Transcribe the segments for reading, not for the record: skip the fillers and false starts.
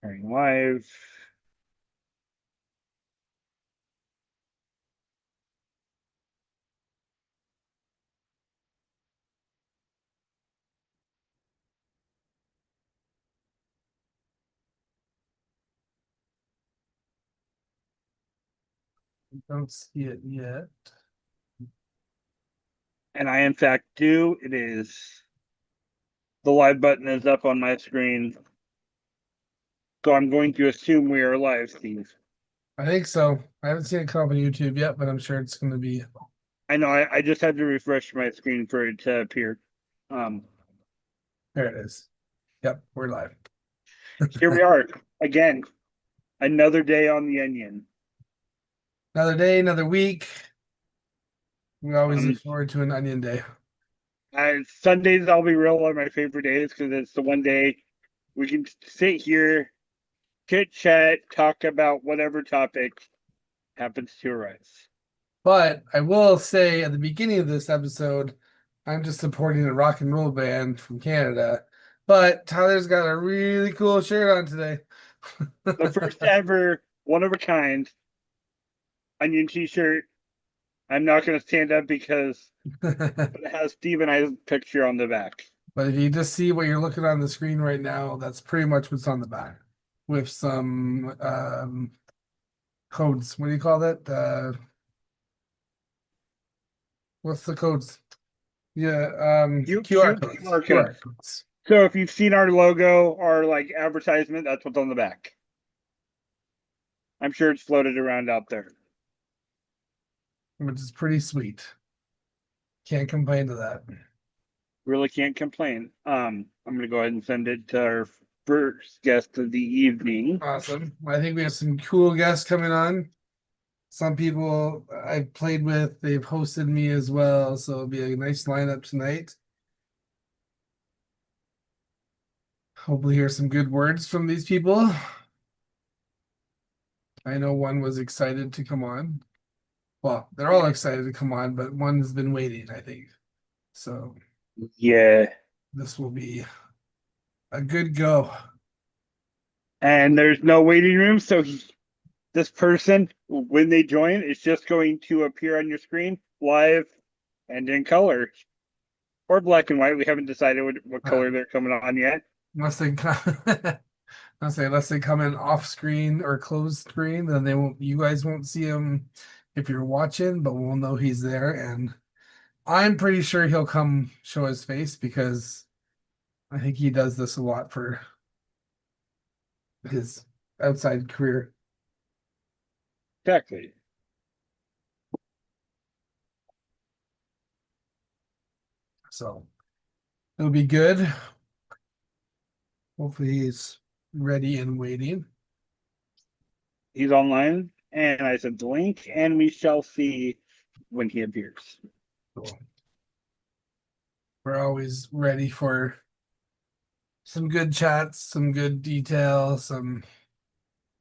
Starting live. Don't see it yet. And I, in fact, do. It is the live button is up on my screen. So I'm going to assume we are live, Steve. I think so. I haven't seen it come up on YouTube yet, but I'm sure it's going to be. I know I just had to refresh my screen for it to appear. Um, There it is. Yep, we're live. Here we are again. Another day on the Onion. Another day, another week. We always Um, look forward to an onion day. Sundays, I'll be real, are my favorite days because it's the one day we can sit here, chit chat, talk about whatever topic happens to arise. But I will say at the beginning of this episode, I'm just supporting a rock and roll band from Canada. But Tyler's got a really cool shirt on today. The first ever one of a kind Onion t-shirt. I'm not going to stand up because it has Steve and I's picture on the back. But if you just see what you're looking on the screen right now, that's pretty much what's on the back with some codes. What do you call that? What's the codes? Yeah, QR codes. QR QR codes. codes. So if you've seen our logo, our like advertisement, that's what's on the back. I'm sure it's floated around out there. Which is pretty sweet. Can't complain to that. Really can't complain. I'm gonna go ahead and send it to our first guest of the evening. Awesome. I think we have some cool guests coming on. Some people I've played with, they've hosted me as well, so it'll be a nice lineup tonight. Hopefully hear some good words from these people. I know one was excited to come on. Well, they're all excited to come on, but one has been waiting, I think. So Yeah. this will be a good go. And there's no waiting room, so this person, when they join, is just going to appear on your screen live and in color or black and white. We haven't decided what color they're coming on yet. Unless they unless they come in off screen or closed screen, then they won't you guys won't see him if you're watching, but we'll know he's there. And I'm pretty sure he'll come show his face because I think he does this a lot for his outside career. Exactly. So it'll be good. Hopefully he's ready and waiting. He's online, and I sent the link, and we shall see when he appears. Cool. We're always ready for some good chats, some good detail, some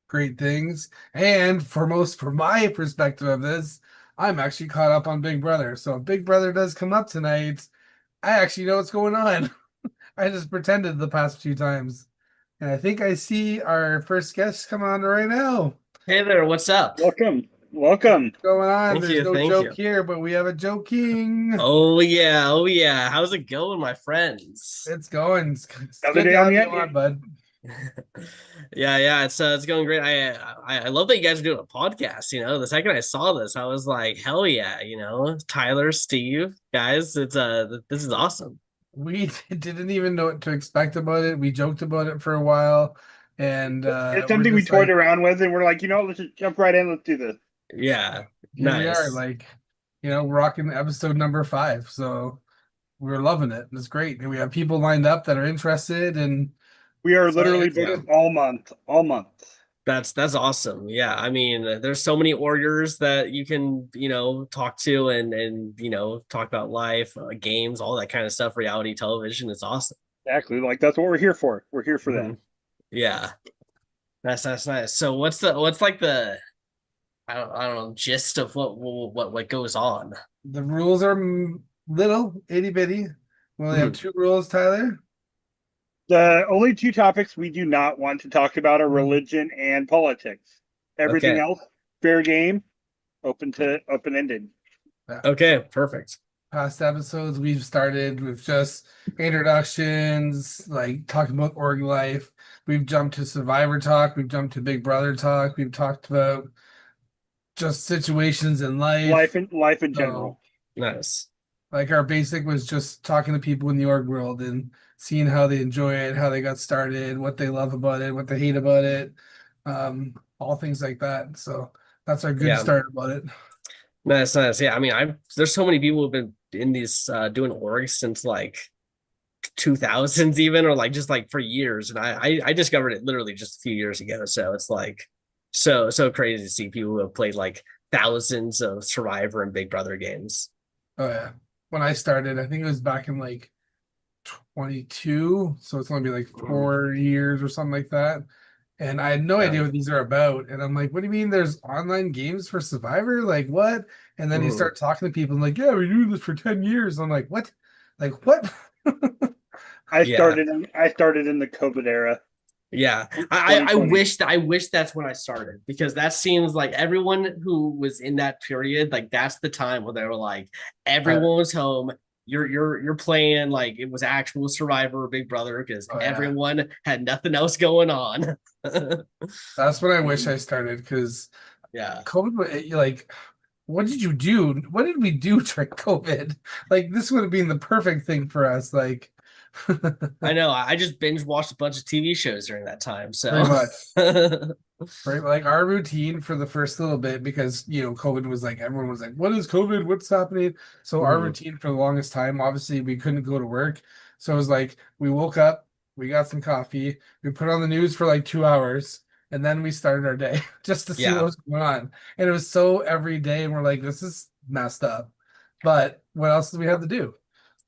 great things. And from my perspective of this, I'm actually caught up on Big Brother. So if Big Brother does come up tonight, I actually know what's going on. I just pretended the past few times. And I think I see our first guest come on right now. Hey there, what's up? Welcome. Welcome. What's going on? Thank There's you, no thank joke you. here, but we have a joke king. Oh yeah, oh yeah. How's it going, my friends? It's going. It's Another good day to on have the you on, Onion. bud. Yeah, it's going great. I love that you guys are doing a podcast. The second I saw this, I was like, hell yeah, Tyler, Steve, guys, this is awesome. We didn't even know what to expect about it. We joked about it for a while, and It's we're something we just toyed like, around with, and we're like, let's just jump right in. Let's do this. Yeah, here we are, nice. like, rocking episode number 5. So we're loving it. It's great. And we have people lined up that are interested, and We are so literally yeah, booked all month. All month. That's awesome. Yeah, I mean, there's so many orders that you can, talk to and talk about life, games, all that kind of stuff, reality television. It's awesome. Exactly. Like that's what we're here for. We're here for that. Mhm. Yeah. That's nice. So what's like the I don't know gist of what goes on? the rules are little, itty bitty. We only have Mhm. 2 rules, Tyler. The only two topics we do not want to talk about are religion and politics. Everything Okay. else, fair game, open ended. Yeah. Okay, perfect. Past episodes, we've started with just introductions, like talking about org life. We've jumped to Survivor talk. We've jumped to Big Brother talk. We've talked about just situations in life. Life in So, general. Nice. like our basic was just talking to people in the org world and seeing how they enjoy it, how they got started, what they love about it, what they hate about it, all things like that. So that's our good Yeah. start about it. Nice, nice. Yeah, I mean, there's so many people who've been in these doing orgs since like 2000s even, or like just like for years, and I discovered it literally just a few years ago. So it's like so crazy to see people who have played like thousands of Survivor and Big Brother games. Oh yeah. When I started, I think it was back in like 22, so it's only been like 4 years or something like that. And I had no idea what these are about. And I'm like, what do you mean there's online games for Survivor? Like what? And then you Mhm. start talking to people and like, yeah, we're doing this for 10 years. I'm like, what? Like what? I Yeah. started in the COVID era. Yeah, I 2020. wish that's when I started, because that seems like everyone who was in that period, like that's the time where they were like everyone was home. You're playing like it was actual Survivor or Big Brother because Oh, yeah. everyone had nothing else going on. That's when I wish I started because Yeah, COVID, like, what did you do? What did we do during COVID? Like, this would have been the perfect thing for us. Like, I know. I just binge watched a bunch of TV shows during that time. pretty So much. Right, like our routine for the first little bit, because COVID was like everyone was like, "What is COVID? What's happening?" So our Mhm. routine for the longest time, obviously, we couldn't go to work, so it was like we woke up, we got some coffee, we put on the news for like 2 hours, and then we started our day just to see what Yeah, was going on. And it was so every day, and we're like, "This is messed up," but what else do we have to do?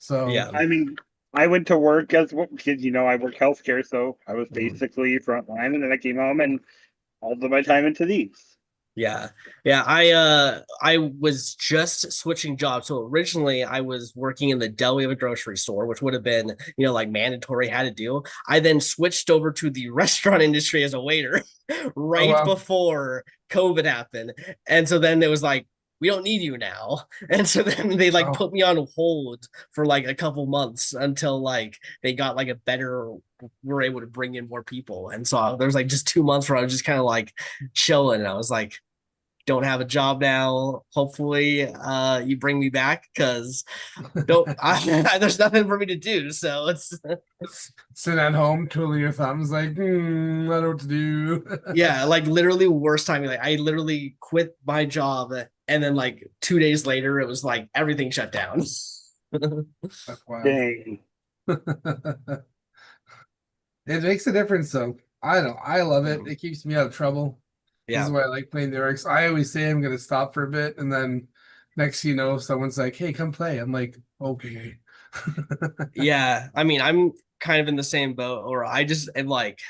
So yeah. I mean, I went to work because I work healthcare, so I was Mhm. basically frontline, and then I came home and all of my time into these. Yeah. Yeah. I was just switching jobs. So originally I was working in the deli of a grocery store, which would have been, like mandatory, had to do. I then switched over to the restaurant industry as a waiter oh right well, before COVID happened. And so then it was like, we don't need you now. And so then they like oh, put me on hold for like a couple months until like they got like a better, were able to bring in more people. And so there's like just 2 months where I was just kind of like chilling. And I was like, don't have a job now. Hopefully, you bring me back because there's nothing for me to do. So it's sit at home twiddling your thumbs, like, I don't know what to do. yeah, like literally worst timing. Like I literally quit my job, and then like 2 days later, it was like everything shut down. That's wild. Dang. It makes a difference, though. I know. I love it. It keeps me out of trouble. This is Yeah. why I like playing the Orcs. I always say I'm gonna stop for a bit, and then next thing you know, someone's like, "Hey, come play." I'm like, "Okay." Yeah, I mean, I'm kind of in the same boat, or I just am like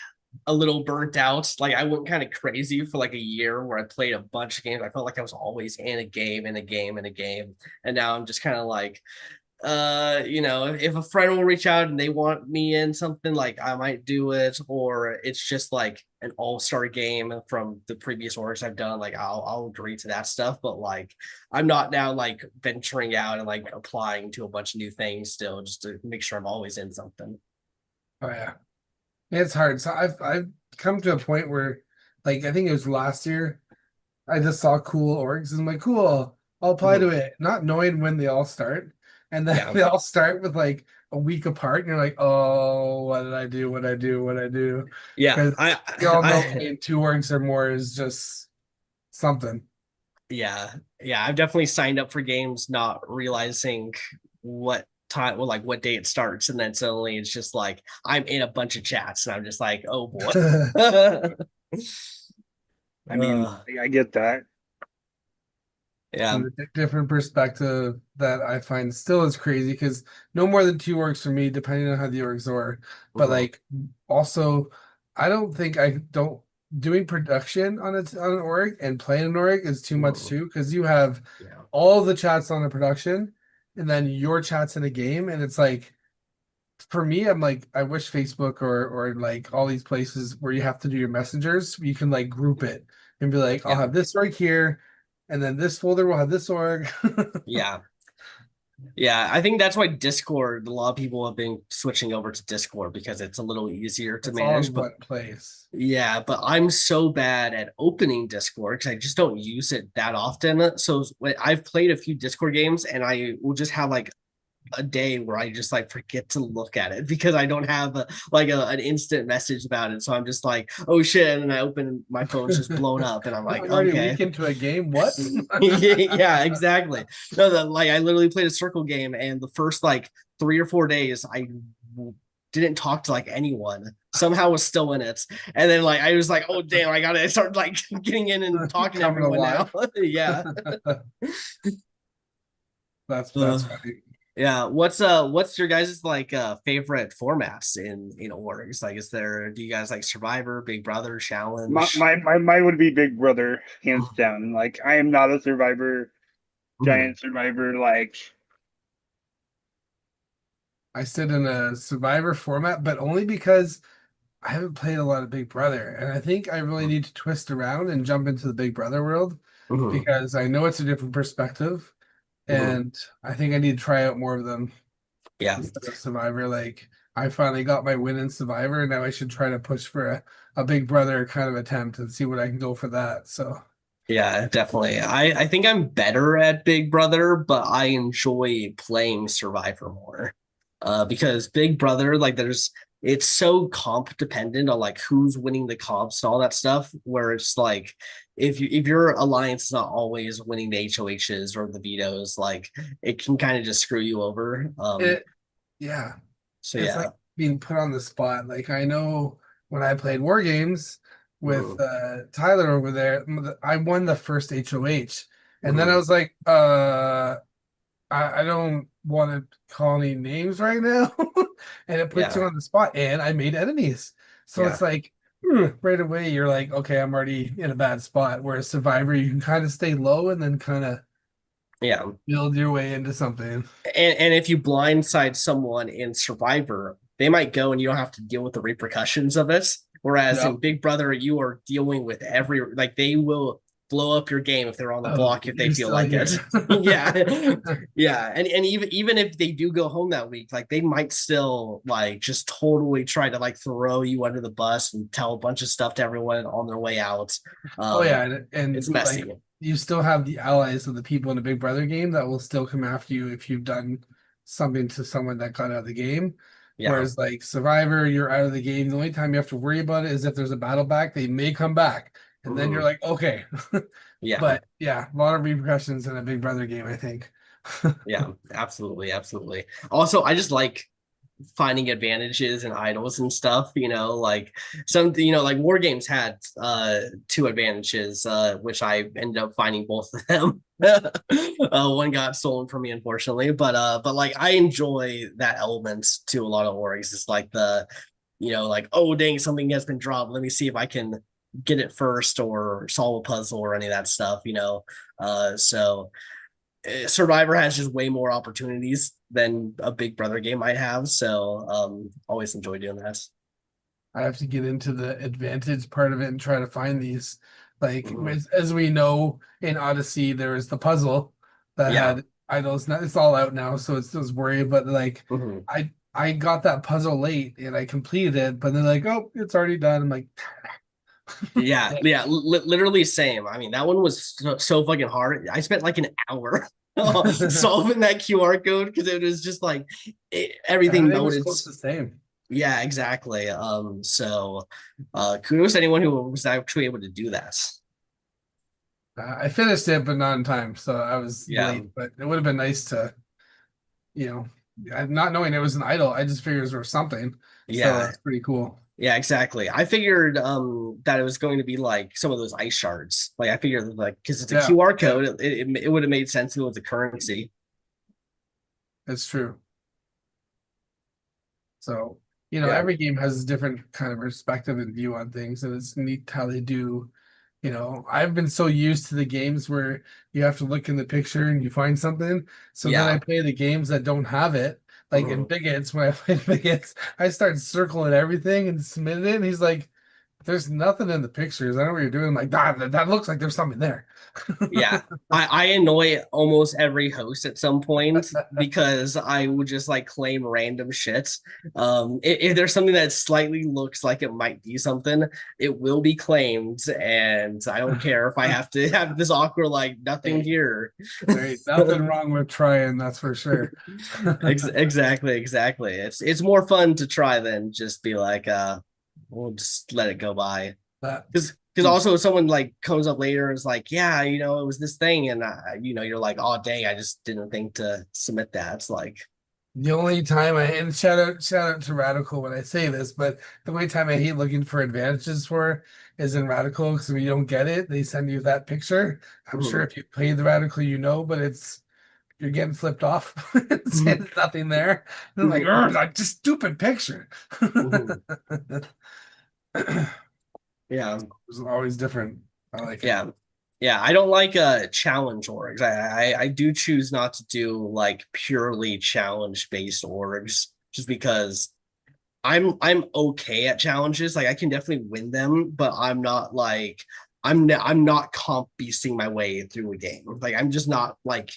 a little burnt out. Like I went kind of crazy for like a year where I played a bunch of games. I felt like I was always in a game, in a game, in a game. And now I'm just kind of like, if a friend will reach out and they want me in something, like I might do it, or it's just like an all-star game from the previous orgs I've done, like I'll agree to that stuff. But like I'm not now like venturing out and like applying to a bunch of new things still, just to make sure I'm always in something. Oh yeah, it's hard. So I've come to a point where, like, I think it was last year, I just saw cool orgs and I'm like, cool, I'll apply to Mhm. it, not knowing when they all start. And then Yeah. they all start with like a week apart, and you're like, oh, what did I do? What I do? What I do? Yeah, Because we all know playing two orgs or more is just something. yeah, yeah. I've definitely signed up for games not realizing what time, well, like what day it starts, and then suddenly it's just like I'm in a bunch of chats, and I'm just like, oh boy. I mean, Uh, I get that. yeah. And a different perspective that I find still is crazy because no more than two orgs for me, depending on how the orgs are. But Mhm. like, also, I don't think I don't doing production on an org and playing an org is too much Mhm. too, because you have Yeah. all the chats on the production and then your chats in a game, and it's like for me, I'm like, I wish Facebook or like all these places where you have to do your messengers, you can like group it and be like, I'll Yeah. have this org here, and then this folder will have this org. Yeah. Yeah, I think that's why Discord, a lot of people have been switching over to Discord because it's a little easier to It's all manage. in But one place. yeah, but I'm so bad at opening Discord because I just don't use it that often. So I've played a few Discord games and I will just have like a day where I just like forget to look at it because I don't have an instant message about it. So I'm just like, oh shit. And then I open my phone's just blown up and I'm like, I'm already a okay. week into a game. What? Yeah, exactly. No, like I literally played a circle game and the first like 3 or 4 days didn't talk to like anyone. Somehow was still in it. And then like I was like, oh damn, I gotta start like getting in and talking to Coming everyone now. alive. Yeah. That's Uh, funny. Yeah, what's your guys' like favorite formats in orgs? Like do you guys like Survivor, Big Brother, My, Challenge? my my mine would be Big Brother, hands down. Like I am not a Survivor, Mhm. giant Survivor. Like I sit in a Survivor format, but only because I haven't played a lot of Big Brother, and I think I really need to twist around and jump into the Big Brother world Mhm. because I know it's a different perspective, Mhm. and I think I need to try out more of them Yeah. instead of Survivor. Like I finally got my win in Survivor, and now I should try to push for a Big Brother kind of attempt and see what I can go for that. So Yeah, definitely. I think I'm better at Big Brother, but I enjoy playing Survivor more. Because Big Brother, like it's so comp dependent on like who's winning the comps and all that stuff, where it's like if your alliance is not always winning the HOHs or the vetoes, like it can kind of just screw you over. it, yeah, So it's like yeah. being put on the spot. Like I know when I played War Games with Mhm. Tyler over there, I won the first HOH, and then I Mhm. was like, I don't want to call any names right now, and it puts you Yeah. on the spot, and I made enemies, so Yeah. it's like right away you're like, okay, I'm already in a bad spot. Whereas Survivor, you can kind of stay low and then kind of Yeah. build your way into something. And if you blindside someone in Survivor, they might go and you don't have to deal with the repercussions of it. Whereas Yeah. in Big Brother, you are dealing with every like they will blow up your game if they're on the Oh, block if they you're feel still like it. here. Yeah. Yeah. And even if they do go home that week, like they might still like just totally try to like throw you under the bus and tell a bunch of stuff to everyone on their way out. Oh yeah, It's and messy. like you still have the allies of the people in a Big Brother game that will still come after you if you've done something to someone that got out of the game. Yeah. Whereas like Survivor, you're out of the game. The only time you have to worry about it is if there's a battle back, they may come back. And then you're Mhm. like, okay. Yeah. But yeah, a lot of repercussions in a Big Brother game, I think. Yeah, absolutely, absolutely. Also, I just like finding advantages and idols and stuff, like like War Games had two advantages, which I ended up finding both of them. One got stolen from me, unfortunately, but like I enjoy that element to a lot of orgs. It's like like, oh dang, something has been dropped. Let me see if I can get it first or solve a puzzle or any of that stuff. So Survivor has just way more opportunities than a Big Brother game might have. So always enjoy doing that. I have to get into the advantage part of it and try to find these. Like Mhm. as we know in Odyssey, there was the puzzle that Yeah. had idols. Now it's all out now, so it's just worry. But like, Mhm. I got that puzzle late and I completed it, but they're like, oh, it's already done. I'm like, Yeah, yeah, literally same. I mean, that one was so fucking hard. I spent like an hour solving that QR code because it was just like everything everything was loaded. close to the same. Yeah, exactly. So kudos to anyone who was actually able to do that. I finished it, but not in time, so I was Yeah. late. But it would have been nice to, you know, not knowing it was an idol. I just figured it was something. So Yeah. that's pretty cool. Yeah, exactly. I figured that it was going to be like some of those ice shards. Like I figured like because it's a Yeah, QR yeah, code, it would have made sense if it was a currency. that's true. So, Yeah. every game has a different kind of perspective and view on things, and it's neat how they do. I've been so used to the games where you have to look in the picture and you find something. So then I Yeah. play the games that don't have it. Like in Big Hits, when I played Big Hits, I started circling everything and submitted it, and he's like, "There's nothing in the pictures. I know what you're doing." I'm like, that looks like there's something there. Yeah, I annoy almost every host at some point because I would just like claim random shit. If there's something that slightly looks like it might be something, it will be claimed, and I don't care if I have to have this awkward like nothing here. There ain't nothing wrong with trying, that's for sure. Exactly. It's more fun to try than just be like, we'll just let it go by. But Because also if someone like comes up later and is like, yeah, it was this thing, and you're like, oh dang, I just didn't think to submit that. It's like, the only time and shout out to Radical when I say this, but the only time I hate looking for advantages for is in Radical, because when you don't get it, they send you that picture. I'm sure if you play the Radical, but you're getting flipped off. It's nothing there. And I'm like, like just stupid picture. yeah, It's always different. I like it. yeah. I don't like challenge orgs. I do choose not to do like purely challenge based orgs just because I'm okay at challenges. Like I can definitely win them, but I'm not like I'm not comp beasting my way through a game. Like I'm just not like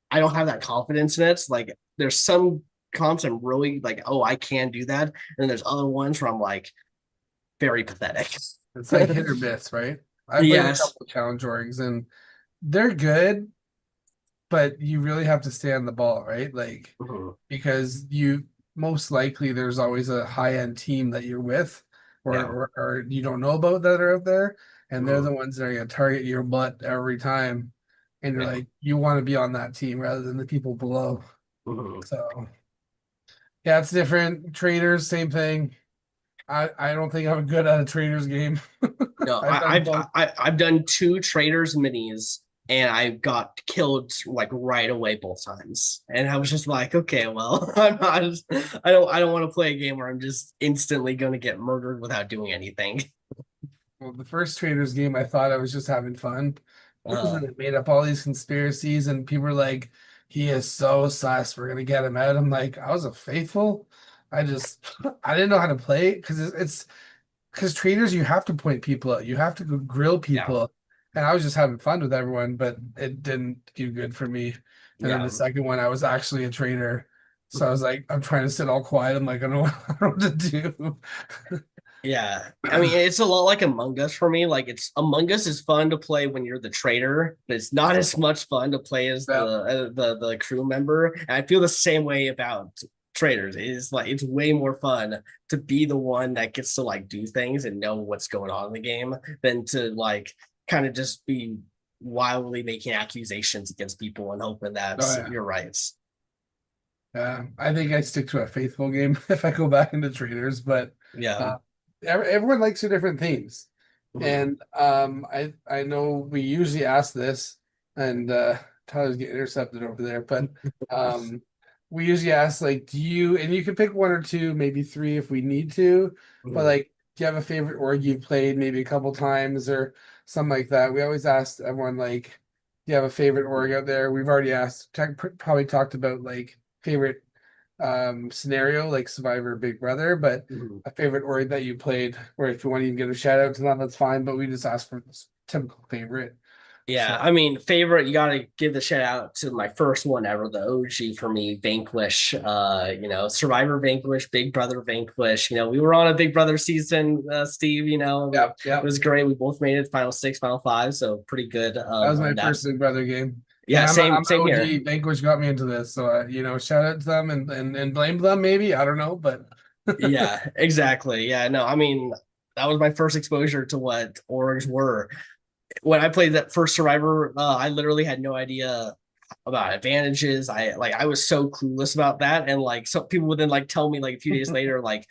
I don't have that confidence in it. Like there's some comps I'm really like, oh, I can do that. And then there's other ones where I'm like very pathetic. It's like hit or miss, right? I played a Yes. couple of challenge orgs and they're good, but you really have to stay on the ball, right? Like because you most likely there's always a high-end team that you're with or, Yeah. or you don't know about that are out there, and they're the ones that are going to target your butt every time. And you're Yeah. like, you want to be on that team rather than the people below. So yeah, it's different. Traders, same thing. I don't think I'm good at a traders game. No, I've done both. I've done 2 traders minis and I got killed like right away both times. And I was just like, okay, well, I don't want to play a game where I'm just instantly gonna get murdered without doing anything. Well, the first traders game, I thought I was just having fun. Uh, And it made up all these conspiracies, and people were like, "He is so sus. We're gonna get him out." I'm like, I was a faithful. I just I didn't know how to play it because it's because traders you have to point people out, you have to grill people, and I was just having fun with everyone, but it didn't do good for me. And then the second one, I was actually a trader, so I was like, I'm trying to sit all quiet. I'm like, I don't know what to do. Yeah, I mean it's a lot like Among Us for me. Like it's Among Us is fun to play when you're the trader, but it's not as much fun to play as the crew member. And I feel the same way about traders. It is like it's way more fun to be the one that gets to like do things and know what's going on in the game than to like kind of just be wildly making accusations against people and hoping that you're right. I think I stick to a faithful game if I go back into traders, but Yeah. everyone likes their different themes. And I know we usually ask this, and Tyler's getting intercepted over there, but we usually ask like, do you, and you can pick 1 or 2, maybe 3 if we need to, but like, do you have a favorite org you've played maybe a couple times or something like that? We always ask everyone like, do you have a favorite org out there? We've already asked, probably talked about like favorite scenario like Survivor Big Brother, but a favorite org that you played, or if you want to even give a shout out to them, that's fine, but we just ask for this typical favorite. Yeah, I mean, favorite, you gotta give the shout out to my first one ever, the OG for me, Vanquish. Survivor Vanquish, Big Brother Vanquish. We were on a Big Brother season, Steve, Yeah. It was great. We both made it final 6, final 5, so pretty good. That was my first Big Brother game. Yeah, I'm same OG. here. Vanquish got me into this, so shout out to them and blame them maybe. I don't know, but Yeah, exactly. Yeah, no, I mean, that was my first exposure to what orgs were. When I played that first Survivor, I literally had no idea about advantages. I was so clueless about that, and like some people would then like tell me like a few days later, like,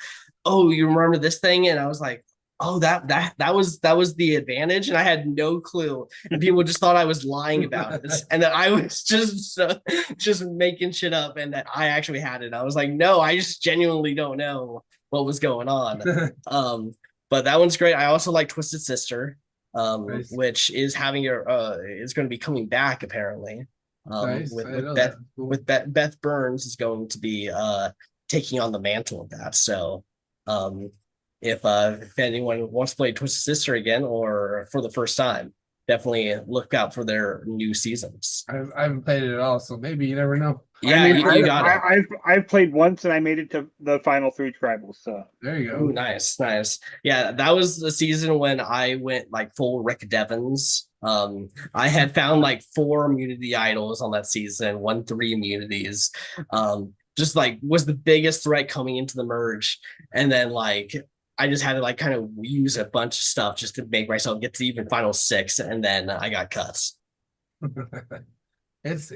"Oh, you remember this thing?" And I was like, "Oh, that was the advantage," and I had no clue. And people just thought I was lying about it, and that I was just making shit up, and that I actually had it. I was like, "No, I just genuinely don't know what was going on." But that one's great. I also like Twisted Sister. Nice. Which is having is going to be coming back apparently. Nice. with I know Beth that. Cool. Beth Burns is going to be taking on the mantle of that. So um, if anyone wants to play Twisted Sister again or for the first time, definitely look out for their new seasons. I haven't played it at all, so maybe you never know. I Yeah, mean, you got it. I've played once and I made it to the final 3 tribals. So There you Ooh, go. nice. Yeah, that was the season when I went like full Rick Devens. I had found like 4 immunity idols on that season, won 3 immunities. Just like was the biggest threat coming into the merge, and then like I just had to like kind of use a bunch of stuff just to make myself get to even final 6, and then I got cut. It's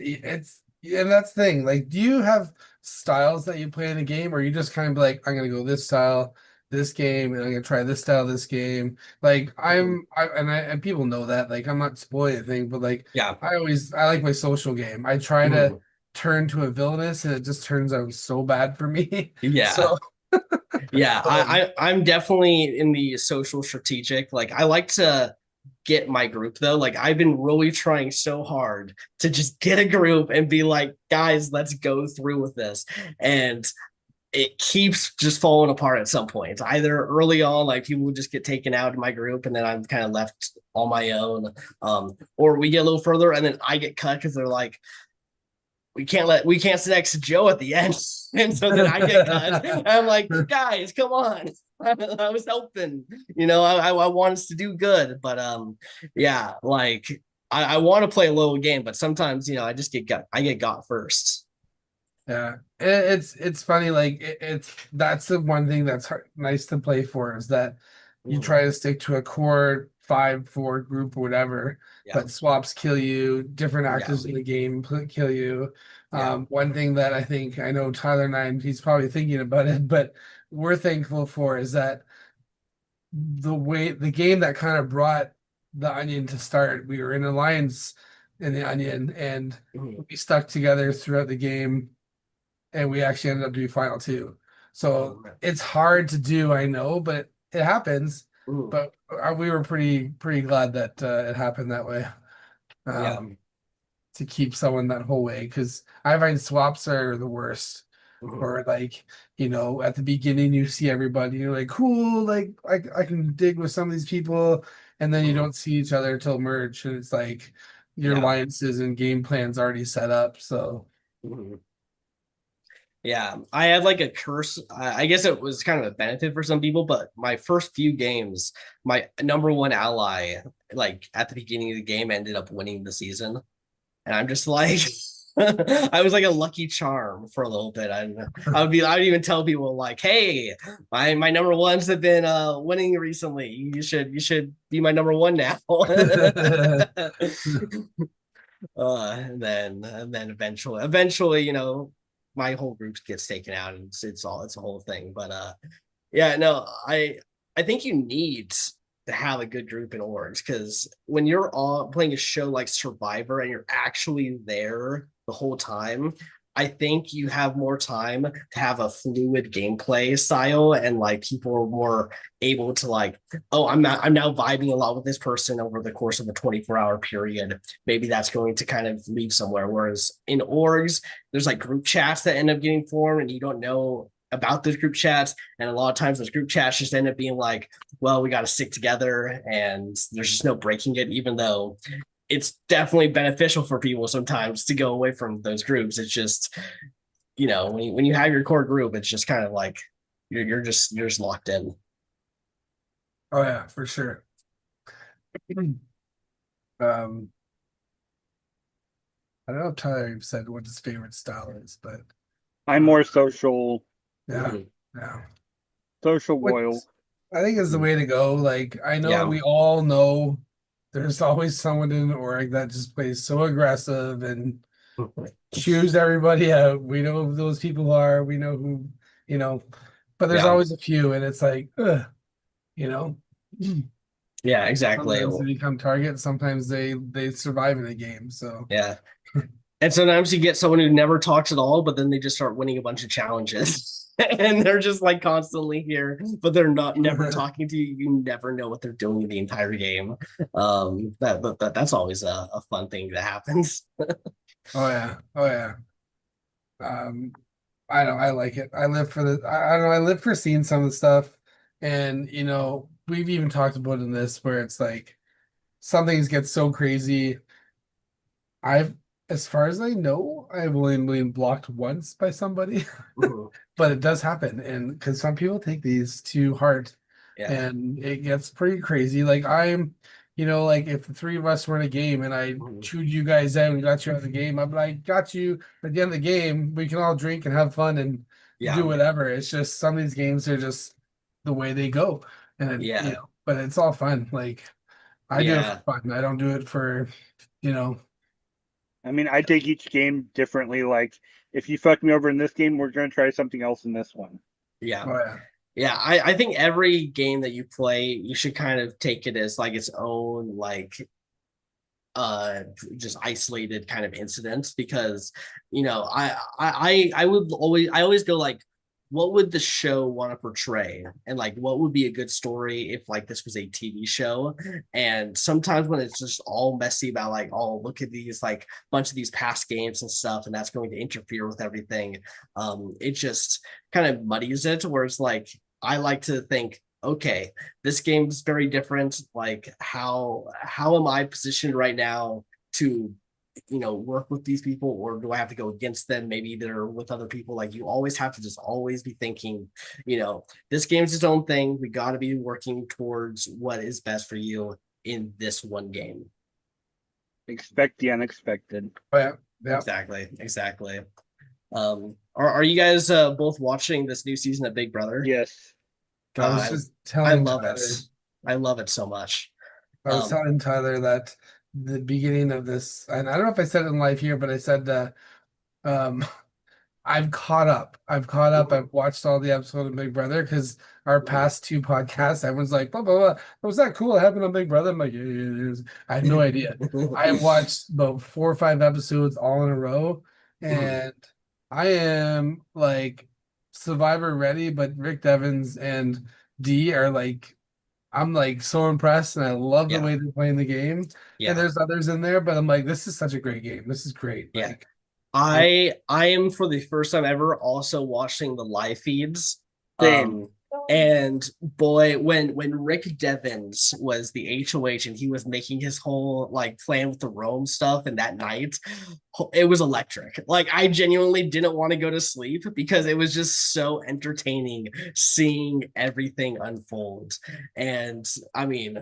yeah, and that's the thing. Like, do you have styles that you play in a game, or you just kind of be like, I'm gonna go this style, this game, and I'm gonna try this style, this game. Like, and people know that. Like, I'm not spoiling anything, but like, Yeah. I like my social game. I try to Mhm. turn to a villainous, and it just turns out so bad for me. Yeah. So, Yeah, um, I'm definitely in the social strategic. Like I like to get my group though. Like I've been really trying so hard to just get a group and be like, guys, let's go through with this. And it keeps just falling apart at some point. Either early on, like people would just get taken out of my group and then I'm kind of left on my own. Or we get a little further and then I get cut because they're like, we can't sit next to Joe at the end. And so then I get cut. And I'm like, guys, come on. I was helping, I want us to do good. But yeah, like I want to play a little game, but sometimes, I just I get got first. yeah, it's funny. Like, that's the one thing that's nice to play for is that you try to stick to a core 5-4 group or whatever, Yeah. but swaps kill you, different actors in the game kill you. One thing that I know Tyler and he's probably thinking about it, but we're thankful for is that the game that kind of brought the Onion to start, we were in alliance in the Onion and we stuck together throughout the game and we actually ended up doing final 2. So it's hard to do, I know, but it happens. But we were pretty glad that it happened that way. Yeah. To keep someone that whole way, because I find swaps are the worst. Or like, at the beginning you see everybody, you're like, cool, like I can dig with some of these people, and then you don't see each other till merge, and it's like your alliances and game plans already set up. So yeah, I had like a curse. I guess it was kind of a benefit for some people, but my first few games, my number 1 ally, like at the beginning of the game, ended up winning the season. And I'm just like, I was like a lucky charm for a little bit. I would even tell people like, hey, my number 1s have been winning recently. You should be my number 1 now. And then eventually, my whole group gets taken out and it's a whole thing. But yeah, no, I think you need to have a good group in orgs, because when you're all playing a show like Survivor and you're actually there the whole time, I think you have more time to have a fluid gameplay style, and like people are more able to like, oh, I'm now vibing a lot with this person over the course of a 24-hour period. Maybe that's going to kind of lead somewhere. Whereas in orgs, there's like group chats that end up getting formed and you don't know about those group chats, and a lot of times those group chats just end up being like, well, we got to stick together, and there's just no breaking it, even though it's definitely beneficial for people sometimes to go away from those groups. It's just, when you have your core group, it's just kind of like you're just locked in. oh yeah, for sure. I don't know if Tyler said what his favorite style is, but I'm more social, yeah, yeah. social What loyal. I think is the way to go. Like, I know Yeah. we all know there's always someone in the org that just plays so aggressive and chews everybody out. We know who those people are. We know who, but there's Yeah. always a few, and it's like, you know, Yeah, exactly. sometimes they become targets, sometimes they survive in a game. So Yeah. And sometimes you get someone who never talks at all, but then they just start winning a bunch of challenges. and they're just like constantly here, but they're not never talking to you. You never know what they're doing in the entire game. That's always a fun thing that happens. Oh yeah. Oh yeah. Um, I know I like it. I live for the I don't know, I live for seeing some of the stuff. And we've even talked about in this where it's like some things get so crazy. I've as far as I know, I've only been blocked once by somebody, Mhm. but it does happen. And because some people take these too hard Yeah. and it gets pretty crazy. Like like if the three of us were in a game and I Mhm. chewed you guys out and got you out of the game, I'm like, got you. At the end of the game, we can all drink and have fun and do Yeah. whatever. It's just some of these games are just the way they go. And Yeah. but it's all fun. Like I do it for Yeah. fun. I don't do it for, you know, I mean, I take each game differently. Like, if you fuck me over in this game, we're going to try something else in this one. Yeah. oh yeah. Yeah, I think every game that you play, you should kind of take it as like its own like just isolated kind of incidents because I always go like what would the show want to portray and like what would be a good story if like this was a TV show. And sometimes when it's just all messy about like, oh, look at these like bunch of these past games and stuff and that's going to interfere with everything, it just kind of muddies it where it's like I like to think, okay, this game's very different. Like how am I positioned right now to work with these people, or do I have to go against them? Maybe they're with other people. Like you always have to just always be thinking, this game's its own thing. We got to be working towards what is best for you in this one game. Expect the unexpected. Oh yeah. Yeah. Exactly. Are you guys both watching this new season of Big Brother? Yes. I was God, just I telling love Tyler, it. I love it so much. I was telling Tyler that the beginning of this, and I don't know if I said it in live here, but I said um I've caught up. I've caught up. I've watched all the episodes of Big Brother because our past two podcasts, everyone's like, blah, blah, blah. Was that cool? It happened on Big Brother. I'm like, yeah, it is. I have no idea. I watched about 4 or 5 episodes all in a row, and I am like Survivor ready, but Rick Devens and D are like, I'm like so impressed, and I love the Yeah, way they're playing the game. And yeah, there's others in there, but I'm like, this is such a great game. This is great. yeah. Like, I am for the first time ever also watching the live feeds. Same. And boy, when Rick Devens was the HOH and he was making his whole like plan with the Rome stuff and that night, it was electric. Like I genuinely didn't want to go to sleep because it was just so entertaining seeing everything unfold. And I mean,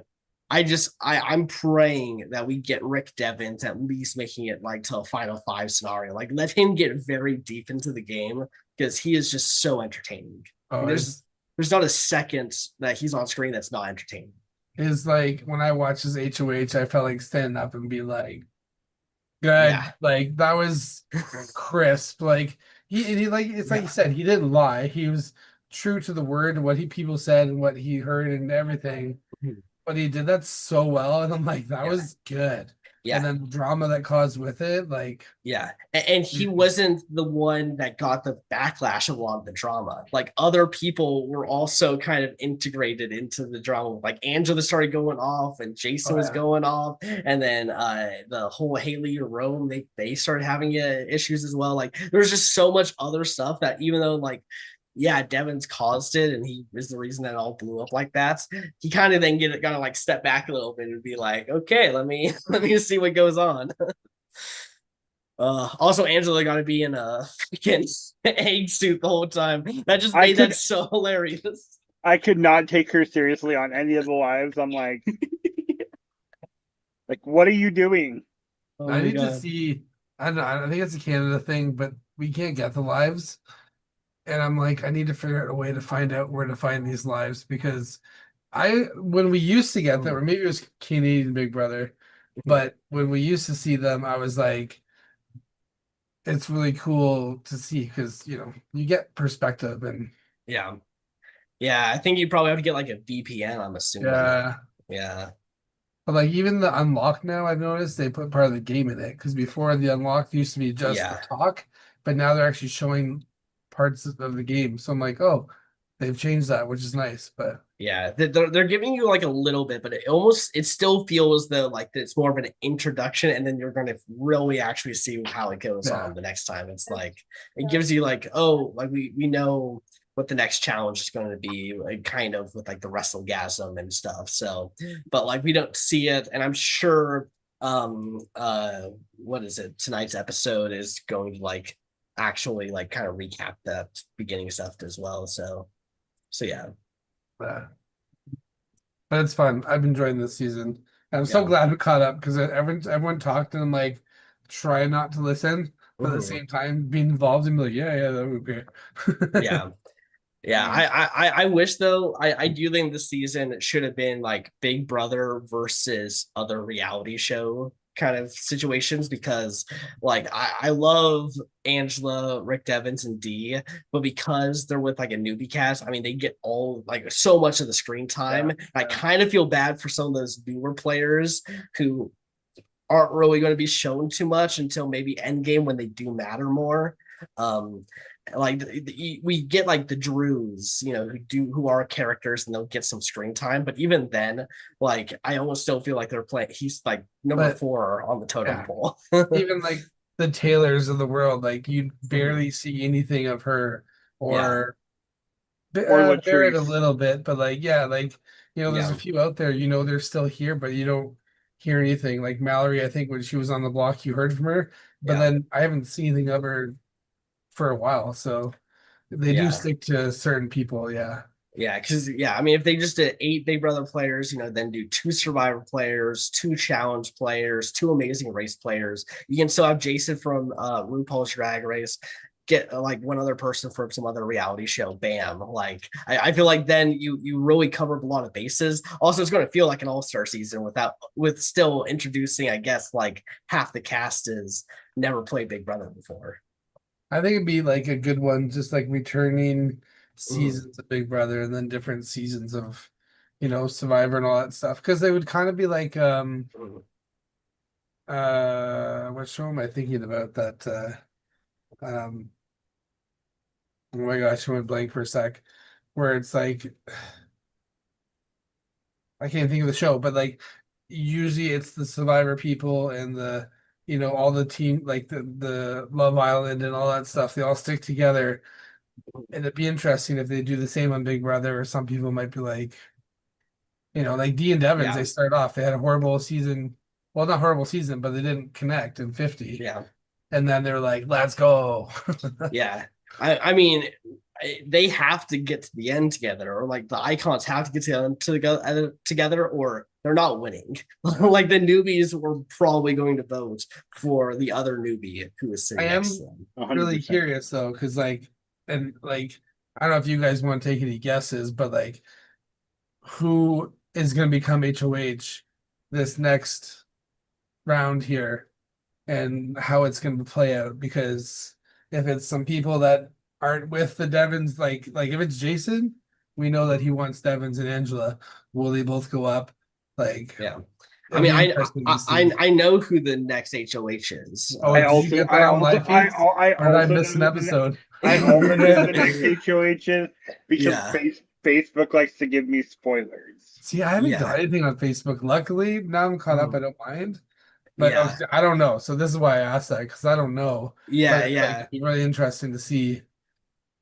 I'm praying that we get Rick Devens at least making it like to a final five scenario. Like let him get very deep into the game because he is just so entertaining. oh, There's not a second that he's on screen that's not entertaining. is like when I watched his HOH, I felt like stand up and be like, good. Yeah. Like that was crisp. Like he like it's like you said, he didn't lie. He was true to the word, what people said and what he heard and everything. But he did that so well, and I'm like, that Yeah. was good. Yeah. And then the drama that caused with it, like Yeah. And he wasn't the one that got the backlash of a lot of the drama. Like other people were also kind of integrated into the drama. Like Angela started going off and Jason was going off. And then the whole Haley Rome, they started having issues as well. Like there's just so much other stuff that even though like yeah, Devens caused it and he was the reason that it all blew up like that. He kind of then gotta like step back a little bit and be like, okay, let me see what goes on. Also Angela got to be in a freaking egg suit the whole time. That just made that so hilarious. I could not take her seriously on any of the lives. I'm like, like, what are you doing? Oh I need to see. I don't know. I think it's a Canada thing, but we can't get the lives. And I'm like, I need to figure out a way to find out where to find these lives because when we used to get them, or maybe it was Canadian Big Brother, but when we used to see them, I was like, it's really cool to see because you get perspective and yeah. I think you probably have to get like a VPN. I'm assuming. Yeah. But like even the unlock now, I've noticed they put part of the game in it because before the unlock used to be just the talk, but now they're actually showing parts of the game. So I'm like, oh, they've changed that, which is nice. But Yeah, they're giving you like a little bit, but it still feels as though like it's more of an introduction, and then you're going to really actually see how it goes Yeah. on the next time. It's like it gives you like, oh, like we know what the next challenge is going to be, like kind of with like the WrestleGasm and stuff. So, but like we don't see it, and I'm sure what is it, tonight's episode is going to like actually like kind of recap that beginning stuff as well. So yeah. uh, but it's fun. I've been enjoying this season. I'm so Yeah. glad we caught up because everyone talked and I'm like, try not to listen, but at the Mhm. same time being involved and be like, yeah, that would be great. Yeah. Yeah, I wish though. I do think this season it should have been like Big Brother versus other reality show kind of situations, because like I love Angela, Rick Devens, and Dee, but because they're with like a newbie cast, I mean they get all like so much of the screen time. I kind of feel bad for some of those newer players who aren't really going to be shown too much until maybe Endgame when they do matter more. Um, like we get like the Drews, you know, who are characters and they'll get some screen time. But even then, like I almost still feel like they're playing. He's like number But 4 on the totem yeah, pole. even like the Taylors of the world, like you barely see anything of her Yeah, or Or Barrett a Latrice. little bit, but like yeah, like there's a yeah, few out there, they're still here, but you don't hear anything. Like Mallory, I think when she was on the block, you heard from her, but yeah, then I haven't seen anything of her for a while. So they do yeah. stick to certain people, yeah. Yeah, because I mean, if they just did 8 Big Brother players, then do 2 Survivor players, 2 Challenge players, 2 Amazing Race players, you can still have Jason from RuPaul's Drag Race, get like one other person from some other reality show. Bam! Like I feel like then you really covered a lot of bases. Also, it's going to feel like an all-star season with still introducing, I guess, like half the cast is never played Big Brother before. I think it'd be like a good one, just like returning Mhm. seasons of Big Brother and then different seasons of, Survivor and all that stuff. Because they would kind of be like Mhm. what show am I thinking about that um oh my gosh, I went blank for a sec. Where it's like I can't think of the show, but like usually it's the Survivor people and the all the team like the Love Island and all that stuff. They all stick together. And it'd be interesting if they do the same on Big Brother, or some people might be like, like Dee and Devins, Yeah, they start off, they had a horrible season. Well, not horrible season, but they didn't connect in 50. yeah. And then they're like, let's go. Yeah. I mean, they have to get to the end together, or like the icons have to get together, or they're not winning. Like the newbies were probably going to vote for the other newbie who is I sitting next am to them. 100%. really curious though, because I don't know if you guys want to take any guesses, but like who is going to become HOH this next round here and how it's going to play out? Because if it's some people that aren't with the Devons, like if it's Jason, we know that he wants Devons and Angela. Will they both go up? Like Yeah. I it'll mean, be interesting to see. I know who the next HOH is. Oh, did you get that on live feeds? I Or did I also miss an know the episode? I also know the next HOH is because Yeah. Facebook likes to give me spoilers. See, I haven't got Yeah. anything on Facebook. Luckily, now I'm caught up. I don't mind. But Yeah. I don't know. So this is why I asked that because I don't know. Yeah. But Yeah. it'd be really interesting to see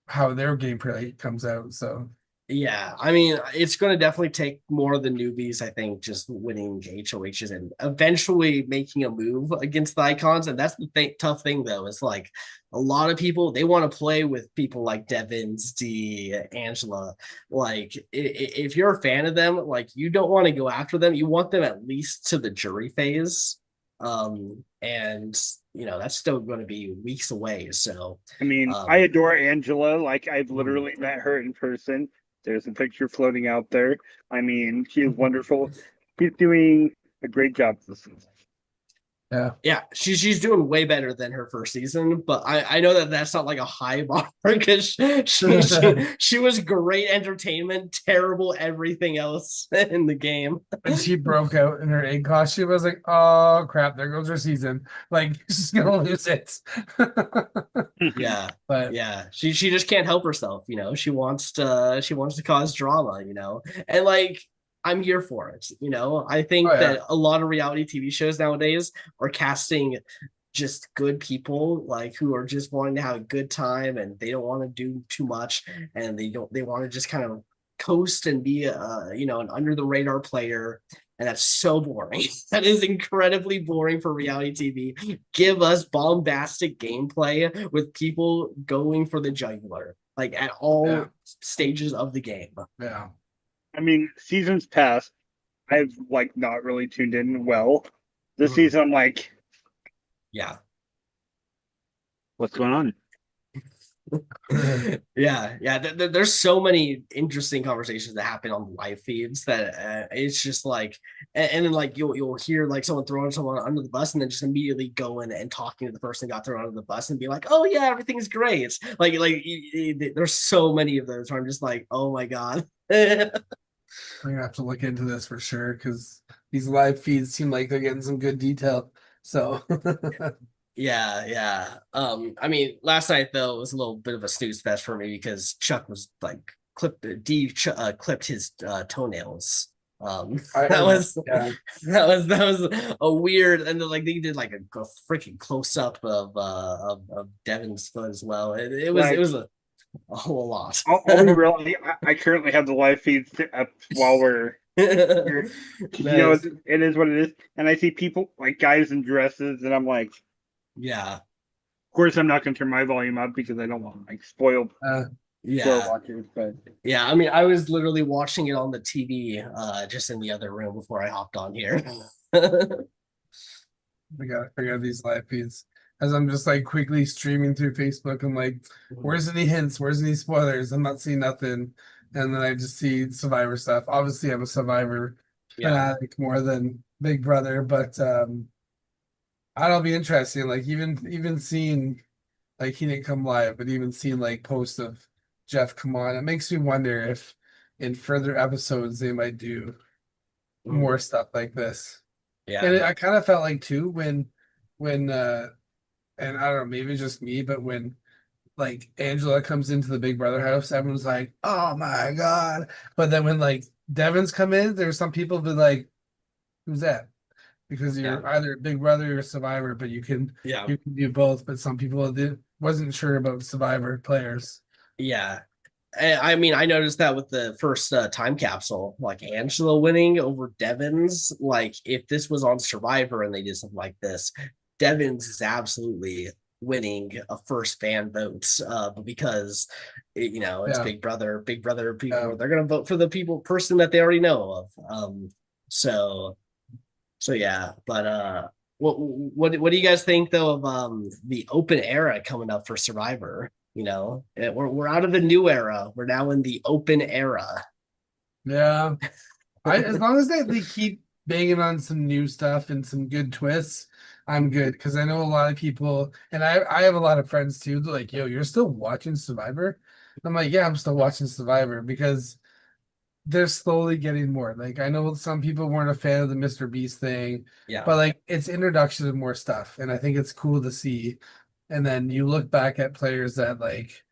how their gameplay comes out. So Yeah, I mean, it's going to definitely take more of the newbies, I think, just winning HOHs and eventually making a move against the icons. And that's the tough thing, though, is like a lot of people, they want to play with people like Devins, Dee, Angela. Like, if you're a fan of them, like, you don't want to go after them. You want them at least to the jury phase. And, that's still going to be weeks away. So, I mean, I adore Angela. Like, I've literally met her in person. There's a picture floating out there. I mean, she is wonderful. She's doing a great job this season. Yeah, she's doing way better than her first season, but I know that that's not like a high bar because she was great entertainment, terrible everything else in the game. When she broke out in her egg costume, I was like, oh crap, there goes her season. Like she's gonna lose it. Yeah, But yeah, she just can't help herself, you know. She wants to cause drama, you know, and like I'm here for it, you know. I think oh yeah, that a lot of reality TV shows nowadays are casting just good people, like who are just wanting to have a good time and they don't want to do too much and they want to just kind of coast and be you know, an under the radar player. And that's so boring. That is incredibly boring for reality TV. Give us bombastic gameplay with people going for the jugular, like at all Yeah. stages of the game. yeah. I mean, seasons past, I've like not really tuned in well. This Mhm. season, I'm like, Yeah. what's going on? Yeah. There's so many interesting conversations that happen on live feeds that it's just like, and then like you'll hear like someone throwing someone under the bus and then just immediately going and talking to the person that got thrown under the bus and be like, oh yeah, everything's great. There's so many of those where I'm just like, oh my god. I'm gonna have to look into this for sure because these live feeds seem like they're getting some good detail. So Yeah. I mean, last night though was a little bit of a snooze fest for me because Chuck was like clipped his toenails. That was yeah. that was a weird, and then like they did like a freaking close up of Devin's foot as well. It was a whole lot. I'll be real. I currently have the live feed up while we're here. You know, Nice. it is what it is. And I see people like guys in dresses, and I'm like, Yeah, of course, I'm not going to turn my volume up because I don't want like spoil yeah. watchers. But Yeah, I mean, I was literally watching it on the TV, just in the other room before I hopped on here. We gotta figure out these live feeds. As I'm just like quickly streaming through Facebook, I'm like, where's any hints? Where's any spoilers? I'm not seeing nothing. And then I just see Survivor stuff. Obviously, I'm a Survivor Yeah, fanatic more than Big Brother, but I'll be interesting. Like even seeing like he didn't come live, but even seeing like posts of Jeff come on, it makes me wonder if in further episodes they might do more stuff like this. And yeah, I kind of felt like too when and I don't know, maybe it's just me, but when like Angela comes into the Big Brother house, everyone's like, "Oh my God!" But then when like Devon's come in, there's some people be like, "Who's that?" Because yeah, you're either Big Brother or Survivor, but yeah, you can do both. But some people wasn't sure about Survivor players. yeah. I mean, I noticed that with the first time capsule, like Angela winning over Devon's. Like, if this was on Survivor and they did something like this, Devon's is absolutely winning a first fan votes. But because you know it's Yeah, Big Brother yeah. people, they're gonna vote for the person that they already know of. So yeah, but what do you guys think though of the open era coming up for Survivor? You know, we're out of the new era. We're now in the open era. Yeah. As long as they keep banging on some new stuff and some good twists, I'm good. Because I know a lot of people, and I have a lot of friends too. They're like, "Yo, you're still watching Survivor?" I'm like, "Yeah, I'm still watching Survivor because they're slowly getting more." Like I know some people weren't a fan of the Mr. Beast thing, Yeah, but like it's introduction of more stuff, and I think it's cool to see. And then you look back at players that like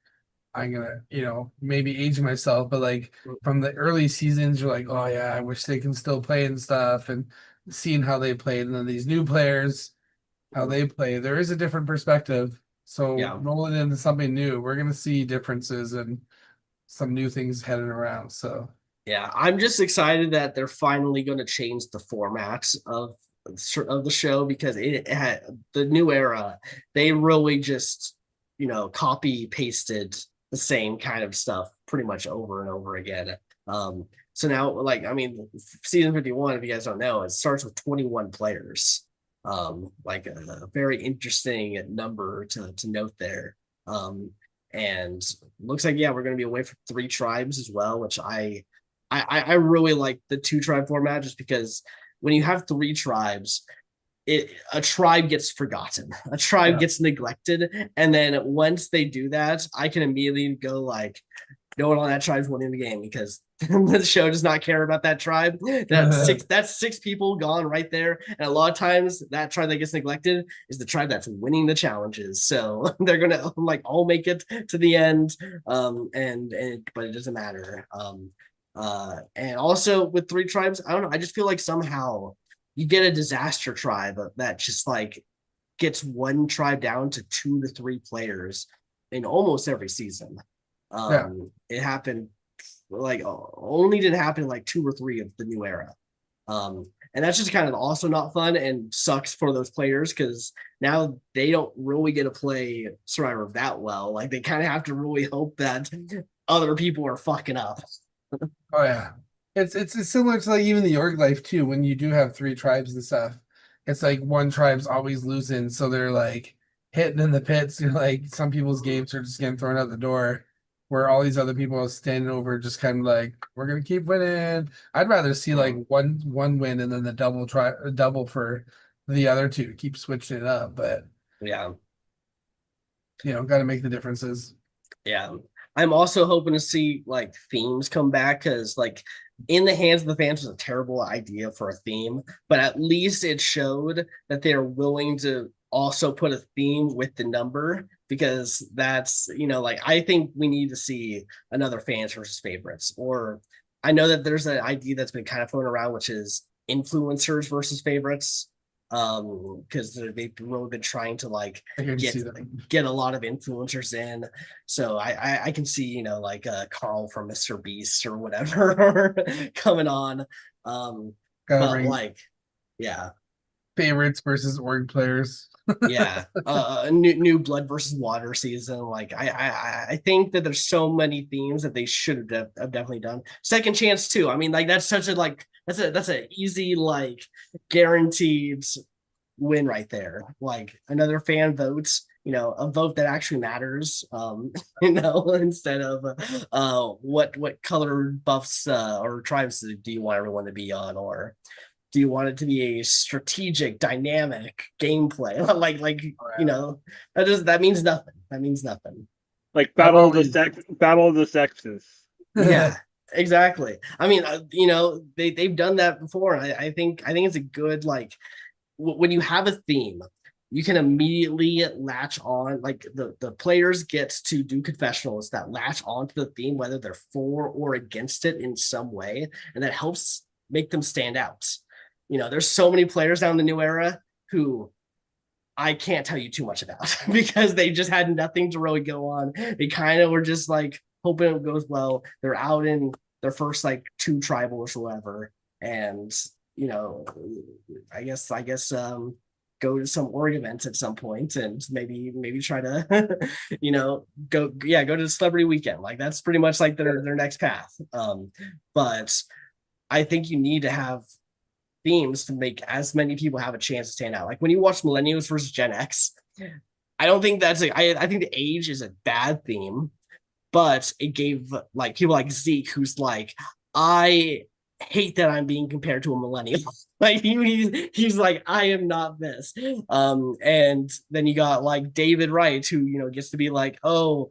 I'm gonna, maybe age myself, but like from the early seasons, you're like, oh yeah, I wish they can still play and stuff, and seeing how they played, and then these new players, how they play, there is a different perspective. So yeah. rolling into something new, we're gonna see differences and some new things headed around. So Yeah, I'm just excited that they're finally going to change the format of the show because it had the new era. They really just, you know, copy pasted the same kind of stuff pretty much over and over again. So now, like, I mean, season 51, if you guys don't know, it starts with 21 players. Like a very interesting number to note there. And looks like, yeah, we're going to be away from 3 tribes as well, which I really like the 2 tribe format just because when you have 3 tribes, a tribe gets forgotten, a tribe Yeah. gets neglected, and then once they do that, I can immediately go like, no one on that tribe's winning the game because the show does not care about that tribe. That's six people gone right there. And a lot of times that tribe that gets neglected is the tribe that's winning the challenges. So they're gonna like all make it to the end. And but it doesn't matter. And also with three tribes, I don't know. I just feel like somehow you get a disaster tribe that just like gets one tribe down to 2 to 3 players in almost every season. Yeah. It happened like only did happen like 2 or 3 of the new era. And that's just kind of also not fun and sucks for those players because now they don't really get to play Survivor that well. Like they kind of have to really hope that other people are fucking up. Oh yeah. It's similar to like even the org life too, when you do have three tribes and stuff. It's like one tribe's always losing, so they're like hitting in the pits. You're like some people's games are just getting thrown out the door, where all these other people are standing over just kind of like, we're gonna keep winning. I'd rather see like one win and then the double for the other two, keep switching it up, but Yeah. gotta make the differences. Yeah. I'm also hoping to see like themes come back because like in the hands of the fans was a terrible idea for a theme, but at least it showed that they're willing to also put a theme with the number because that's like I think we need to see another fans versus favorites. Or I know that there's an idea that's been kind of thrown around, which is influencers versus favorites. Because they've really been trying to like I can see that. get a lot of influencers in. So I can see like Carl from Mr. Beast or whatever coming on. Gotta But bring like, yeah, favorites versus org players. yeah, new blood versus water season. Like I think that there's so many themes that they should have definitely done. Second chance too. I mean, like that's such a like that's a easy like guaranteed win right there. Like another fan votes, a vote that actually matters. Instead of what color buffs or tribes do you want everyone to be on, or do you want it to be a strategic, dynamic gameplay? That means nothing. That means nothing. Like Battle of the sexes. Yeah, exactly. I mean, they've done that before. I think it's a good like when you have a theme, you can immediately latch on. Like the players get to do confessionals that latch onto the theme, whether they're for or against it in some way, and that helps make them stand out. There's so many players down the new era who I can't tell you too much about because they just had nothing to really go on. They kind of were just like hoping it goes well. They're out in their first like 2 tribals or whatever, and I guess go to some org events at some point and maybe try to go to the celebrity weekend. Like that's pretty much like their next path. But I think you need to have themes to make as many people have a chance to stand out. Like when you watch Millennials versus Gen X, I don't think I think the age is a bad theme, but it gave like people like Zeke, who's like, I hate that I'm being compared to a millennial. Like he's like, I am not this. And then you got like David Wright, who gets to be like, oh,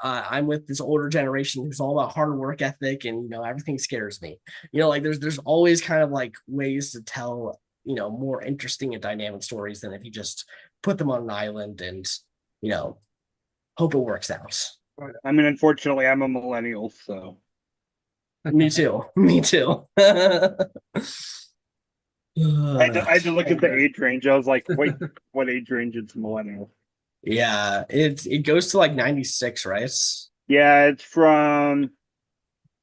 I'm with this older generation who's all about hard work ethic, and everything scares me. Like there's always kind of like ways to tell more interesting and dynamic stories than if you just put them on an island and hope it works out. I mean, unfortunately, I'm a millennial, so. Me too. Me too. I had to look at the age range. I was like, wait, what age range is millennial? Yeah, it goes to like 96, right? Yeah, it's from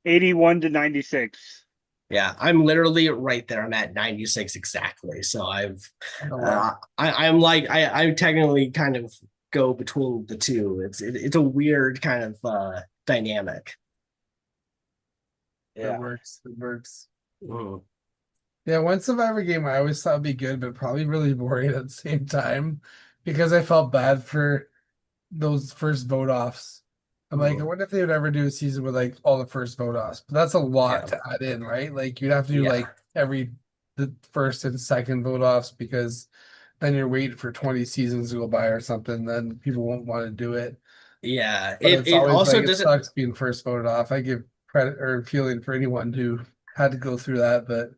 81 to 96. Yeah, I'm literally right there. I'm at 96 exactly. So I'm like I technically kind of go between the two. It's a weird kind of dynamic. It works. It works. Mm. Yeah, one Survivor game I always thought would be good, but probably really boring at the same time because I felt bad for those first vote offs. I'm like, I wonder if they would ever do a season with like all the first vote offs. But that's a lot to add in, right? Like you'd have to do like every the first and second vote offs, because then you're waiting for 20 seasons to go by or something, then people won't want to do it. Yeah, But it it's it always also like it doesn't. sucks being first voted off. I give credit or feeling for anyone who had to go through that, but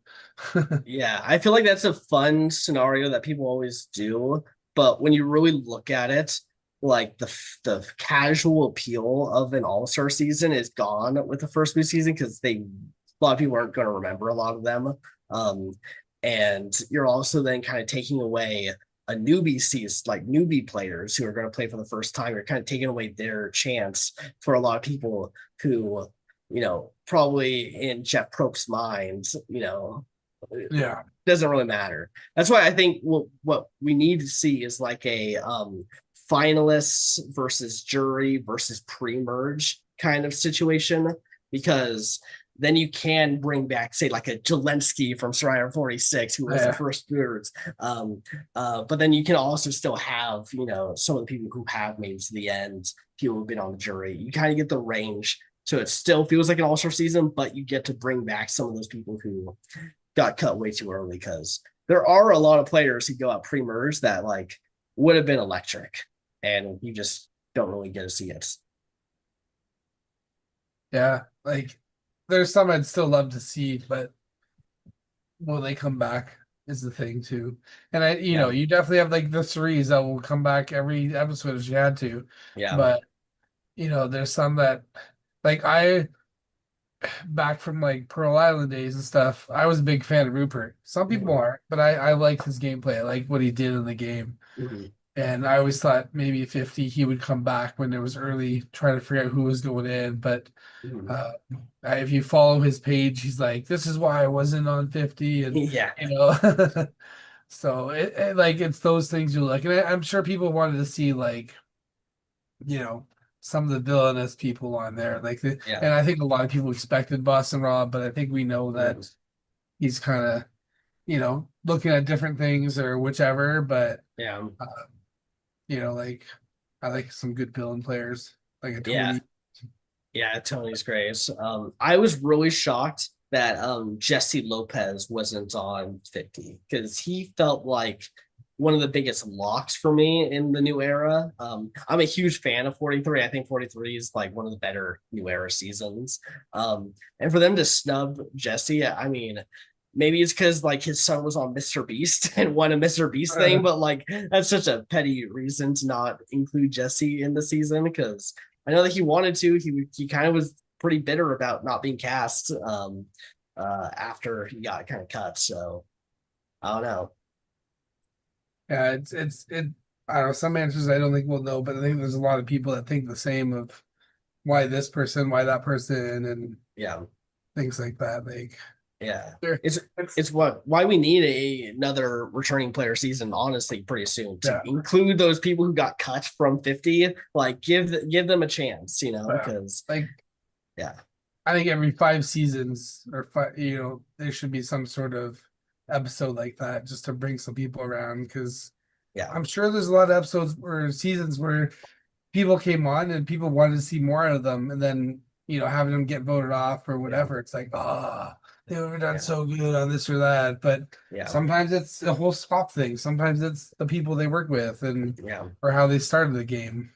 Yeah, I feel like that's a fun scenario that people always do, but when you really look at it, like the casual appeal of an all-star season is gone with the first few season because a lot of people aren't going to remember a lot of them. Um, and you're also then kind of taking away a newbie sees like newbie players who are going to play for the first time. You're kind of taking away their chance for a lot of people who, probably in Jeff Probst's mind, yeah. doesn't really matter. That's why I think what we need to see is like a finalists versus jury versus pre-merge kind of situation, because then you can bring back, say, like a Jelensky from Survivor 46, who was the first viewers. But then you can also still have, some of the people who have made it to the end, people who've been on the jury. You kind of get the range. So it still feels like an all-star season, but you get to bring back some of those people who got cut way too early, because there are a lot of players who go out pre-merge that like would have been electric, and you just don't really get to see it. Yeah, like there's some I'd still love to see, but will they come back is the thing too. And you definitely have like the threes that will come back every episode if you had to. Yeah. But there's some that like I back from like Pearl Island days and stuff, I was a big fan of Rupert. Some people aren't, but I like his gameplay. I like what he did in the game. Mm-hmm. And I always thought maybe 50 he would come back when it was early, trying to figure out who was going in. But if you follow his page, he's like, "This is why I wasn't on 50," and Yeah. So it's those things you look, and I'm sure people wanted to see like, some of the villainous people on there, and I think a lot of people expected Boston Rob, but I think we know that he's kind of, looking at different things or whichever. But like I like some good villain players, like a Tony. Yeah, Tony's great. I was really shocked that Jesse Lopez wasn't on 50, because he felt like one of the biggest locks for me in the new era. I'm a huge fan of 43. I think 43 is like one of the better new era seasons. And for them to snub Jesse, I mean, maybe it's because like his son was on Mr. Beast and won a Mr. Beast thing, but like that's such a petty reason to not include Jesse in the season, because I know that he wanted to. He kind of was pretty bitter about not being cast after he got kind of cut. So I don't know. Yeah, I don't know, some answers I don't think we'll know, but I think there's a lot of people that think the same of why this person, why that person, and things like that. Like it's why we need another returning player season, honestly, pretty soon, to include those people who got cut from 50. Like give them a chance, because I think every 5 seasons or there should be some sort of episode like that just to bring some people around, because I'm sure there's a lot of episodes or seasons where people came on and people wanted to see more out of them, and then having them get voted off or whatever, it's like, they were done so good on this or that. But sometimes it's a whole swap thing. Sometimes it's the people they work with and or how they started the game.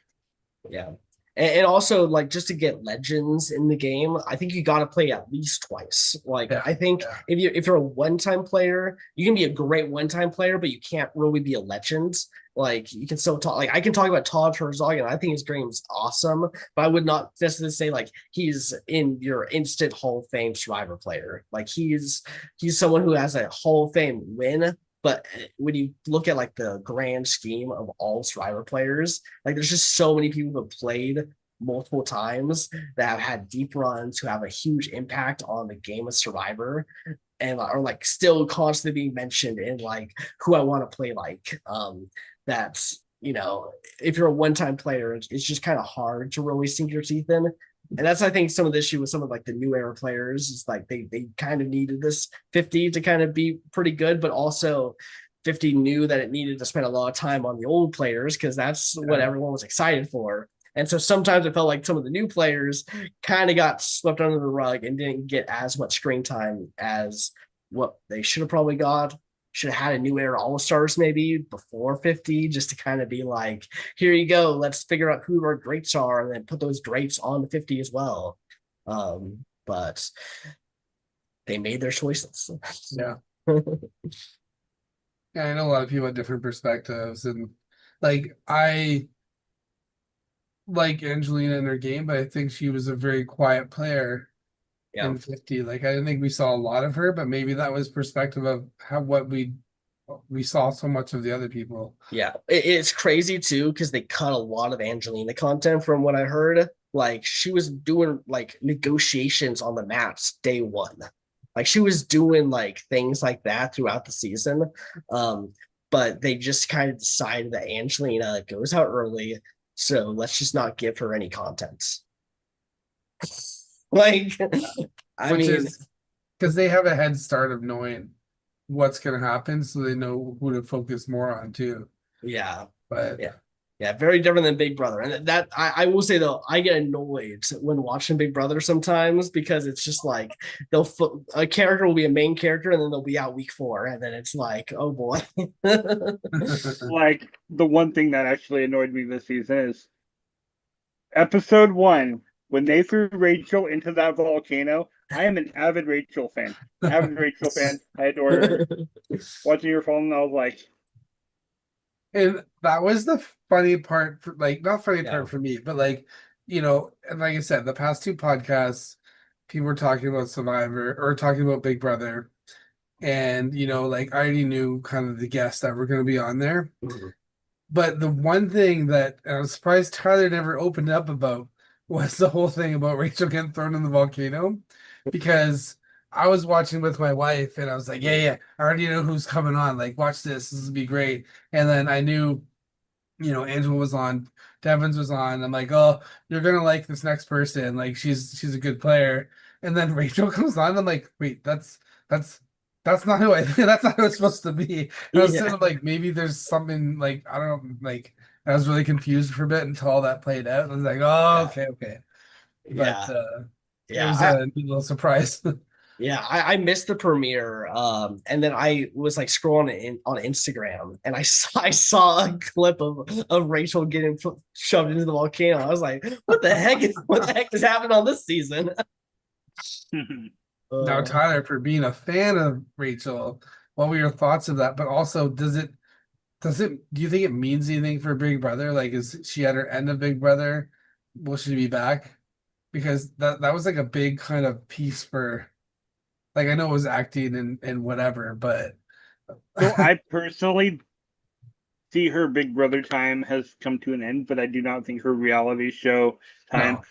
And also, like, just to get legends in the game, I think you got to play at least twice. Like, I think if you're a one-time player, you can be a great one-time player, but you can't really be a legend. Like, you can still talk. Like, I can talk about Todd Herzog, and I think his game's awesome, but I would not necessarily say like he's in your instant Hall of Fame Survivor player. Like, he's someone who has a Hall of Fame win. But when you look at like the grand scheme of all Survivor players, like there's just so many people who have played multiple times that have had deep runs, who have a huge impact on the game of Survivor, and are like still constantly being mentioned in like who I want to play like. That's if you're a one-time player, it's just kind of hard to really sink your teeth in. And that's, I think, some of the issue with some of like the new era players is like they kind of needed this 50 to kind of be pretty good, but also 50 knew that it needed to spend a lot of time on the old players, because that's what everyone was excited for. And so sometimes it felt like some of the new players kind of got swept under the rug and didn't get as much screen time as what they should have probably got. Should have had a new era All Stars maybe before 50, just to kind of be like, here you go, let's figure out who our greats are, and then put those greats on 50 as well. But they made their choices. Yeah. Yeah, I know a lot of people have different perspectives, and like I like Angelina in her game, but I think she was a very quiet player Yeah. in 50. Like I didn't think we saw a lot of her, but maybe that was perspective of how what we saw so much of the other people. Yeah, it's crazy too because they cut a lot of Angelina content from what I heard. Like she was doing like negotiations on the maps day one. Like she was doing like things like that throughout the season. But they just kind of decided that Angelina goes out early, so let's just not give her any content. Like, I Which mean, is because they have a head start of knowing what's going to happen, so they know who to focus more on too. yeah. But Yeah. Yeah, very different than Big Brother. And that I will say though, I get annoyed when watching Big Brother sometimes because it's just like a character will be a main character and then they'll be out week 4 and then it's like, oh boy. Like the one thing that actually annoyed me this season is episode 1 when they threw Rachel into that volcano. I am an avid Rachel fan. Avid Rachel fan. I adore her. Watching her fall, and I was like, and that was the funny part for like not funny Yeah. part for me, but like and like I said, the past 2 podcasts, people were talking about Survivor or talking about Big Brother, and like I already knew kind of the guests that were going to be on there. But the one thing that I was surprised Tyler never opened up about was the whole thing about Rachel getting thrown in the volcano, because I was watching with my wife and I was like, yeah, I already know who's coming on. Like, watch this. This will be great. And then I knew, Angela was on, Devins was on. I'm like, oh, you're gonna like this next person. Like, she's a good player. And then Rachel comes on. I'm like, wait, that's not who I think. That's not who it's supposed to be. And I was Yeah. sort of like, maybe there's something like I don't know, like I was really confused for a bit until all that played out. I was like, oh, okay. But it was Yeah. a little surprise. Yeah, I missed the premiere. And then I was like scrolling on Instagram, and I saw a clip of Rachel getting shoved into the volcano. I was like, what the heck is happening on this season? Now, Tyler, for being a fan of Rachel, what were your thoughts of that? But also, do you think it means anything for Big Brother? Like, is she at her end of Big Brother? Will she be back? Because that was like a big kind of piece for, like, I know it was acting and whatever, but so I personally see her Big Brother time has come to an end, but I do not think her reality show time. No.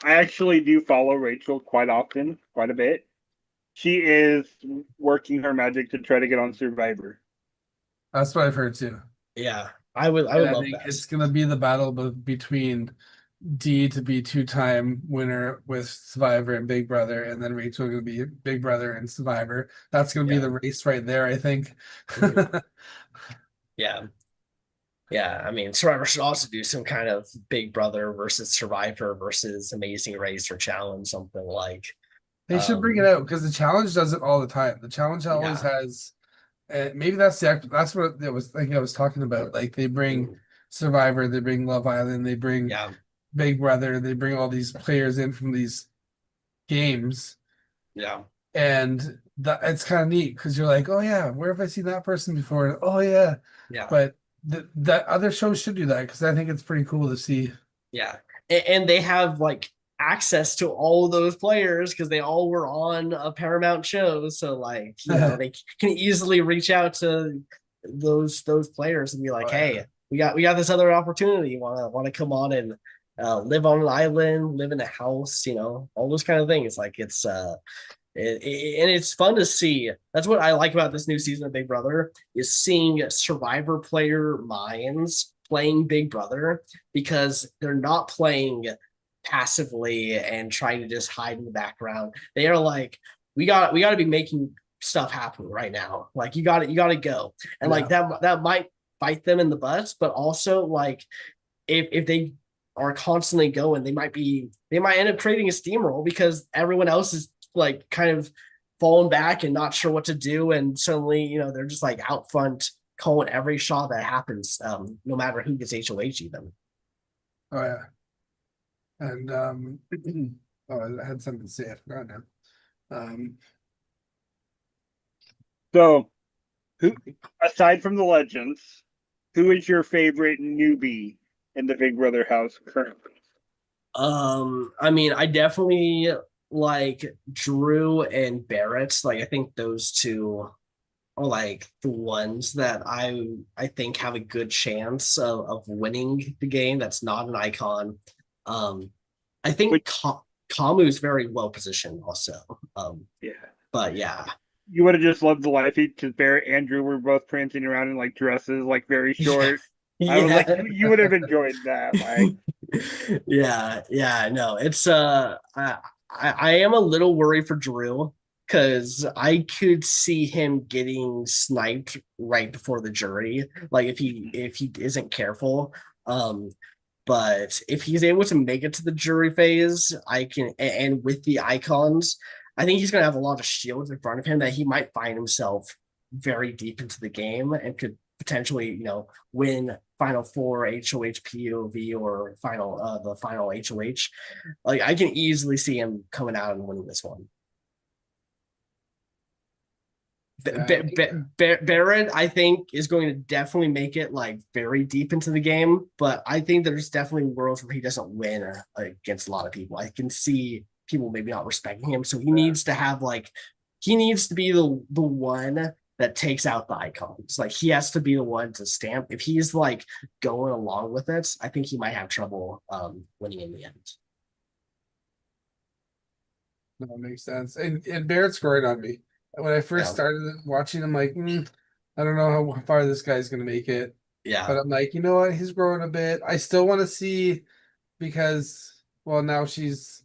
I actually do follow Rachel quite often, quite a bit. She is working her magic to try to get on Survivor. That's what I've heard too. Yeah, I would And I love think that. it's gonna be the battle between D to be 2-time winner with Survivor and Big Brother, and then Rachel gonna be Big Brother and Survivor. That's gonna be Yeah. the race right there, I think. Yeah. Yeah, I mean, Survivor should also do some kind of Big Brother versus Survivor versus Amazing Race or challenge, something like. They should bring it out because the challenge does it all the time. The challenge always has, maybe that's what it was. Like I was talking about. Like they bring Survivor, they bring Love Island, they bring Yeah, Big Brother, they bring all these players in from these games, yeah, and it's kind of neat because you're like, oh yeah, where have I seen that person before? And, oh yeah, yeah, but that other shows should do that because I think it's pretty cool to see. yeah. And they have like access to all of those players because they all were on a Paramount show. So like, they can easily reach out to those players and be like, Oh, yeah. hey, we got this other opportunity. Want to come on and live on an island, live in a house, all those kind of things. Like it's and it's fun to see. That's what I like about this new season of Big Brother is seeing Survivor player minds playing Big Brother because they're not playing passively and trying to just hide in the background. They are like, we got to be making stuff happen right now. Like you got to go. And like that might bite them in the butts, but also like if they are constantly going, they might end up creating a steamroll because everyone else is like kind of falling back and not sure what to do, and suddenly, you know, they're just like out front calling every shot that happens, no matter who gets HOH even. Oh yeah. And oh, I had something to say. I forgot now. So, who aside from the legends, who is your favorite newbie in the Big Brother house currently? I mean, I definitely like Drew and Barrett. Like, I think those two are like the ones that I think have a good chance of winning the game. That's not an icon. I think Kamu is very well positioned also. Yeah. But yeah. You would have just loved the life because Barrett and Drew were both prancing around in like dresses, like very short. Yeah. I was like, you would have enjoyed that. Like, yeah, no, it's I am a little worried for Drew because I could see him getting sniped right before the jury, like if he isn't careful. But if he's able to make it to the jury phase, I can, and with the icons, I think he's gonna have a lot of shields in front of him that he might find himself very deep into the game and could potentially, you know, win Final Four, HOH, POV, or the final HOH. Like, I can easily see him coming out and winning this one. Barrett, I think, is going to definitely make it like very deep into the game, but I think there's definitely worlds where he doesn't win against a lot of people. I can see people maybe not respecting him, so he needs to have like, he needs to be the one that takes out the icons. Like, he has to be the one to stamp. If he's like going along with it, I think he might have trouble winning in the end. No, it makes sense. And Barrett's growing on me. When I first started watching, I'm like, I don't know how far this guy's gonna make it. Yeah. But I'm like, you know what? He's growing a bit. I still want to see, because well, now she's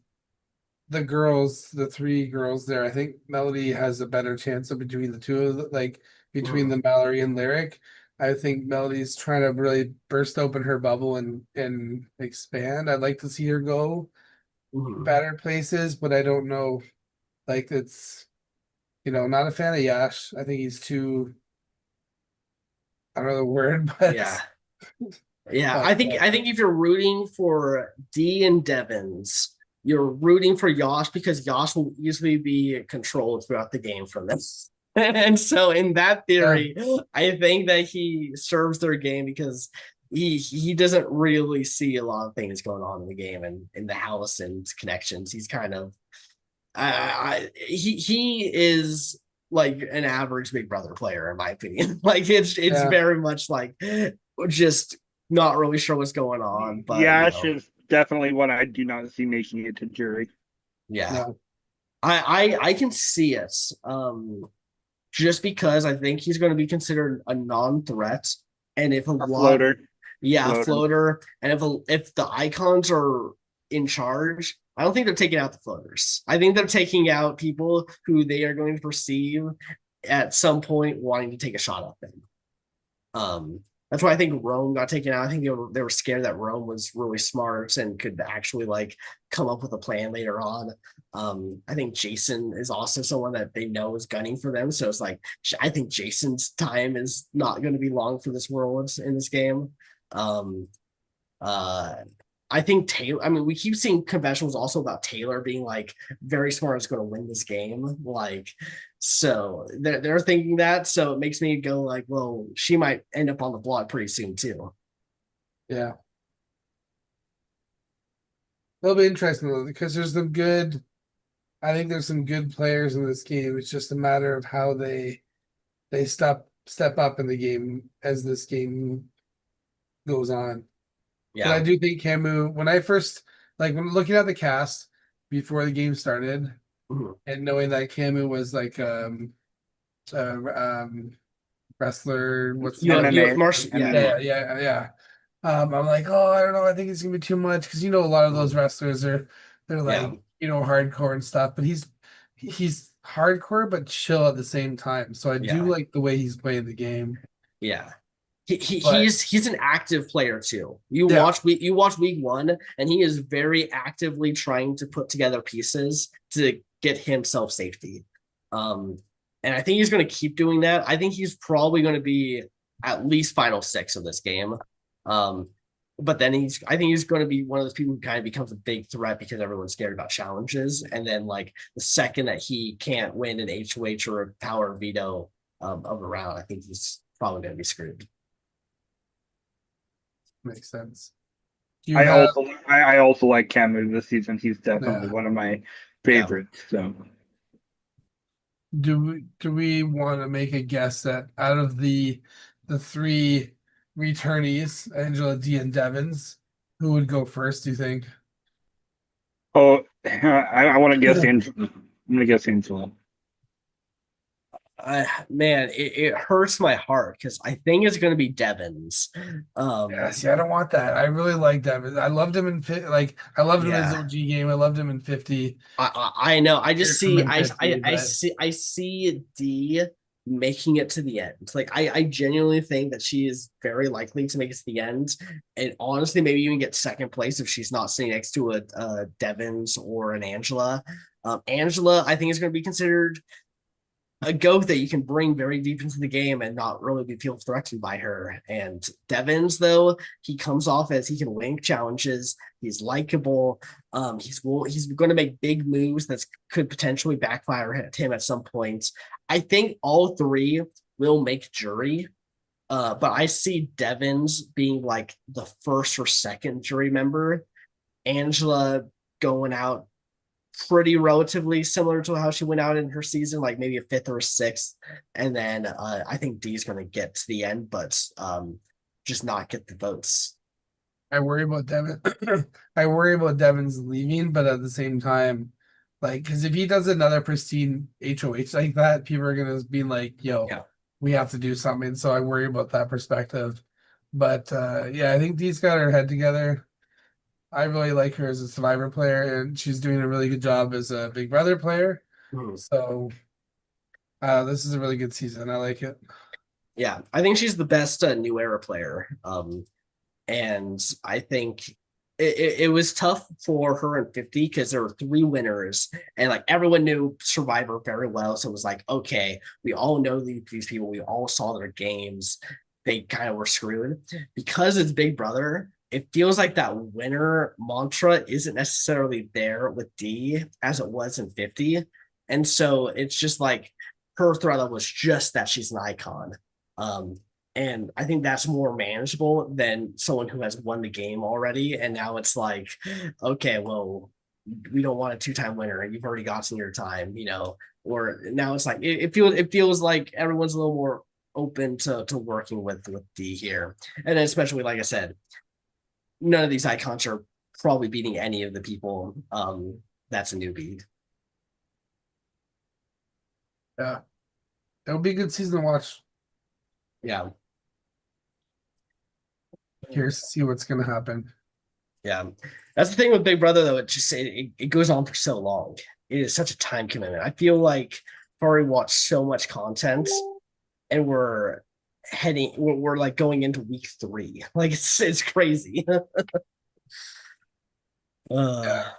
the girls, the three girls there. I think Melody has a better chance of between the two of like between the Mallory and Lyric. I think Melody's trying to really burst open her bubble and expand. I'd like to see her go better places, but I don't know. Like, it's, you know, not a fan of Yash. I think he's too, I don't know the word, but yeah. I think if you're rooting for D and Devons, you're rooting for Yosh because Yosh will easily be controlled throughout the game from this. And so in that theory, I think that he serves their game because he doesn't really see a lot of things going on in the game and in the house and connections. He's kind of he is like an average Big Brother player in my opinion. Like, it's very much like just not really sure what's going on. But Yash is definitely one I do not see making it to jury. Yeah. No. I can see it. Just because I think he's going to be considered a non-threat, and if a floater. And if the icons are in charge, I don't think they're taking out the floaters. I think they're taking out people who they are going to perceive at some point wanting to take a shot at them. That's why I think Rome got taken out. I think they were scared that Rome was really smart and could actually like come up with a plan later on. I think Jason is also someone that they know is gunning for them. So it's like, I think Jason's time is not going to be long for this world in this game. I think Taylor, I mean, we keep seeing confessionals also about Taylor being like very smart, is going to win this game. Like, so they're thinking that. So it makes me go like, well, she might end up on the block pretty soon too. Yeah. It'll be interesting though, because I think there's some good players in this game. It's just a matter of how they step up in the game as this game goes on. Yeah. But I do think Camus, when I first, like, when looking at the cast before the game started, and knowing that Camus was like wrestler, what's the name? Yeah. I'm like, oh, I don't know. I think it's gonna be too much because, you know, a lot of those wrestlers they're like, you know, hardcore and stuff. But he's hardcore but chill at the same time. So I do like the way he's playing the game. Yeah. He's an active player too. You watch week one, and he is very actively trying to put together pieces to get himself safety. And I think he's going to keep doing that. I think he's probably going to be at least final six of this game. But then I think he's going to be one of those people who kind of becomes a big threat because everyone's scared about challenges. And then like the second that he can't win an HOH or a power veto of a round, I think he's probably going to be screwed. Makes sense. You I have- also like Camu this season. He's definitely Yeah. one of my favorites. So do we want to make a guess that out of the three returnees, Angela, D, and Devins, who would go first, do you think? I want to guess Angela. I'm gonna guess Angela. Man, it hurts my heart because I think it's going to be Devins. Yeah, see, I don't want that. I really like Devins. I loved him in I loved him in his Yeah. OG game. I loved him in 50. I know. I just Here's see from M50, but- I see D making it to the end. It's like I genuinely think that she is very likely to make it to the end, and honestly, maybe even get second place if she's not sitting next to a Devins or an Angela. Angela, I think is going to be considered a goat that you can bring very deep into the game and not really feel threatened by her. And Devins, though, he comes off as he can win challenges. He's likable. He's going to make big moves that could potentially backfire at him at some point. I think all three will make jury. But I see Devins being like the first or second jury member. Angela going out pretty relatively similar to how she went out in her season, like maybe a fifth or a sixth. And then I think D is going to get to the end, but just not get the votes. I worry about Devin. I worry about Devins leaving, but at the same time, like, because if he does another pristine HOH like that, people are gonna be like, "Yo, Yeah. we have to do something." So I worry about that perspective. But yeah, I think Dee's got her head together. I really like her as a Survivor player, and she's doing a really good job as a Big Brother player. So this is a really good season. I like it. Yeah, I think she's the best new era player. And I think it was tough for her in 50 because there were three winners and like everyone knew Survivor very well. So it was like, okay, we all know these people, we all saw their games. They kind of were screwed because it's Big Brother. It feels like that winner mantra isn't necessarily there with D as it was in 50. And so it's just like her threat level was just that she's an icon. And I think that's more manageable than someone who has won the game already. And now it's like, okay, well, we don't want a two-time winner and you've already gotten your time, or now it's like, it feels like everyone's a little more open to working with D here. And then especially, like I said, none of these icons are probably beating any of the people. That's a newbie. Yeah, it'll be a good season to watch. Yeah. Here's to see what's gonna happen. Yeah, that's the thing with Big Brother, though. It goes on for so long. It is such a time commitment. I feel like I've already watched so much content, and we're like going into week 3. Like it's crazy. Yeah.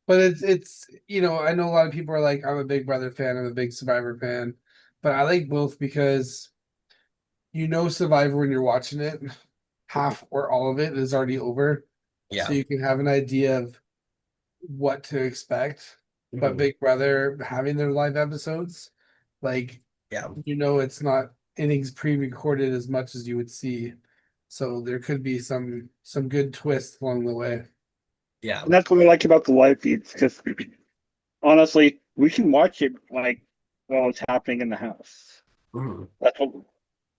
But it's I know a lot of people are like, I'm a Big Brother fan, I'm a big Survivor fan, but I like both because Survivor when you're watching it, half or all of it is already over. Yeah. So you can have an idea of what to expect. But Mhm. Big Brother having their live episodes, like Yeah. it's not innings pre-recorded as much as you would see. So there could be some good twists along the way. Yeah. And that's what I like about the live feeds, because honestly, we can watch it like while it's happening in the house. Mhm.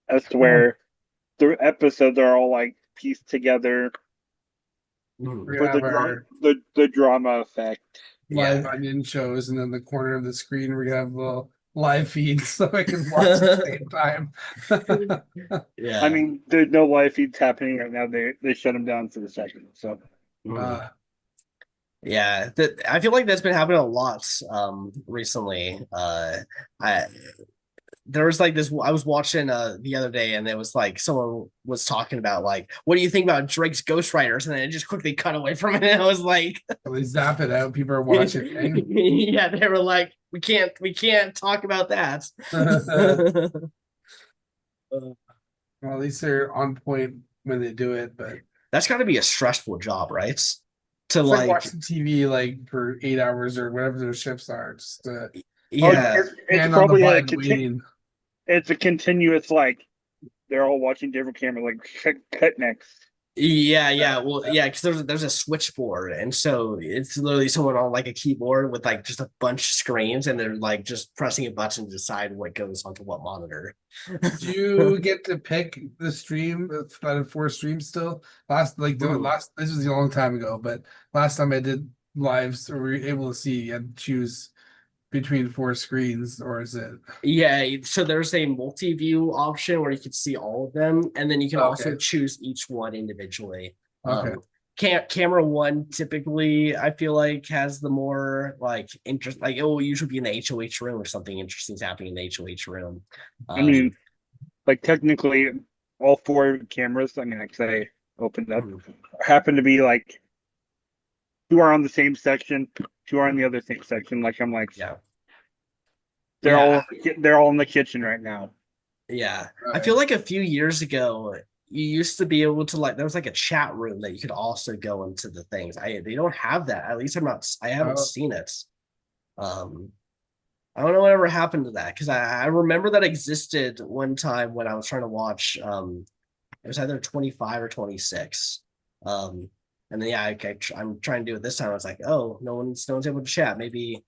That's where the episodes are all like pieced together Mhm. We for have our the drama effect. live Yeah. onion shows, and in the corner of the screen we have little live feeds so I can watch at the same time. Yeah. I mean, there's no live feeds happening right now. They shut them down for the second. So Mhm. Yeah, I feel like that's been happening a lot recently. I there was like this. I was watching the other day, and it was like someone was talking about like, what do you think about Drake's Ghostwriters? And then it just quickly cut away from it. And I was like, They zap it out. People are watching. yeah, they were like, we can't talk about that. Well, at least they're on point when they do it, but That's got to be a stressful job, right? To it's like like, watching TV like for 8 hours or whatever their shifts are. Just yeah, It's hand on the probably button waiting. it's a continuous like they're all watching different cameras like cut next. yeah. Well, yeah, because there's a switchboard, and so it's literally someone on like a keyboard with like just a bunch of screens, and they're like just pressing a button to decide what goes onto what monitor. Do you get to pick the stream out of 4 streams still? Last this was a long time ago, but last time I did lives, or we were able to see you had to choose between 4 screens, or is it Yeah, so there's a multi-view option where you can see all of them, and then you can also Okay. choose each one individually. Okay. Camera one typically I feel like has the more like interest, like it will usually be in the HOH room or something interesting's happening in the HOH room. I mean, like technically, all 4 cameras. I mean, like say opened up, happen to be like 2 are on the same section, 2 are on the other same section. Like I'm like, yeah, they're all in the kitchen right now. yeah. I feel like a few years ago you used to be able to like there was like a chat room that you could also go into the things. They don't have that. At least I haven't Oh. seen it. I don't know whatever happened to that because I remember that existed one time when I was trying to watch it was either 25 or 26. And then yeah, I'm trying to do it this time. I was like, oh, no one's able to chat. Maybe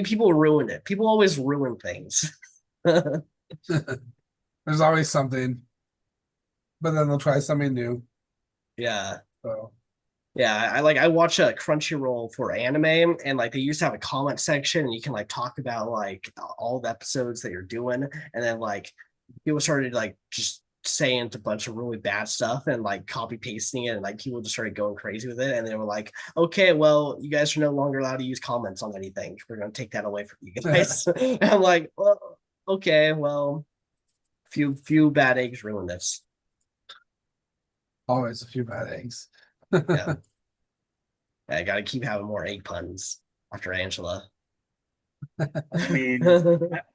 people ruined it. People always ruin things. There's always something, but then they'll try something new. Yeah. So Yeah, I watch a Crunchyroll for anime, and like they used to have a comment section, and you can like talk about like all the episodes that you're doing, and then like people started like just saying a bunch of really bad stuff and like copy pasting it, and like people just started going crazy with it, and they were like, okay, well, you guys are no longer allowed to use comments on anything. We're gonna take that away from you guys. And I'm like, well, okay, well, few bad eggs ruined this. always a few bad eggs. Yeah. I gotta keep having more egg puns after Angela. I mean,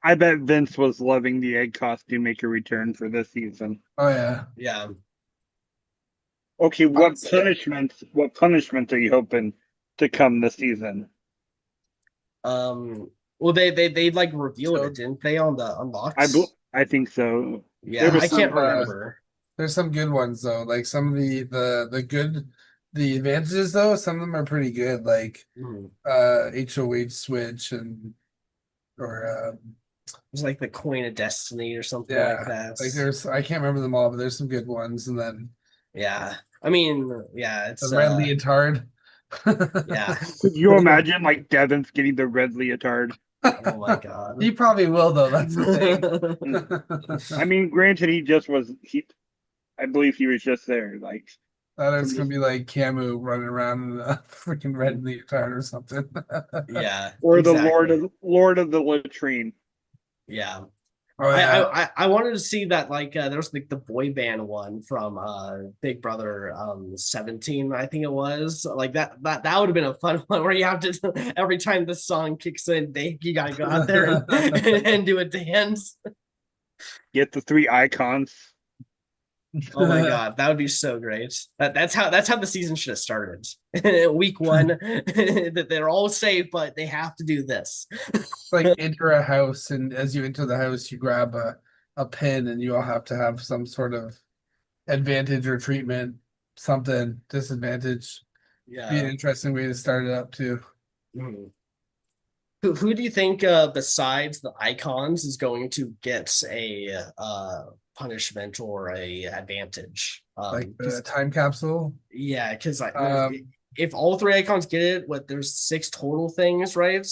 I bet Vince was loving the egg costume make a return for this season. Oh yeah. Yeah. Okay, Honestly- what punishment are you hoping to come this season? Well, they like revealed So- it, didn't they, on the unlocks? I think so. Yeah, there was I can't some, remember. There's some good ones though. Like some of the advantages though, some of them are pretty good. Like Mhm. HOH switch or It's like the Coin of Destiny or something Yeah, like that. like there's I can't remember them all, but there's some good ones. And then Yeah. I mean, yeah, it's the red leotard. yeah. Could you imagine like Devon's getting the red leotard? Oh my god. He probably will though. That's the thing. I mean, granted, I believe he was just there. Like, That it's gonna be like Camus running around in a freaking red leotard or something. Yeah. or the exactly. Lord of the Latrine. Yeah. Oh yeah. I wanted to see that like there was like the boy band one from Big Brother 17, I think it was. Like that would have been a fun one where you have to every time the song kicks in, you gotta go out there and do a dance. Get the 3 icons. Oh my god, that would be so great. That's how the season should have started. Week 1, that they're all safe, but they have to do this. Like enter a house, and as you enter the house, you grab a pin, and you all have to have some sort of advantage or treatment, something disadvantage. Be an Yeah. interesting way to start it up too. Mhm. Who do you think besides the icons is going to get a punishment or a advantage? Like the time capsule. Yeah, because Um, if all 3 icons get it, what there's 6 total things, right?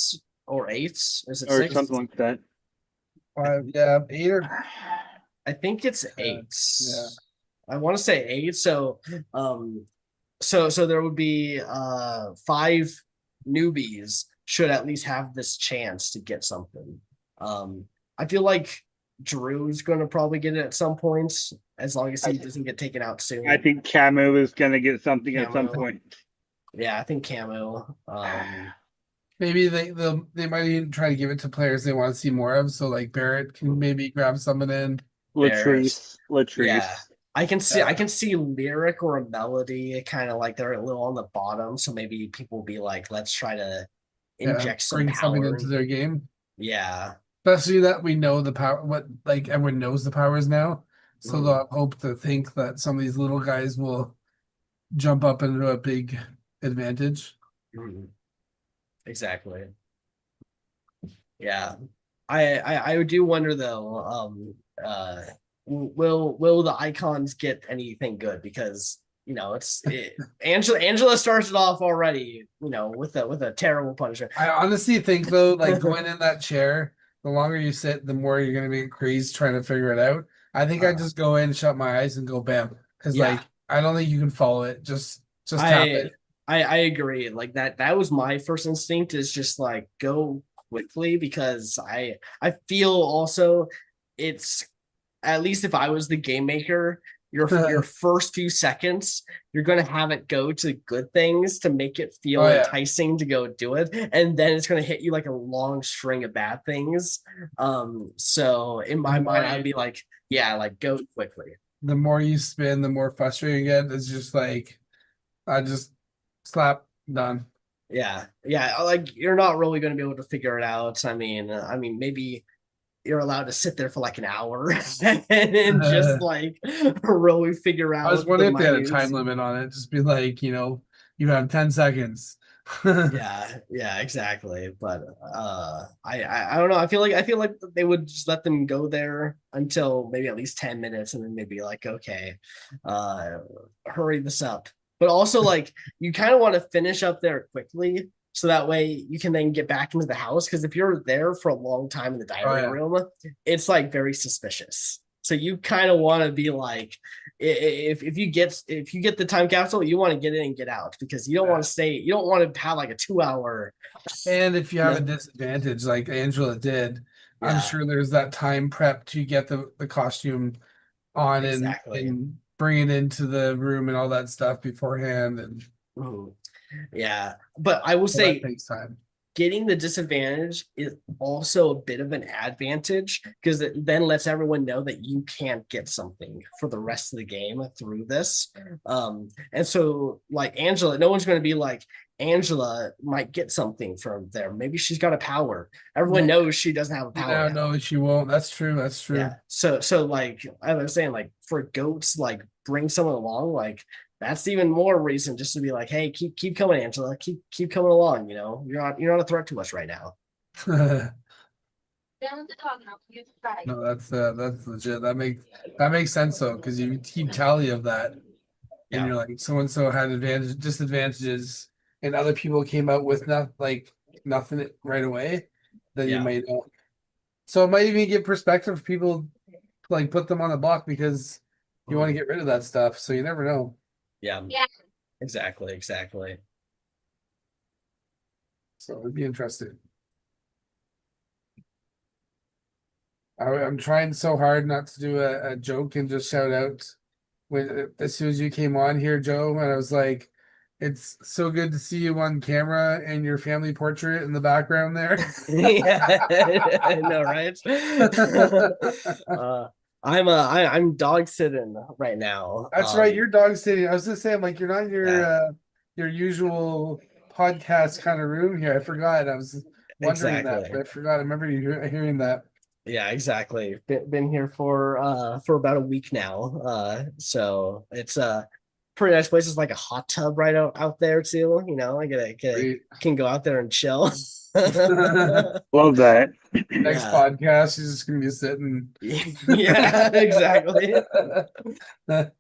Or 8? Is it Or 6? something like that. 5, 8 or I think it's 8. yeah. I want to say 8. So so there would be 5 newbies should at least have this chance to get something. I feel like Drew's going to probably get it at some point, as long as he I- doesn't get taken out soon. I think Camu is gonna get something at some Camo. point. Yeah, I think Camo. Maybe they might even try to give it to players they want to see more of. So like Barrett can maybe grab someone in. Latrice. Yeah. I can Yeah. see lyric or a melody kind of like they're a little on the bottom, so maybe people will be like, let's try to inject some bring something power. into their game. Yeah. Especially that we know the power, what like everyone knows the powers now. So Mhm. they'll hope to think that some of these little guys will jump up into a big advantage. Mhm. Exactly. Yeah. I do wonder though, will the icons get anything good? Because Angela starts it off already, with a terrible punishment. I honestly think though, like going in that chair, the longer you sit, the more you're gonna be crazed trying to figure it out. I think I just go in, shut my eyes, and go bam. Because Yeah. like I don't think you can follow it. Just tap I it. I agree. Like that was my first instinct, is just like go quickly, because I feel also it's, at least if I was the game maker, your first few seconds, you're gonna have it go to good things to make it feel Oh, yeah. enticing to go do it, and then it's gonna hit you like a long string of bad things. So in my The more mind, I'd you- be like, yeah, like go quickly. The more you spin, the more frustrating you get. It's just like I just slap done. Yeah, like you're not really going to be able to figure it out. I mean, maybe you're allowed to sit there for like an hour and just like really figure out. I was wondering if they had a minutes. time limit on it. Just be like, you have 10 seconds. Yeah, exactly. But I don't know. I feel like they would just let them go there until maybe at least 10 minutes, and then maybe like, okay, hurry this up. But also, like, you kind of want to finish up there quickly, so that way you can then get back into the house. Because if you're there for a long time in the dining yeah. room, it's like very suspicious. So you kind of want to be like, if you get the time capsule, you want to get in and get out, because you don't want to stay. You don't want to have like a 2 hour. And if you have a Yeah. disadvantage like Angela did, I'm Yeah. sure there's that time prep to get the costume on Exactly. and bring it into the room and all that stuff beforehand. And Mhm. Yeah, but I will so that say takes time. getting the disadvantage is also a bit of an advantage, because it then lets everyone know that you can't get something for the rest of the game through this. And so like Angela, no one's going to be like, Angela might get something from there. Maybe she's got a power. Everyone Yeah. knows she doesn't have a power. No, she won't. That's true. That's true. Yeah. So like I was saying, like for goats, like bring someone along, like that's even more reason just to be like, hey, keep coming, Angela. Keep coming along. You're not a threat to us right now. No, that's legit. That makes sense though, because you keep tally of that, and Yeah. you're like, so and so had disadvantages, and other people came out with nothing right away. Then you Yeah. might not. So it might even give perspective for people, like put them on the block because you want to get rid of that stuff. So you never know. Yeah. Exactly. So it'd be interesting. I'm trying so hard not to do a joke and just shout out when as soon as you came on here, Joe, and I was like, it's so good to see you on camera and your family portrait in the background there. Yeah, I know, right? I'm dog sitting right now. That's right, you're dog sitting. I was just saying, like, you're not in your usual podcast kind of room here. I forgot. I was wondering that, Exactly. but I forgot. I remember you hearing that. Yeah, exactly. Been here for about a week now. So it's pretty nice place. It's like a hot tub right out there too. Can go out there and chill. Love that. Next Yeah. podcast, she's just gonna be sitting. Yeah, exactly. But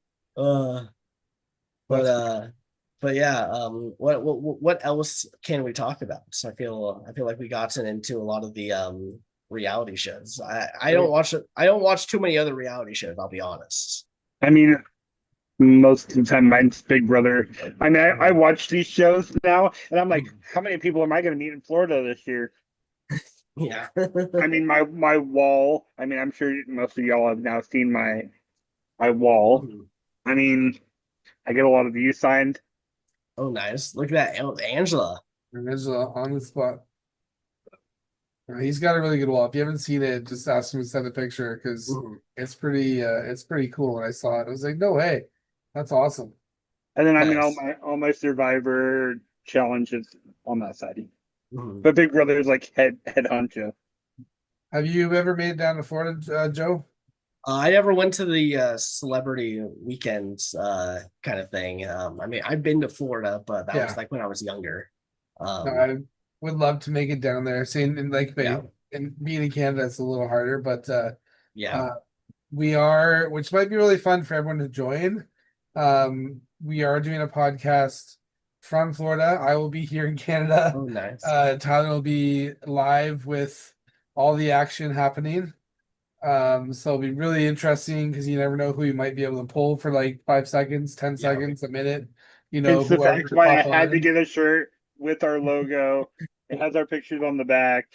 yeah, what else can we talk about? So I feel like we gotten into a lot of the reality shows. I don't watch too many other reality shows, I'll be honest. I mean, most of the time, mine's Big Brother. I mean, I watch these shows now, and I'm like, how many people am I going to meet in Florida this year? Yeah. I mean, my wall. I mean, I'm sure most of y'all have now seen my wall. I mean, I get a lot of views signed. Oh, nice. Look at that. Oh, Angela. There's on the spot. He's got a really good wall. If you haven't seen it, just ask him to send a picture because Mhm. it's pretty cool. When I saw it, I was like, no way, that's awesome. And then I mean Nice. all my survivor challenges on that side. Mhm. But Big Brother is like head honcho. Have you ever made it down to Florida, Joe? I never went to the celebrity weekends kind of thing. I mean, I've been to Florida, but that was Yeah. like when I was younger. No, I would love to make it down there. Seeing in like Yeah. and being in Canada, it's a little harder, but Yeah. we are, which might be really fun for everyone to join. We are doing a podcast from Florida. I will be here in Canada. Oh, nice. Tyler will be live with all the action happening. So it'll be really interesting because you never know who you might be able to pull for like 5 seconds, 10 Yeah. seconds, a minute. You know, It's the whoever fact why I pop had to on. get a shirt with our logo. It has our pictures on the back.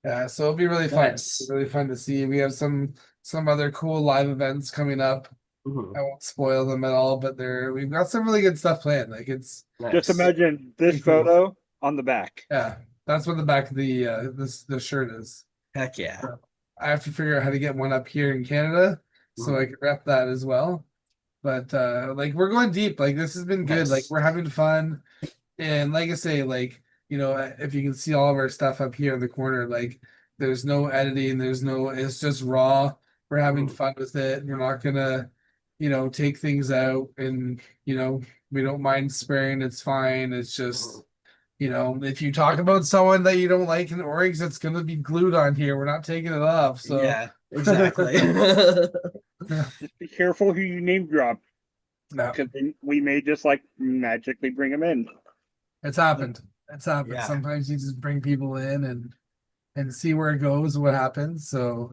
Yeah, so it'll be really fun. Nice. It'll be really fun to see. We have some other cool live events coming up. Mhm. I won't spoil them at all, but we've got some really good stuff planned. Like it's Just Nice. imagine this pretty cool. photo on the back. Yeah, that's what the back of the shirt is. Heck yeah. I have to figure out how to get one up here in Canada so I can rep that as well. But like we're going deep. Like this has been good. Like Nice. we're having fun. And like I say, like, you know, if you can see all of our stuff up here in the corner, like there's no editing, it's just raw. We're having Mhm. fun with it. We're not gonna, you know, take things out and, you know, we don't mind swearing, it's fine. It's just, you know, if you talk about someone that you don't like in Orgs, it's gonna be glued on here. We're not taking it off. So Yeah, exactly. Just be careful who you name drop, no, because we may just like magically bring them in. it's happened. It's happened. Yeah. Sometimes you just bring people in and see where it goes, what happens. So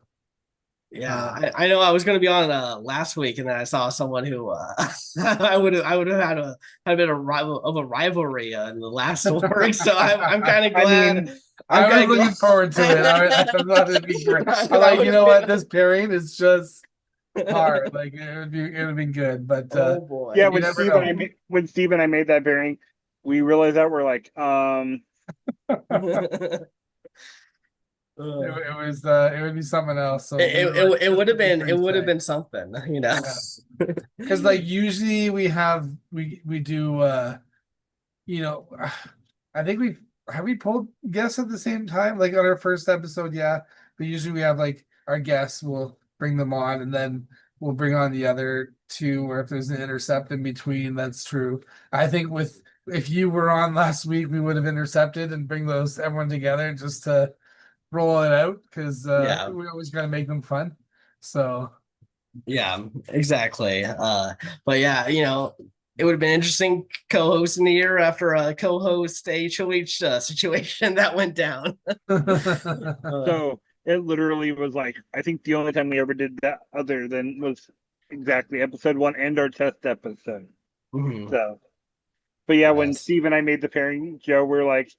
Yeah, I know I was gonna be on last week, and then I saw someone who I would have had a bit of rivalry in the last work, so I'm kind of I glad. mean, I was kinda looking glad- forward to it. I thought it'd be great. I'm like, you know what, this pairing is just hard. Like it would be good. But Oh boy. yeah, you never know. when Steve and I made that pairing, we realized that we're like, it would be something else. So it would have been something, you know. because like usually we do you know, I think we pulled guests at the same time, like on our first episode, yeah. But usually we have like our guests, we'll bring them on and then we'll bring on the other two, or if there's an intercept in between, that's true. I think with if you were on last week, we would have intercepted and bring those everyone together just to roll it out because Yeah. we always gotta make them fun. So Yeah, exactly. But yeah, you know, it would have been interesting co-hosting the year after a co-host HOH situation that went down. so it literally was like, I think the only time we ever did that other than was exactly episode 1 and our test episode. Mhm. So, but yeah, when Nice. Steve and I made the pairing, Joe, we're like,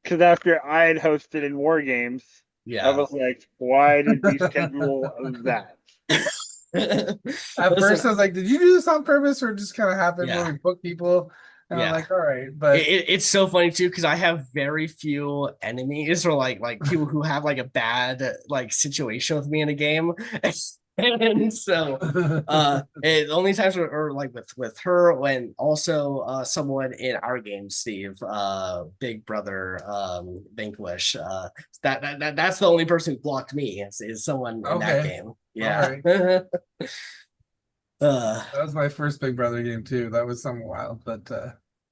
because after I had hosted in War Games, I Yeah. was like, why did we schedule that? at first I was like, did you do this on purpose or just kind of happened Yeah. when we book people? And I'm Yeah. like, all right, but it's so funny too because I have very few enemies or like people who have like a bad like situation with me in a game. And so the only times are like with her and also someone in our game, Steve, Big Brother, Vanquish. That's the only person who blocked me is someone in that Okay. game. Yeah. That was my first Big Brother game too. That was some wild,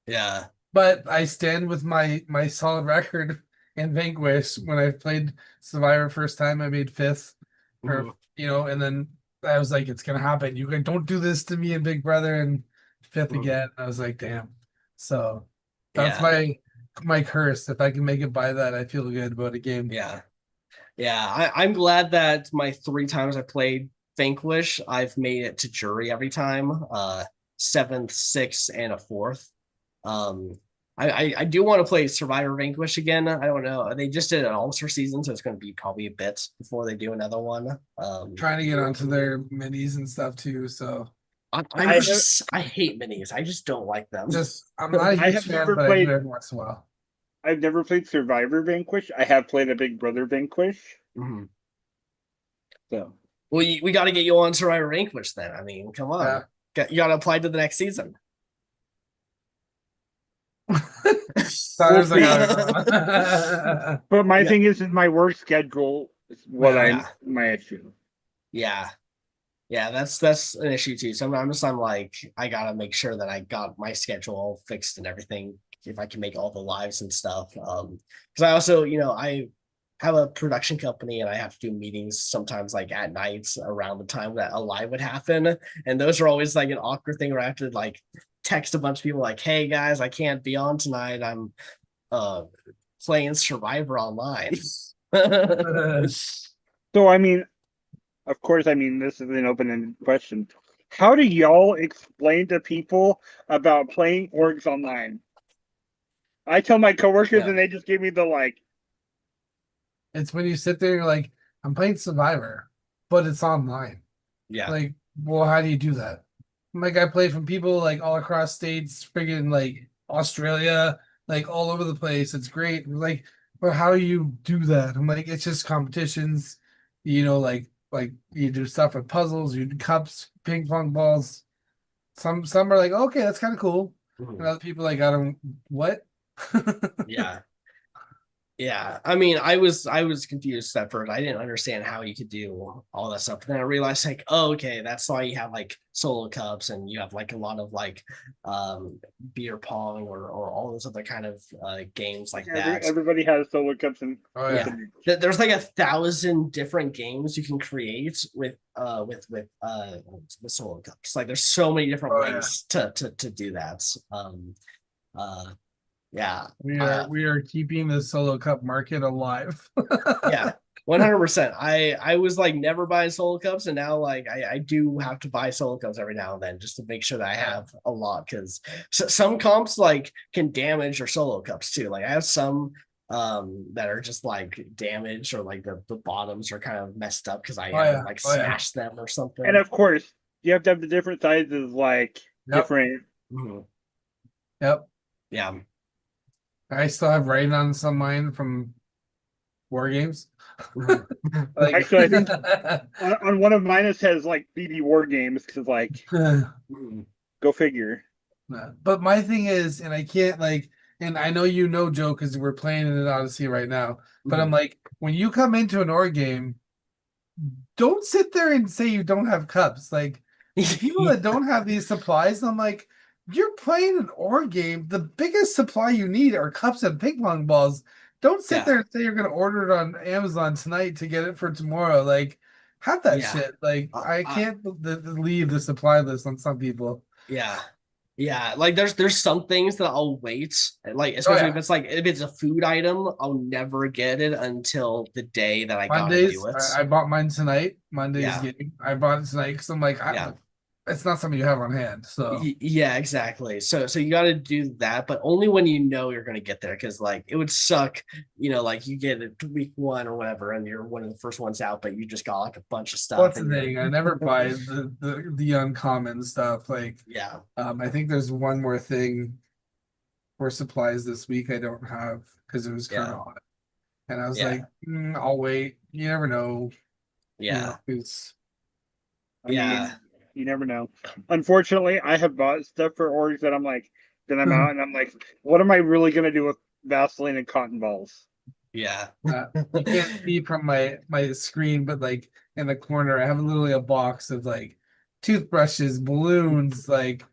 Yeah. but I stand with my solid record in Vanquish. When I played Survivor first time, I made fifth, or Mhm. you know, and then I was like, it's gonna happen. You can don't do this to me in Big Brother, and fifth Mhm. again. I was like, damn. So that's Yeah. my curse. If I can make it by that, I feel good about a game. Yeah. Yeah. I'm glad that my 3 times I played Vanquish, I've made it to jury every time. 7th, 6th, and a 4th. I do want to play Survivor Vanquish again. I don't know. They just did an All-Star season, so it's going to be probably a bit before they do another one. Trying to get onto their minis and stuff too. So I hate minis. I just don't like them. I'm not a I huge have fan, never but I played- do every once in a while. I've never played Survivor Vanquish. I have played a Big Brother Vanquish. Mhm. So Well, we got to get you on Survivor Vanquish then. I mean, come on. Yeah. You got to apply to the next season. Sometimes I see. gotta but my Yeah. thing is my work schedule is what Yeah. my issue. Yeah. Yeah, that's an issue too. Sometimes I'm like, I gotta make sure that I got my schedule all fixed and everything. If I can make all the lives and stuff. Because I also, I have a production company and I have to do meetings sometimes like at nights around the time that a live would happen. And those are always like an awkward thing where I have to like text a bunch of people like, hey guys, I can't be on tonight. I'm playing Survivor online. So I mean, of course, I mean this is an open-ended question. How do y'all explain to people about playing orgs online? I tell my coworkers Yeah. and they just give me the like, It's when you sit there, you're like, I'm playing Survivor, but it's online. Yeah. Like, well, how do you do that? Like, I play from people like all across states, friggin' like Australia, like all over the place. It's great. Like, but how do you do that? I'm like, it's just competitions, like you do stuff with puzzles, you do cups, ping pong balls. Some are like, okay, that's kind of cool. Mhm. And other people like, I don't what? Yeah. Yeah. I mean, I was confused at first. I didn't understand how you could do all that stuff. But then I realized like, oh, okay, that's why you have like solo cups and you have like a lot of like beer pong or all those other kind of games like that. everybody has solo cups and Oh Yeah. There's like 1,000 different games you can create with solo cups. Like there's so many different Oh, yeah. ways to do that. Yeah. We are keeping the solo cup market alive. Yeah, 100%. I was like never buying solo cups, and now like I do have to buy solo cups every now and then just to make sure that I have a lot because some comps like can damage your solo cups too. Like I have some that are just like damaged or like the bottoms are kind of messed up because I haven't like smashed them or something. And of course, you have to have the different sizes, like different. Mhm. Yep. Yeah. I still have writing on some of mine from War Games. Mhm. Like, Actually, I think on one of mine it says like BB War Games because like Mhm. go figure. but my thing is, and I can't like, and I know you know Joe because we're playing in an Odyssey right now. But I'm like, when you come into an org game, don't sit there and say you don't have cups. Like the people that don't have these supplies, I'm like, you're playing an org game. The biggest supply you need are cups and ping pong balls. Don't sit Yeah. there and say you're gonna order it on Amazon tonight to get it for tomorrow. Like, have that Yeah. shit. Like, I can't leave the supply list on some people. Yeah. Yeah, like there's some things that I'll wait, like especially if it's a food item, I'll never get it until the day that I gotta Mondays, do it. I bought mine tonight. Monday's Yeah. game. I bought it tonight because I'm like, Yeah. it's not something you have on hand. So Yeah, exactly. So you got to do that, but only when you know you're going to get there. Because like it would suck, like you get it week 1 or whatever, and you're one of the first ones out, but you just got like a bunch of stuff. What's the thing? I never buy the uncommon stuff. Like, Yeah. I think there's one more thing for supplies this week I don't have because it was kind of hot, and I was like, I'll wait. You never know. Yeah. I mean, you never know. Unfortunately, I have bought stuff for orgs that I'm like, then I'm out and I'm like, what am I really gonna do with Vaseline and cotton balls? Yeah. You can't see from my screen, but like in the corner, I have literally a box of like toothbrushes, balloons, like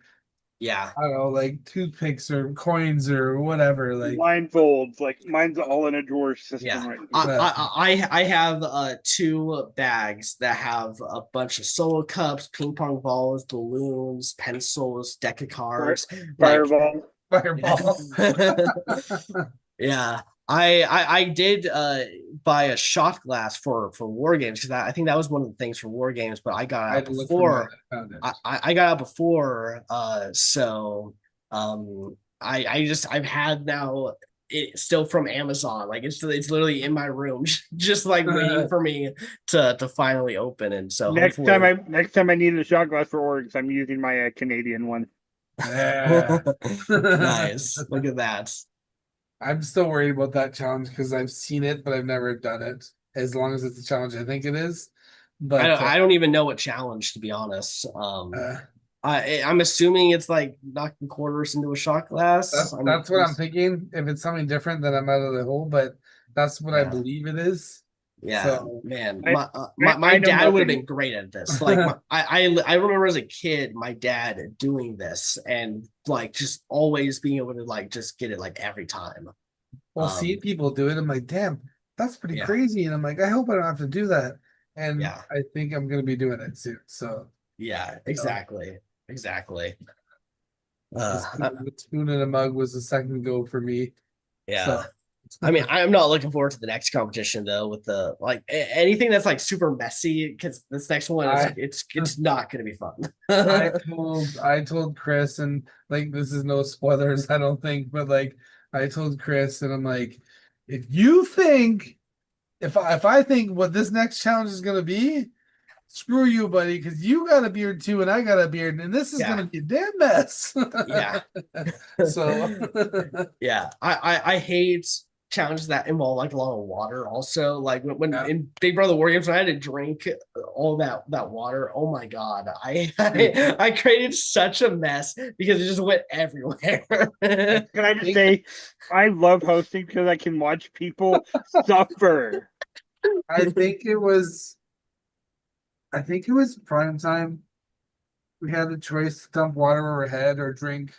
Yeah. I don't know, like toothpicks or coins or whatever. Like Blindfolds, like mine's all in a drawer system Yeah. right now. I have 2 bags that have a bunch of solo cups, ping pong balls, balloons, pencils, deck of cards, Fireball. fireball. Yeah. I did buy a shot glass for war games because I think that was one of the things for war games, but I got I out had to look for before mine. I found it. I got out before so I've had now it still from Amazon. Like it's literally in my room, just like waiting for me to finally open. And so hopefully Next time I need a shot glass for orgs, I'm using my Canadian one. Yeah. nice. Look at that. I'm still worried about that challenge because I've seen it, but I've never done it. As long as it's a challenge, I think it is. But I don't even know what challenge, to be honest. uh, I'm assuming it's like knocking quarters into a shot glass. that's what I'm thinking. If it's something different, then I'm out of the hole. But that's what I Yeah. believe it is. Yeah, So man, I- my I know dad would have nothing. been great at this. Like I remember as a kid, my dad doing this and like just always being able to like just get it like every time. well, seeing people do it, I'm like, damn, that's pretty Yeah. crazy. And I'm like, I hope I don't have to do that. And Yeah. I think I'm gonna be doing it soon. So Yeah, exactly, exactly. the spoon in a mug was the second go for me. Yeah. So I mean, I'm not looking forward to the next competition though. With the like anything that's like super messy, because this next one is it's not going to be fun. I told Chris, and like this is no spoilers, I don't think, but like I told Chris, and I'm like, if you think if I think what this next challenge is gonna be, screw you, buddy, because you got a beard too, and I got a beard, and this is Yeah. gonna be a damn mess. Yeah. So Yeah, I hate challenges that involve like a lot of water. Also, like when Yeah. in Big Brother War Games, when I had to drink all that water, oh my god, I created such a mess because it just went everywhere. Can I just say, I love hosting because I can watch people suffer. I think it was prime time. We had the choice to dump water over our head or drink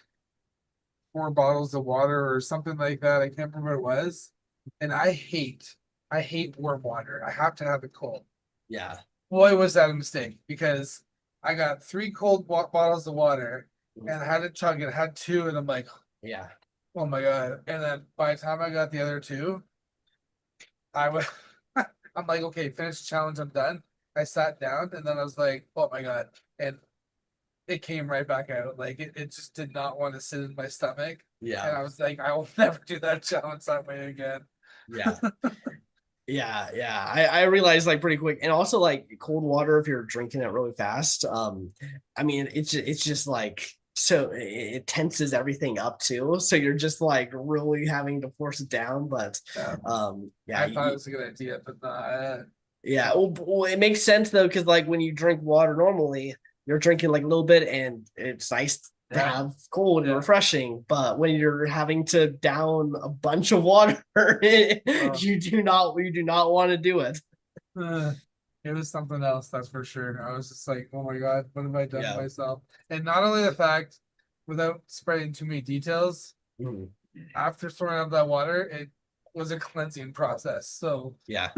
4 bottles of water or something like that. I can't remember what it was. And I hate warm water. I have to have it cold. Yeah, Boy, was that a mistake because I got 3 cold bottles of water and I had to chug it. I had 2, and I'm like, yeah, oh my god. And then by the time I got the other 2, I was I'm like, okay, finish the challenge, I'm done. I sat down and then I was like, oh my god. And it came right back out. Like it just did not want to sit in my stomach. And yeah, I was like, I will never do that challenge that way again. yeah. Yeah. I realized like pretty quick, and also like cold water if you're drinking it really fast. I mean it's just like so it tenses everything up too. So you're just like really having to force it down. But Yeah. yeah, I thought it was a good idea, but yeah. Well, it makes sense though, because like when you drink water normally, you're drinking like a little bit, and it's nice to Yeah. have cold and Yeah. refreshing. But when you're having to down a bunch of water, you do not want to do it. it was something else, that's for sure. I was just like, oh my god, what have I done Yeah. to myself? And not only the fact, without spreading too many details, Mhm. after throwing out that water, it was a cleansing process. So Yeah.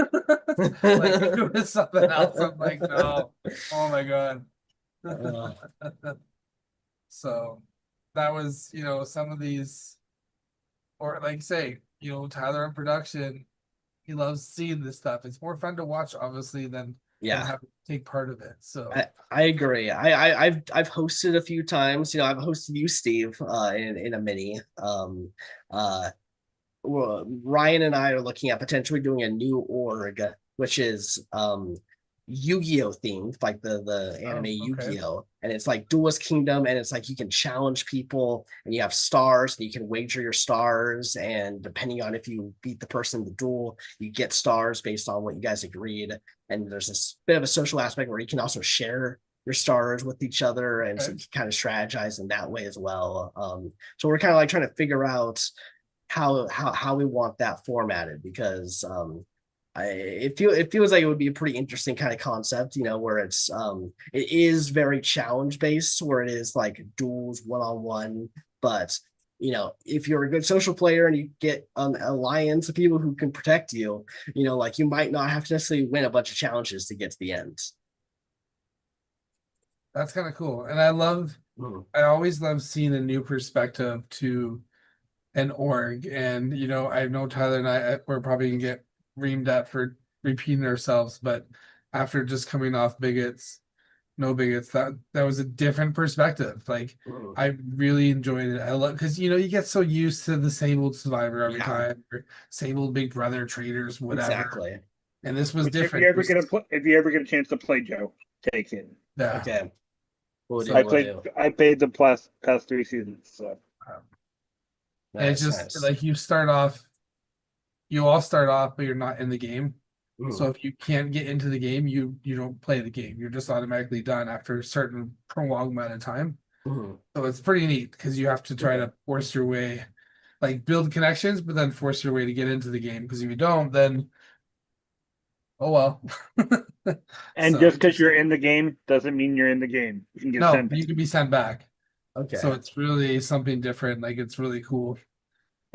like it was something else. I'm like, no, oh my god. Uh, So that was, some of these, or like say, Tyler in production, he loves seeing this stuff. It's more fun to watch, obviously, than yeah. have to take part of it. So I agree. I've hosted a few times. I've hosted you, Steve, in a mini. Well, Ryan and I are looking at potentially doing a new org, which is Yu-Gi-Oh themed, like the anime okay. Yu-Gi-Oh, and it's like Duelist Kingdom, and it's like you can challenge people, and you have stars, and you can wager your stars, and depending on if you beat the person in the duel, you get stars based on what you guys agreed. And there's this bit of a social aspect where you can also share your stars with each other, and so you can kind of strategize in that way as well. So we're kind of like trying to figure out how we want that formatted, because it feels like it would be a pretty interesting kind of concept, where it is very challenge based, where it is like duels one-on-one, but if you're a good social player and you get an alliance of people who can protect you, like you might not have to necessarily win a bunch of challenges to get to the end. that's kind of cool. And I always love seeing a new perspective to an org. And I know Tyler and I we're probably gonna get reamed at for repeating ourselves, but after just coming off bigots, no bigots. That was a different perspective. Like Mhm. I really enjoyed it. I love because you get so used to the same old Survivor every Yeah, time, or same old Big Brother traders, whatever. exactly. And this was Which different. if you ever get a chance to play Joe, take it. Yeah. Okay, we'll do. So We'll do. I played the past 3 seasons. So and it's Nice, just nice. like you all start off, but you're not in the game. Mhm. So if you can't get into the game, you don't play the game. You're just automatically done after a certain prolonged amount of time. Mhm. So it's pretty neat because you have to try to force your way, like build connections, but then force your way to get into the game. Because if you don't, then oh well. and So just because you're in the game doesn't mean you're in the game. You can get no, sent back. you can be sent back. So Okay, it's really something different. Like it's really cool.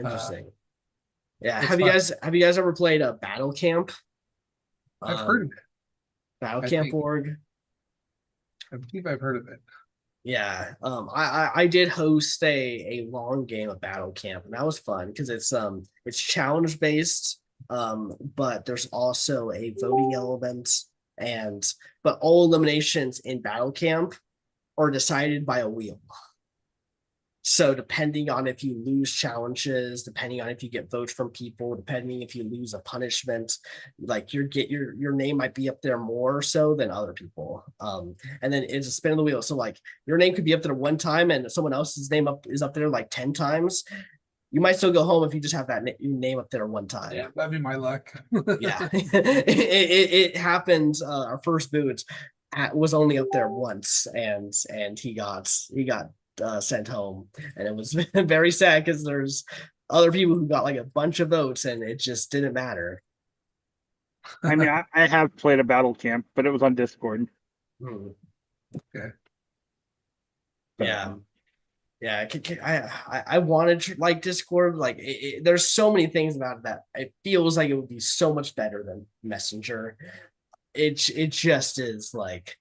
Uh, interesting. Yeah, it's have fun. you guys ever played a Battle Camp? I've heard of Um, it. Battle I Camp think org. I believe I've heard of it. Yeah, I did host a long game of Battle Camp, and that was fun because it's challenge based, but there's also a voting element, and but all eliminations in Battle Camp are decided by a wheel. So depending on if you lose challenges, depending on if you get votes from people, depending if you lose a punishment, like your name might be up there more so than other people. And then it's a spin of the wheel. So like your name could be up there one time and someone else's name is up there like 10 times. You might still go home if you just have that name up there one time. Yeah, that'd be my luck. Yeah. It happened. Our first boot was only up there once, and he got sent home, and it was very sad because there's other people who got like a bunch of votes, and it just didn't matter. I mean, I have played a battle camp, but it was on Discord. Hmm. Okay. Yeah. Yeah, I wanted to like Discord. Like, there's so many things about it that it feels like it would be so much better than Messenger. It just is like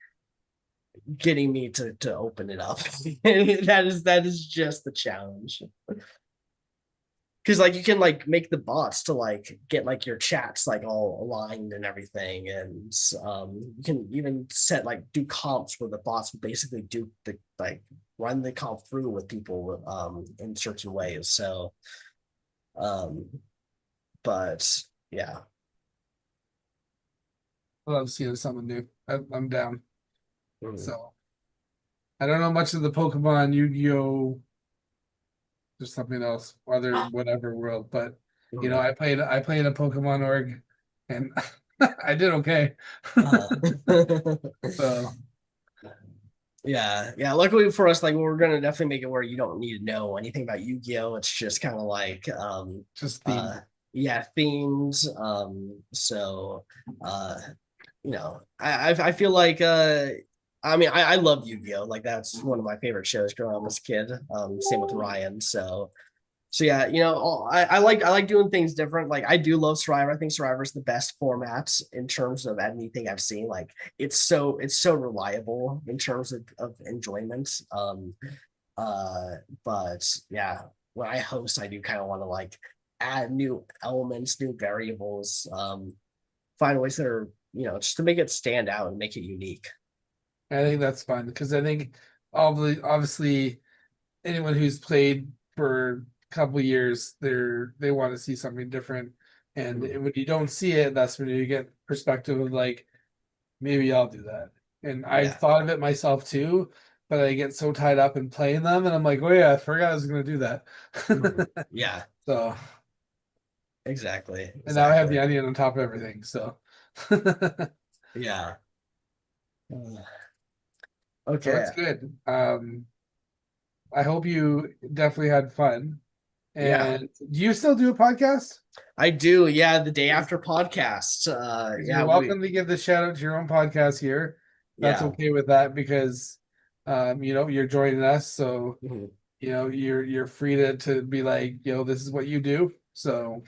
getting me to open it up. That is just the challenge. Because like you can like make the bots to like get like your chats like all aligned and everything, and you can even set like do comps where the bots will basically do the like run the comp through with people in certain ways. So um but yeah. I love seeing something new. I'm down. Mhm. So I don't know much of the Pokemon Yu-Gi-Oh! There's something else, other whatever world, but Mhm. I played a Pokemon org and I did okay. So Yeah, yeah. Luckily for us, like we're gonna definitely make it where you don't need to know anything about Yu-Gi-Oh! It's just kind of like just themed. uh yeah, themed. So I feel like I mean I love Yu-Gi-Oh! Like that's one of my favorite shows growing up as a kid. Same with Ryan. So yeah, I like doing things different. Like I do love Survivor. I think Survivor is the best format in terms of anything I've seen. Like it's so reliable in terms of enjoyment. But yeah, when I host, I do kind of want to like add new elements, new variables, find ways that are just to make it stand out and make it unique. I think that's fun because I think obviously anyone who's played for a couple years, they want to see something different. And Mhm. when you don't see it, that's when you get perspective of like, maybe I'll do that. And I've Yeah. thought of it myself too, but I get so tied up in playing them and I'm like, oh yeah, I forgot I was gonna do that. Mhm. Yeah. So Exactly. and now I have the Exactly. onion on top of everything. So Yeah. so Okay. that's good. I hope you definitely had fun. Yeah. And do you still do a podcast? I do. Yeah. The day after podcast. You're Yeah. welcome to give the shout out to your own podcast here. That's Yeah. okay with that because you're joining us. So, Mhm. you're free to be like, this is what you do. So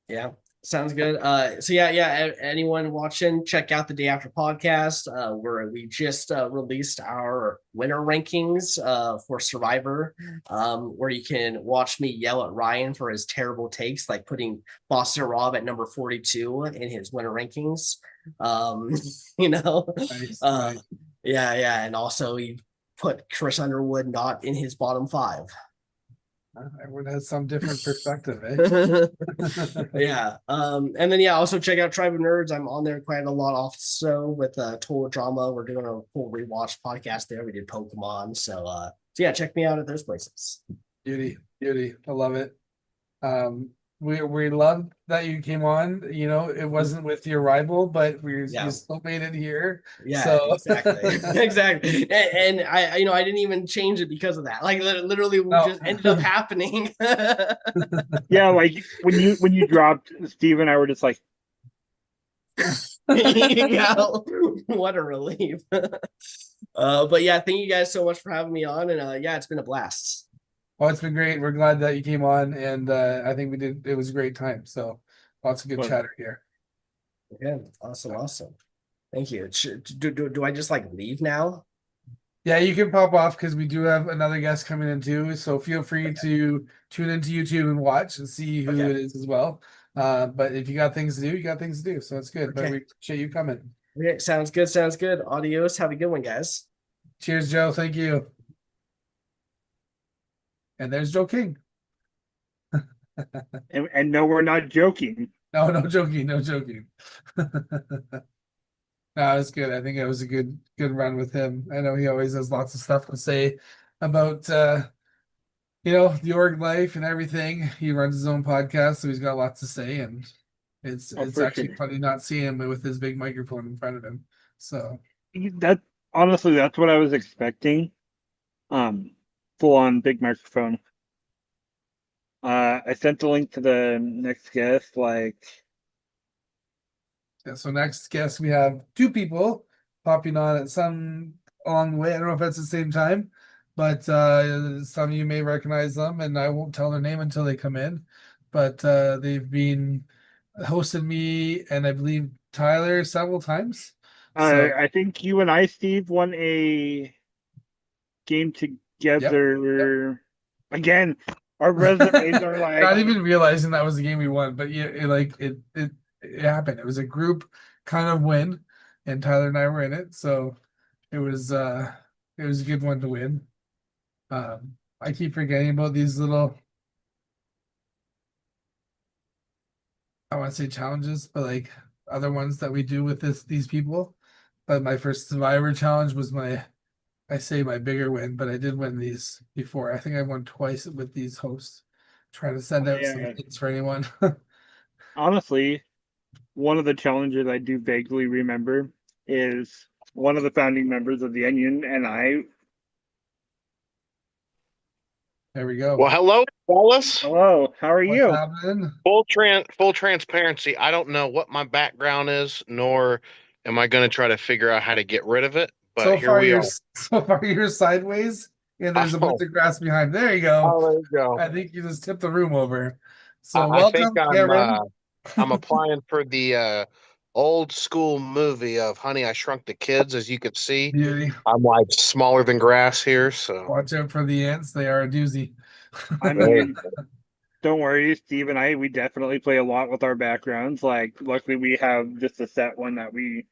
Yeah. Sounds good. So yeah. Anyone watching, check out the day after podcast. Where we just released our winner rankings for Survivor. Where you can watch me yell at Ryan for his terrible takes, like putting Boston Rob at number 42 in his winner rankings. Um, you know, nice, uh, nice. Yeah, and also he put Chris Underwood not in his bottom five. Everyone has some different perspective, eh? Yeah. And then also check out Tribe of Nerds. I'm on there quite a lot also with Total Drama. We're doing a full rewatch podcast there. We did Pokemon. So yeah, check me out at those places. Beauty, beauty. I love it. We love that you came on. You know, it wasn't with your rival, but Yeah. you still made it here. Yeah, So exactly. Exactly. And I didn't even change it because of that. Like literally No. just ended up happening. Yeah, like when you dropped, Steve and I were just like, Yeah, what a relief. But yeah, thank you guys so much for having me on. And yeah, it's been a blast. Well, it's been great. We're glad that you came on, and I think it was a great time. So lots of good Well- chatter here. Yeah, awesome. Thank you. Do I just like leave now? Yeah, you can pop off because we do have another guest coming in too. So feel free to tune into YouTube and watch and see who Okay. it is as well. But if you got things to do, you got things to do. So it's good. But Okay. we appreciate you coming. Okay, sounds good. Sounds good. Adios. Have a good one, guys. Cheers, Joe. Thank you. And there's Joe King. and no, we're not joking. No, no joking, no joking. No, it was good. I think it was a good run with him. I know he always has lots of stuff to say about you know, the org life and everything. He runs his own podcast, so he's got lots to say, and it's For actually sure. funny not seeing him with his big microphone in front of him. So That honestly, that's what I was expecting. Full on big microphone. I sent the link to the next guest. Like, yeah, so next guest we have two people popping on at some along the way. I don't know if that's the same time, but some of you may recognize them, and I won't tell their name until they come in. But they've been hosted me and I believe Tyler several times. So I think you and I, Steve, won a game together. Again, our resumes are like, not even realizing that was the game we won, but yeah, it happened. It was a group kind of win, and Tyler and I were in it, so it was a good one to win. I keep forgetting about these little, I want to say challenges, but like other ones that we do with these people. But my first Survivor challenge was I say my bigger win, but I did win these before. I think I won twice with these hosts. Trying to send out some yeah. hints for anyone. Honestly, one of the challenges I do vaguely remember is one of the founding members of the Onion and I. There we go. Well, hello, Wallace. Hello, how are What's you? happening? Full transparency. I don't know what my background is, nor am I going to try to figure out how to get rid of it. But So here far we you're are. so far you're sideways, and there's a bunch Oh. of grass behind. There you go. Oh, there you go. I think you just tipped the room over. So I think welcome, Karen. I'm applying for the old school movie of Honey, I Shrunk the Kids. As you can see, Beauty. I'm like smaller than grass here. So Watch out for the ants. They are a doozy. I mean, don't worry, Steve and I, we definitely play a lot with our backgrounds. Like, luckily, we have just a set one that we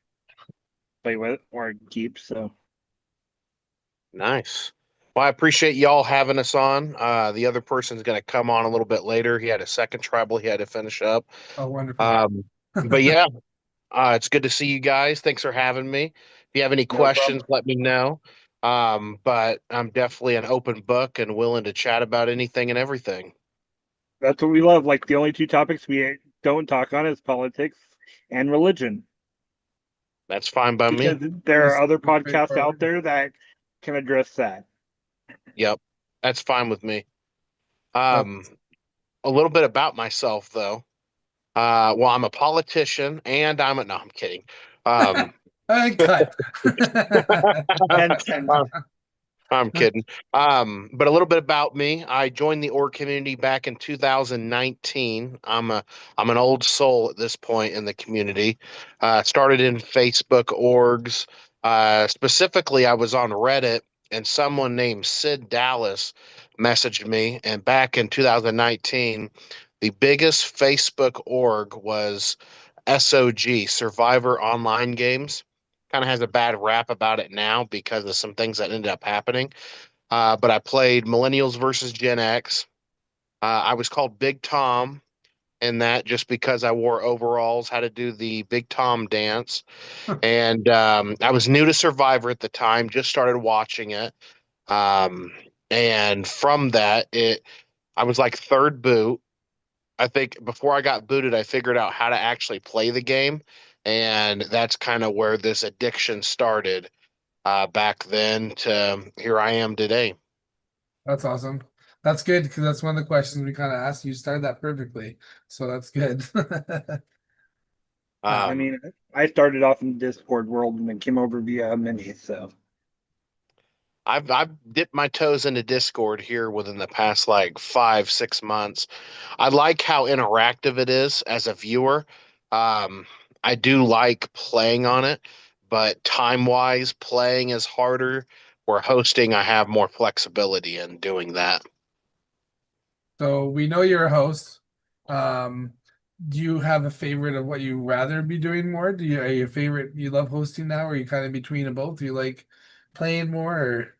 play with or keep. So, nice. Well, I appreciate y'all having us on. The other person's going to come on a little bit later. He had a second tribal he had to finish up. Oh, wonderful. But yeah, it's good to see you guys. Thanks for having me. If you have any questions, let me know. But I'm definitely an open book and willing to chat about anything and everything. that's what we love. Like, the only two topics we don't talk on is politics and religion. That's fine by Because me. there are That's other pretty podcasts straightforward. out there that can address that. Yep, that's fine with me. A little bit about myself, though. Well, I'm a politician and no, I'm kidding. Cut. And I'm kidding. But a little bit about me. I joined the org community back in 2019. I'm an old soul at this point in the community. Started in Facebook orgs. Specifically, I was on Reddit, and someone named Sid Dallas messaged me. And back in 2019, the biggest Facebook org was SOG, Survivor Online Games. kind of has a bad rap about it now because of some things that ended up happening. But I played Millennials versus Gen X. I was called Big Tom in that just because I wore overalls, had to do the Big Tom dance. And I was new to Survivor at the time, just started watching it. Um, and from that, I was like third boot. I think before I got booted, I figured out how to actually play the game. And that's kind of where this addiction started back then to here I am today. That's awesome. That's good because that's one of the questions we kind of asked. You started that perfectly, so that's good. I Um, mean, I started off in the Discord world and then came over via Mini, so I've dipped my toes into Discord here within the past like 5, 6 months. I like how interactive it is as a viewer. Um, I do like playing on it, but time wise, playing is harder. Where hosting, I have more flexibility in doing that. So we know you're a host. Um, do you have a favorite of what you rather be doing more? Are you a favorite you love hosting now, or are you kind of between them both? Do you like playing more or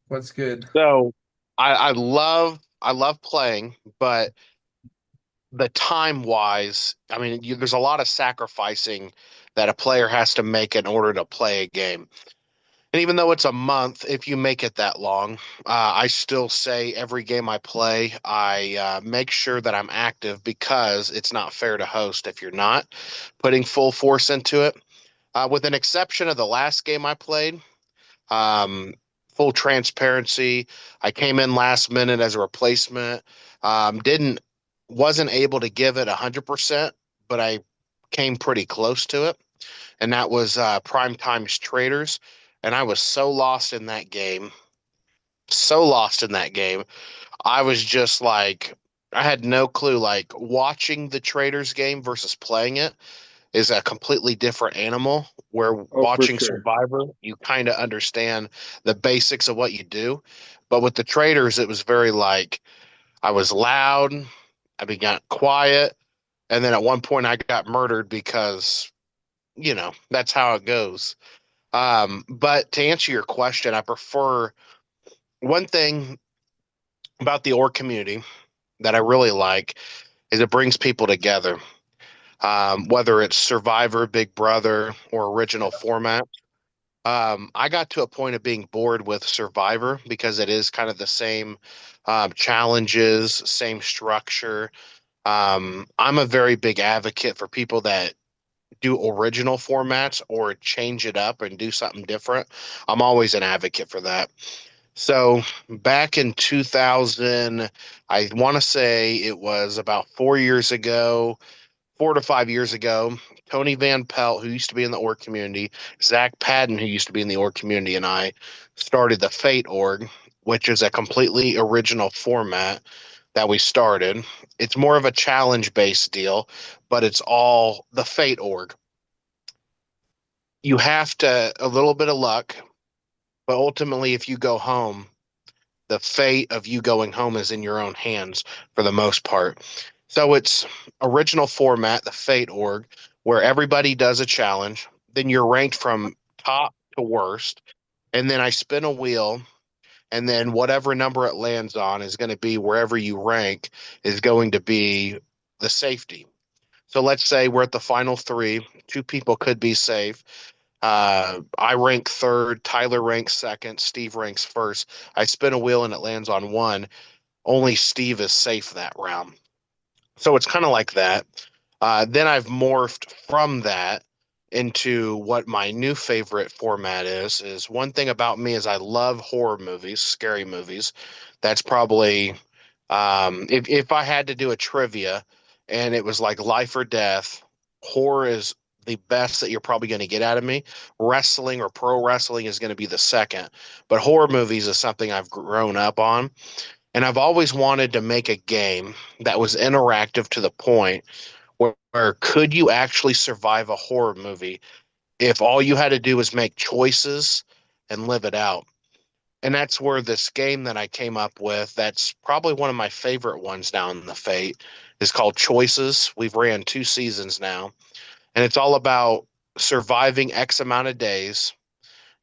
what's good? So I love playing, but the time wise, I mean, there's a lot of sacrificing that a player has to make in order to play a game. And even though it's a month, if you make it that long, I still say every game I play, I make sure that I'm active because it's not fair to host if you're not putting full force into it. With an exception of the last game I played, um, full transparency, I came in last minute as a replacement. Didn't wasn't able to give it 100%, but I came pretty close to it, and that was Prime Times Traders. And I was so lost in that game, so lost in that game. I was just like, I had no clue. Like watching the Traders game versus playing it is a completely different animal. Where oh, for watching sure. Survivor, you kind of understand the basics of what you do. But with the Traders, it was very like I was loud, I got quiet, and then at one point I got murdered because that's how it goes. But to answer your question, I prefer one thing about the org community that I really like is it brings people together. Whether it's Survivor, Big Brother, or original format. I got to a point of being bored with Survivor because it is kind of the same challenges, same structure. I'm a very big advocate for people that do original formats or change it up and do something different. I'm always an advocate for that. So back in 2000, I want to say it was about 4 years ago, 4 to 5 years ago, Tony Van Pelt, who used to be in the org community, Zach Padden, who used to be in the org community, and I started the Fate org, which is a completely original format that we started. It's more of a challenge based deal, but it's all the Fate org. You have to a little bit of luck, but ultimately, if you go home, the fate of you going home is in your own hands for the most part. So it's original format, the Fate org, where everybody does a challenge. Then you're ranked from top to worst. And then I spin a wheel, and then whatever number it lands on is going to be wherever you rank is going to be the safety. So let's say we're at the final three. Two people could be safe. I rank third, Tyler ranks second, Steve ranks first. I spin a wheel and it lands on one. Only Steve is safe that round. So it's kind of like that. Then I've morphed from that into what my new favorite format is. Is one thing about me is I love horror movies, scary movies. That's probably if I had to do a trivia and it was like life or death, horror is the best that you're probably going to get out of me. Wrestling or pro wrestling is going to be the second, but horror movies is something I've grown up on. And I've always wanted to make a game that was interactive to the point where could you actually survive a horror movie if all you had to do was make choices and live it out. And that's where this game that I came up with, that's probably one of my favorite ones now in the Fate, is called Choices. We've ran 2 seasons now, and it's all about surviving X amount of days,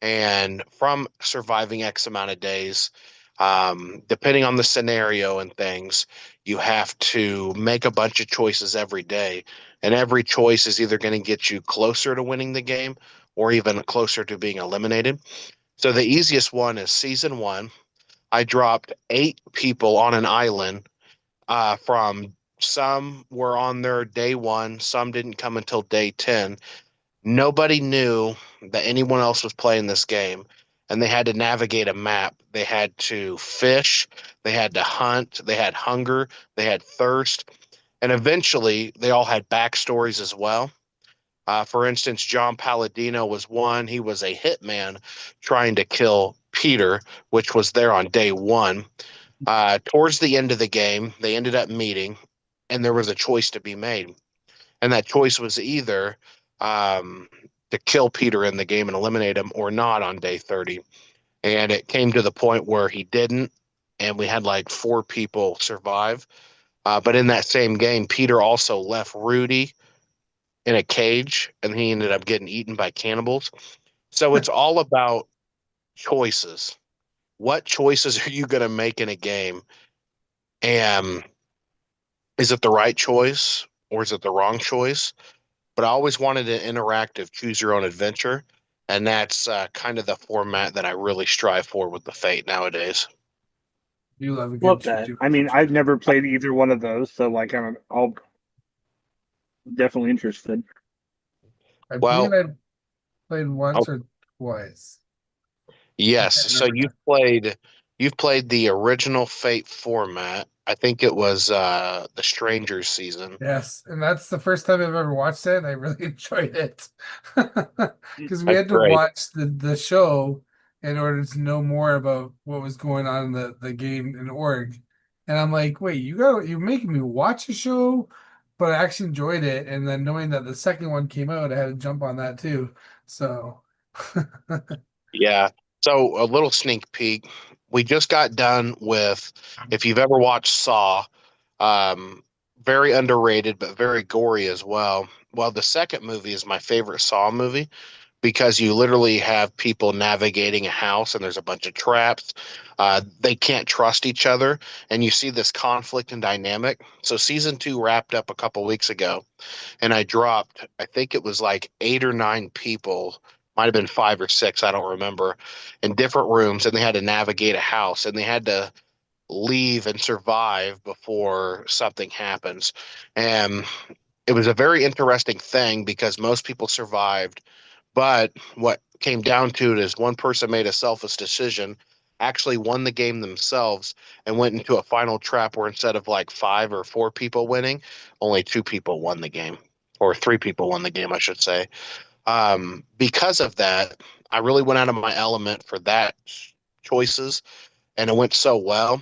and from surviving X amount of days, depending on the scenario and things, you have to make a bunch of choices every day. And every choice is either going to get you closer to winning the game or even closer to being eliminated. So the easiest one is season one. I dropped 8 people on an island. From some were on their day one, some didn't come until day 10. Nobody knew that anyone else was playing this game, and they had to navigate a map. They had to fish, they had to hunt, they had hunger, they had thirst, and eventually they all had backstories as well. For instance, John Palladino was one. He was a hitman trying to kill Peter, which was there on day one. Towards the end of the game, they ended up meeting, and there was a choice to be made. And that choice was either um, to kill Peter in the game and eliminate him or not on day 30. And it came to the point where he didn't, and we had like 4 people survive. But in that same game, Peter also left Rudy in a cage, and he ended up getting eaten by cannibals. So it's all about choices. What choices are you going to make in a game? And is it the right choice or is it the wrong choice? But I always wanted an interactive choose your own adventure. And that's kind of the format that I really strive for with the Fate nowadays. You love a good Love that. choo-choo. I mean, I've never played either one of those, so like I'm all definitely interested. I Well, believe I played oh, once or twice. I yes. can't So remember now. you've played the original Fate format. I think it was the Strangers season. Yes, and that's the first time I've ever watched it, and I really enjoyed it. Because we That's had to great. watch the show in order to know more about what was going on in the game in org. And I'm like, wait, you're making me watch a show, but I actually enjoyed it. And then knowing that the second one came out, I had to jump on that too. So Yeah. So a little sneak peek. We just got done with, if you've ever watched Saw, um, very underrated, but very gory as well. Well, the second movie is my favorite Saw movie because you literally have people navigating a house and there's a bunch of traps. They can't trust each other, and you see this conflict and dynamic. So season 2 wrapped up a couple weeks ago, and I dropped, I think it was like 8 or 9 people, might have been 5 or 6, I don't remember, in different rooms, and they had to navigate a house, and they had to leave and survive before something happens. And it was a very interesting thing because most people survived, but what came down to it is one person made a selfish decision, actually won the game themselves, and went into a final trap where instead of like 5 or 4 people winning, only 2 people won the game, or 3 people won the game, I should say. Because of that, I really went out of my element for that choices, and it went so well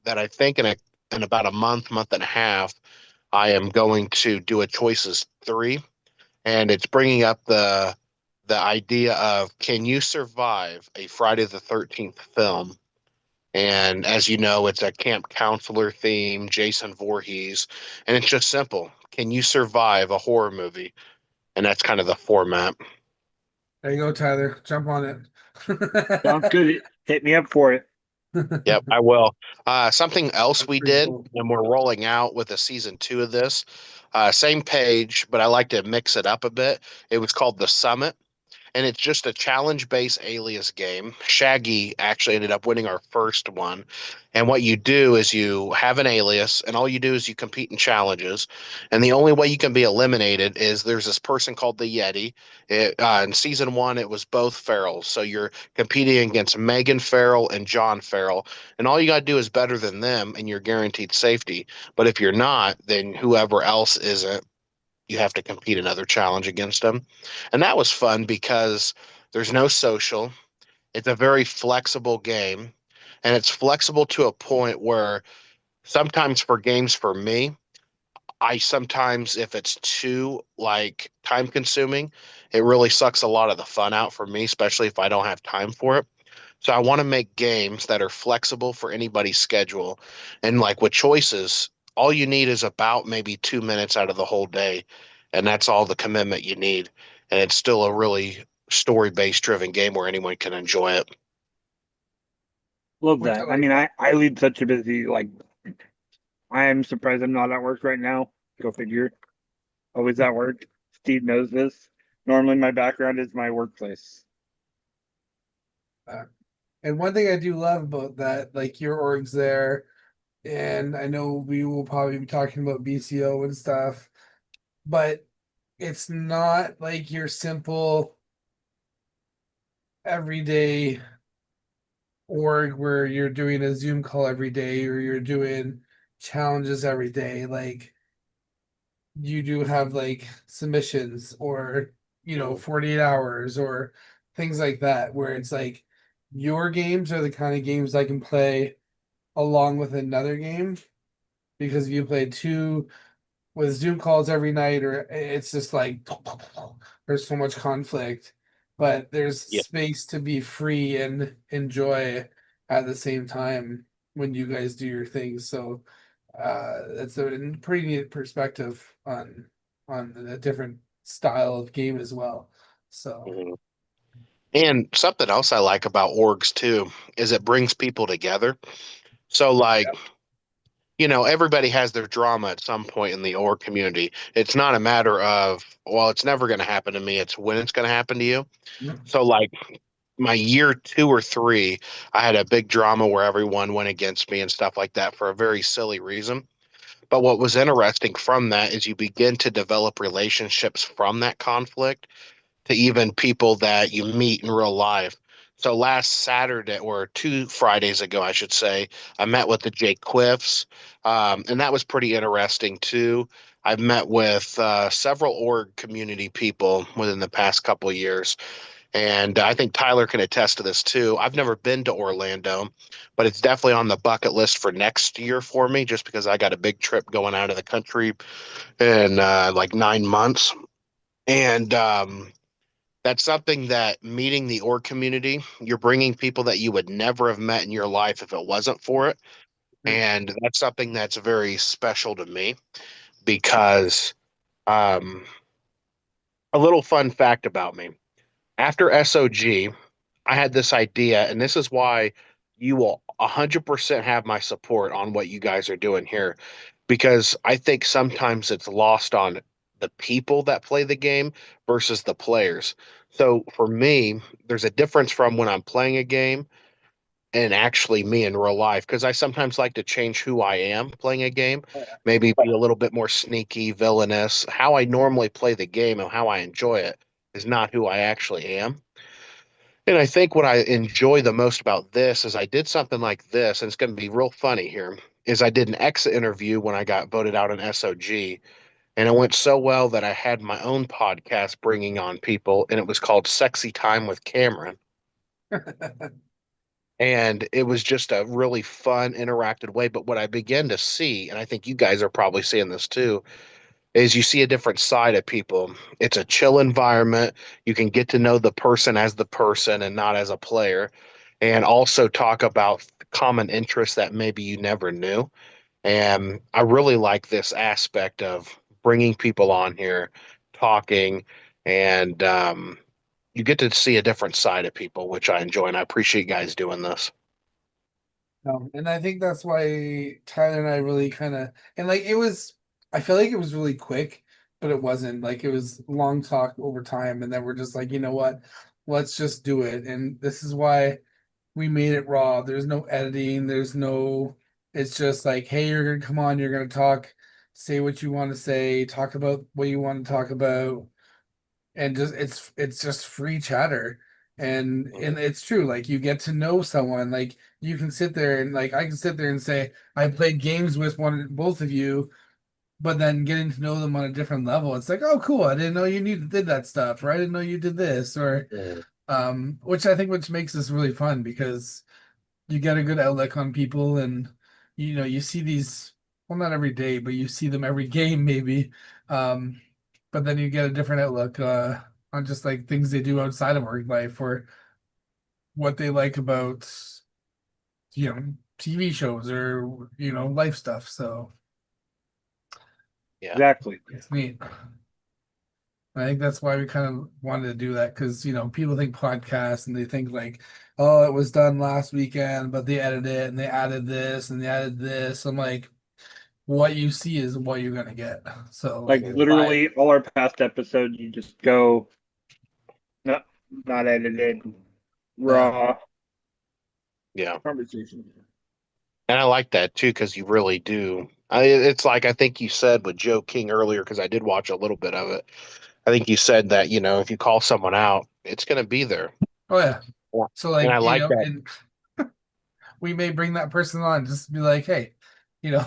that I think in about a month and a half, I am going to do a choices 3, and it's bringing up the idea of can you survive a Friday the 13th film? And as you know, it's a camp counselor theme, Jason Voorhees, and it's just simple. Can you survive a horror movie? And that's kind of the format. there you go, Tyler. Jump on Sounds it. good. Hit me up for it. Yep, I will. Something else That's we pretty did, cool. and we're rolling out with a season 2 of this. Same page, but I like to mix it up a bit. It was called The Summit, and it's just a challenge-based alias game. Shaggy actually ended up winning our first one. And what you do is you have an alias, and all you do is you compete in challenges. And the only way you can be eliminated is there's this person called the Yeti. In season 1, it was both Farrells. So you're competing against Megan Farrell and John Farrell. And all you got to do is better than them, and you're guaranteed safety. But if you're not, then whoever else isn't, you have to compete another challenge against them. And that was fun because there's no social. It's a very flexible game. And it's flexible to a point where sometimes for games for me, I sometimes, if it's too like time consuming, it really sucks a lot of the fun out for me, especially if I don't have time for it. So I want to make games that are flexible for anybody's schedule. And like with choices, all you need is about maybe 2 minutes out of the whole day. And that's all the commitment you need. and it's still a really story-based driven game where anyone can enjoy it. Love Which I that. I like. mean, I lead such a busy, like, I am surprised I'm not at work right now. Go figure. Always at work. Steve knows this. Normally, my background is my workplace. And one thing I do love about that, like your org's there, and I know we will probably be talking about BCO and stuff, but it's not like your simple everyday org where you're doing a Zoom call every day or you're doing challenges every day. Like you do have like submissions or 48 hours or things like that where it's like your games are the kind of games I can play along with another game because if you play two with Zoom calls every night or it's just like there's so much conflict, but there's Yeah. space to be free and enjoy at the same time when you guys do your things. So that's a pretty neat perspective on a different style of game as well. So Mhm. And something else I like about orgs too is it brings people together. So like, everybody has their drama at some point in the org community. It's not a matter of, well, it's never going to happen to me. It's when it's going to happen to you. So like my year 2 or 3, I had a big drama where everyone went against me and stuff like that for a very silly reason. But what was interesting from that is you begin to develop relationships from that conflict to even people that you meet in real life. So last Saturday, or 2 Fridays ago, I should say, I met with the Jake Quiffs, and that was pretty interesting too. I've met with several org community people within the past couple of years, and I think Tyler can attest to this too. I've never been to Orlando, but it's definitely on the bucket list for next year for me, just because I got a big trip going out of the country in like 9 months. And that's something that meeting the org community, you're bringing people that you would never have met in your life if it wasn't for it. And that's something that's very special to me because um, a little fun fact about me. After SOG, I had this idea, and this is why you will 100% have my support on what you guys are doing here, because I think sometimes it's lost on the people that play the game versus the players. So for me, there's a difference from when I'm playing a game and actually me in real life, because I sometimes like to change who I am playing a game, maybe be a little bit more sneaky, villainous. How I normally play the game and how I enjoy it is not who I actually am. And I think what I enjoy the most about this is I did something like this, and it's going to be real funny here, is I did an exit interview when I got voted out in SOG, and it went so well that I had my own podcast bringing on people, and it was called Sexy Time with Cameron. And it was just a really fun, interactive way. But what I began to see, and I think you guys are probably seeing this too, is you see a different side of people. It's a chill environment. You can get to know the person as the person and not as a player, and also talk about common interests that maybe you never knew. And I really like this aspect of bringing people on here, talking, and you get to see a different side of people, which I enjoy. And I appreciate you guys doing this. And I think that's why Tyler and I really kind of and like it was. I feel like it was really quick, but it wasn't. Like it was long talk over time, and then we're just like, you know what? Let's just do it. And this is why we made it raw. There's no editing. There's no. It's just like, hey, you're gonna come on. You're gonna talk. Say what you want to say. Talk about what you want to talk about and just it's just free chatter and it's true like you get to know someone like you can sit there and like I can sit there and say I played games with both of you but then getting to know them on a different level it's like oh cool I didn't know you did that stuff or I didn't know you did this or Mm. which I think which makes this really fun because you get a good outlook on people and you see these well not every day but you see them every game maybe um but then you get a different outlook on just like things they do outside of work life or what they like about TV shows or life stuff so Yeah. Exactly. it's neat I think that's why we kind of wanted to do that because people think podcasts and they think like, oh, it was done last weekend, but they edited it and they added this and they added this. I'm like, what you see is what you're gonna get. So Like literally all our past episodes, you just go not not edited, raw Yeah. conversation. And I like that too, because you really do. It's like I think you said with Joe King earlier, because I did watch a little bit of it. I think you said that, if you call someone out, it's going to be there. Oh yeah. Yeah. So And like, I like that. and we may bring that person on just to be like, hey, you know,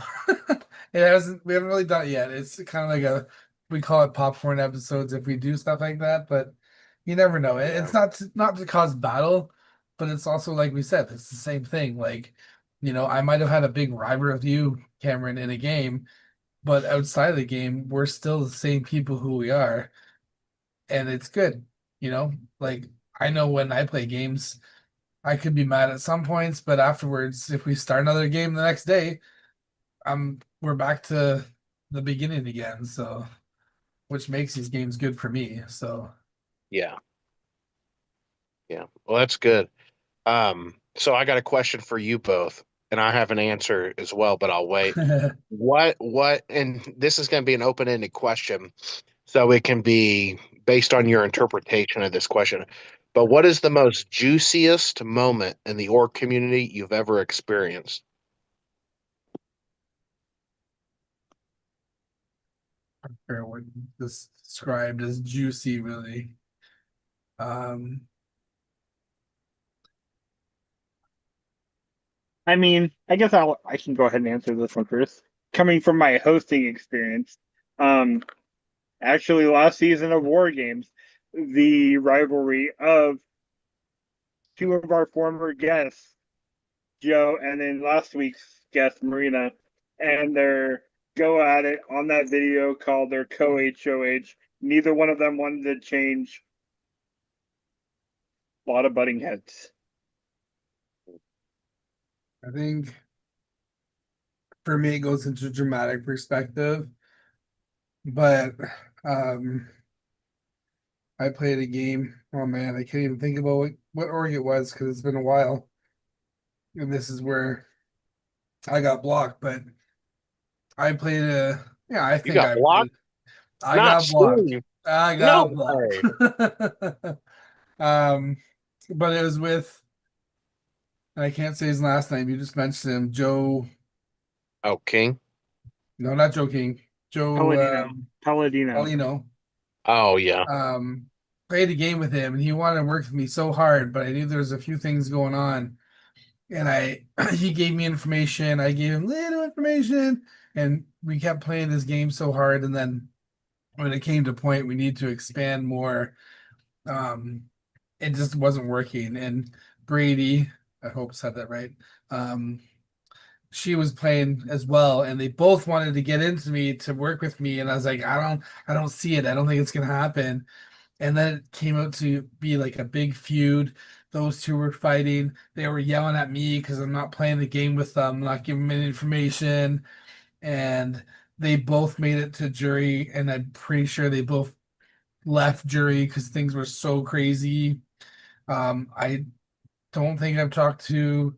we haven't really done it yet. It's kind of like we call it popcorn episodes if we do stuff like that, but you never know. Yeah. It's not to cause battle, but it's also like we said, it's the same thing. Like, I might have had a big rivalry with you, Cameron, in a game, but outside of the game, we're still the same people who we are, and it's good. Like I know when I play games. I could be mad at some points, but afterwards, if we start another game the next day, we're back to the beginning again. So, which makes these games good for me. So, Yeah. Yeah. Well, that's good. So I got a question for you both, and I have an answer as well, but I'll wait. And this is going to be an open-ended question, so it can be based on your interpretation of this question. But what is the most juiciest moment in the org community you've ever experienced? or what this described as juicy, really. Um, I mean, I guess I can go ahead and answer this one first. Coming from my hosting experience, um, actually last season of War Games, the rivalry of two of our former guests, Joe, and then last week's guest, Marina, and their go at it on that video called their co-HOH. Neither one of them wanted to change. A lot of butting heads. I think for me, it goes into dramatic perspective, but um, I played a game. Oh man, I can't even think about what org it was because it's been a while, and this is where I got blocked, but. I played yeah, I You think got blocked? I Not got blocked. Steve. I No got blocked. way. Um, but it was with I can't say his last name. You just mentioned him, Joe. Oh, King. No, not Joe King. Joe Palladino. Paulino. Oh, yeah. Played a game with him, and he wanted to work with me so hard, but I knew there was a few things going on, and he gave me information. I gave him little information, and we kept playing this game so hard, and then when it came to point we need to expand more, um it just wasn't working. And Brady, I hope I said that right, um she was playing as well, and they both wanted to get into me to work with me, and I was like, I don't see it. I don't think it's gonna happen. And then it came out to be like a big feud. Those two were fighting. They were yelling at me because I'm not playing the game with them, not giving them any information, and they both made it to jury, and I'm pretty sure they both left jury because things were so crazy. I don't think I've talked to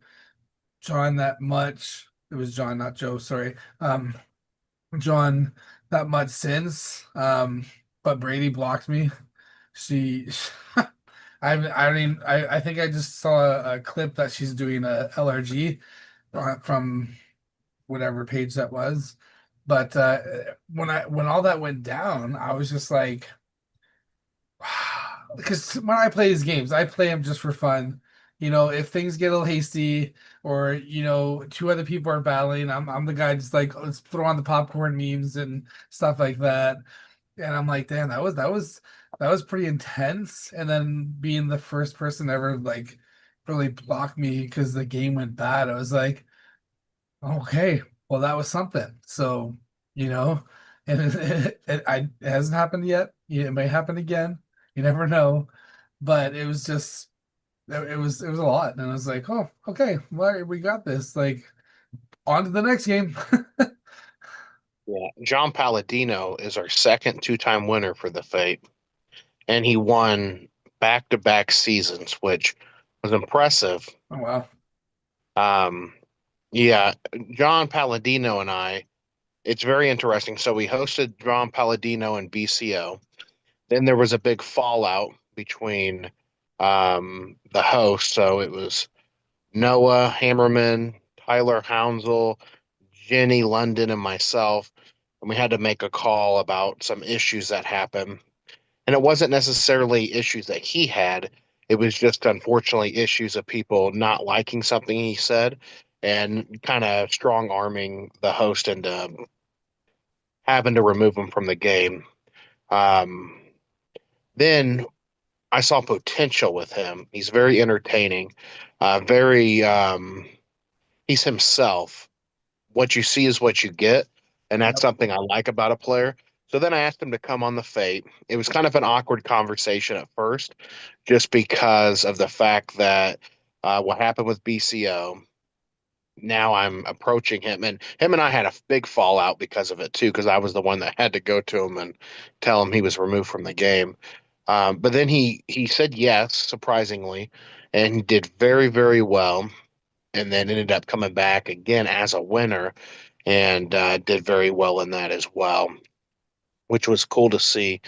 John that much. It was John, not Joe, sorry. John that much since. But Brady blocked me. She I mean I think I just saw a clip that she's doing a LRG from whatever page that was. But when all that went down, I was just like, because when I play these games, I play them just for fun. If things get a little hasty, or two other people are battling, I'm the guy just like, let's throw on the popcorn memes and stuff like that. And I'm like, damn, that was pretty intense. And then being the first person ever like really blocked me because the game went bad, I was like, okay, well, that was something. So, you know, and it hasn't happened yet. It may happen again. You never know. But it was just, it was a lot. And I was like, oh, okay, well, we got this. Like, on to the next game. Yeah. John Palladino is our second two-time winner for the Fate. and he won back-to-back seasons, which was impressive. Oh wow. Um, yeah, John Palladino and I, it's very interesting. So we hosted John Palladino and BCO. Then there was a big fallout between the hosts. So it was Noah Hammerman, Tyler Hounsel, Jenny London, and myself. And we had to make a call about some issues that happened. And it wasn't necessarily issues that he had. It was just unfortunately issues of people not liking something he said and kind of strong arming the host into having to remove him from the game. Um, then I saw potential with him. He's very entertaining, very he's himself. What you see is what you get, and that's something I like about a player. So then I asked him to come on the Fate. It was kind of an awkward conversation at first, just because of the fact that what happened with BCO. Now I'm approaching him, and him and I had a big fallout because of it too, because I was the one that had to go to him and tell him he was removed from the game. But then he said yes, surprisingly, and he did very, very well, and then ended up coming back again as a winner and did very well in that as well, which was cool to see.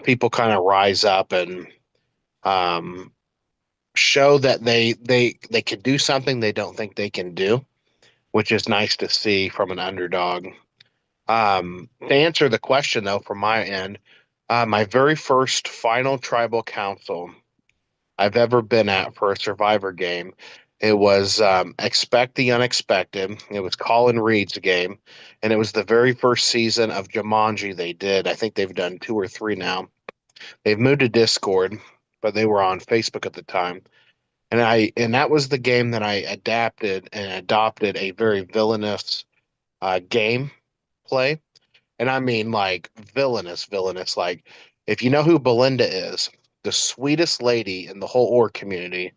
People kind of rise up and um, show that they can do something they don't think they can do, which is nice to see from an underdog. To answer the question, though, from my end, my very first final tribal council I've ever been at for a Survivor game. It was Expect the Unexpected. It was Colin Reed's game, and it was the very first season of Jumanji they did. I think they've done two or three now. They've moved to Discord, but they were on Facebook at the time. And that was the game that I adapted and adopted a very villainous game play. And I mean like villainous. Like if you know who Belinda is, the sweetest lady in the whole orc community.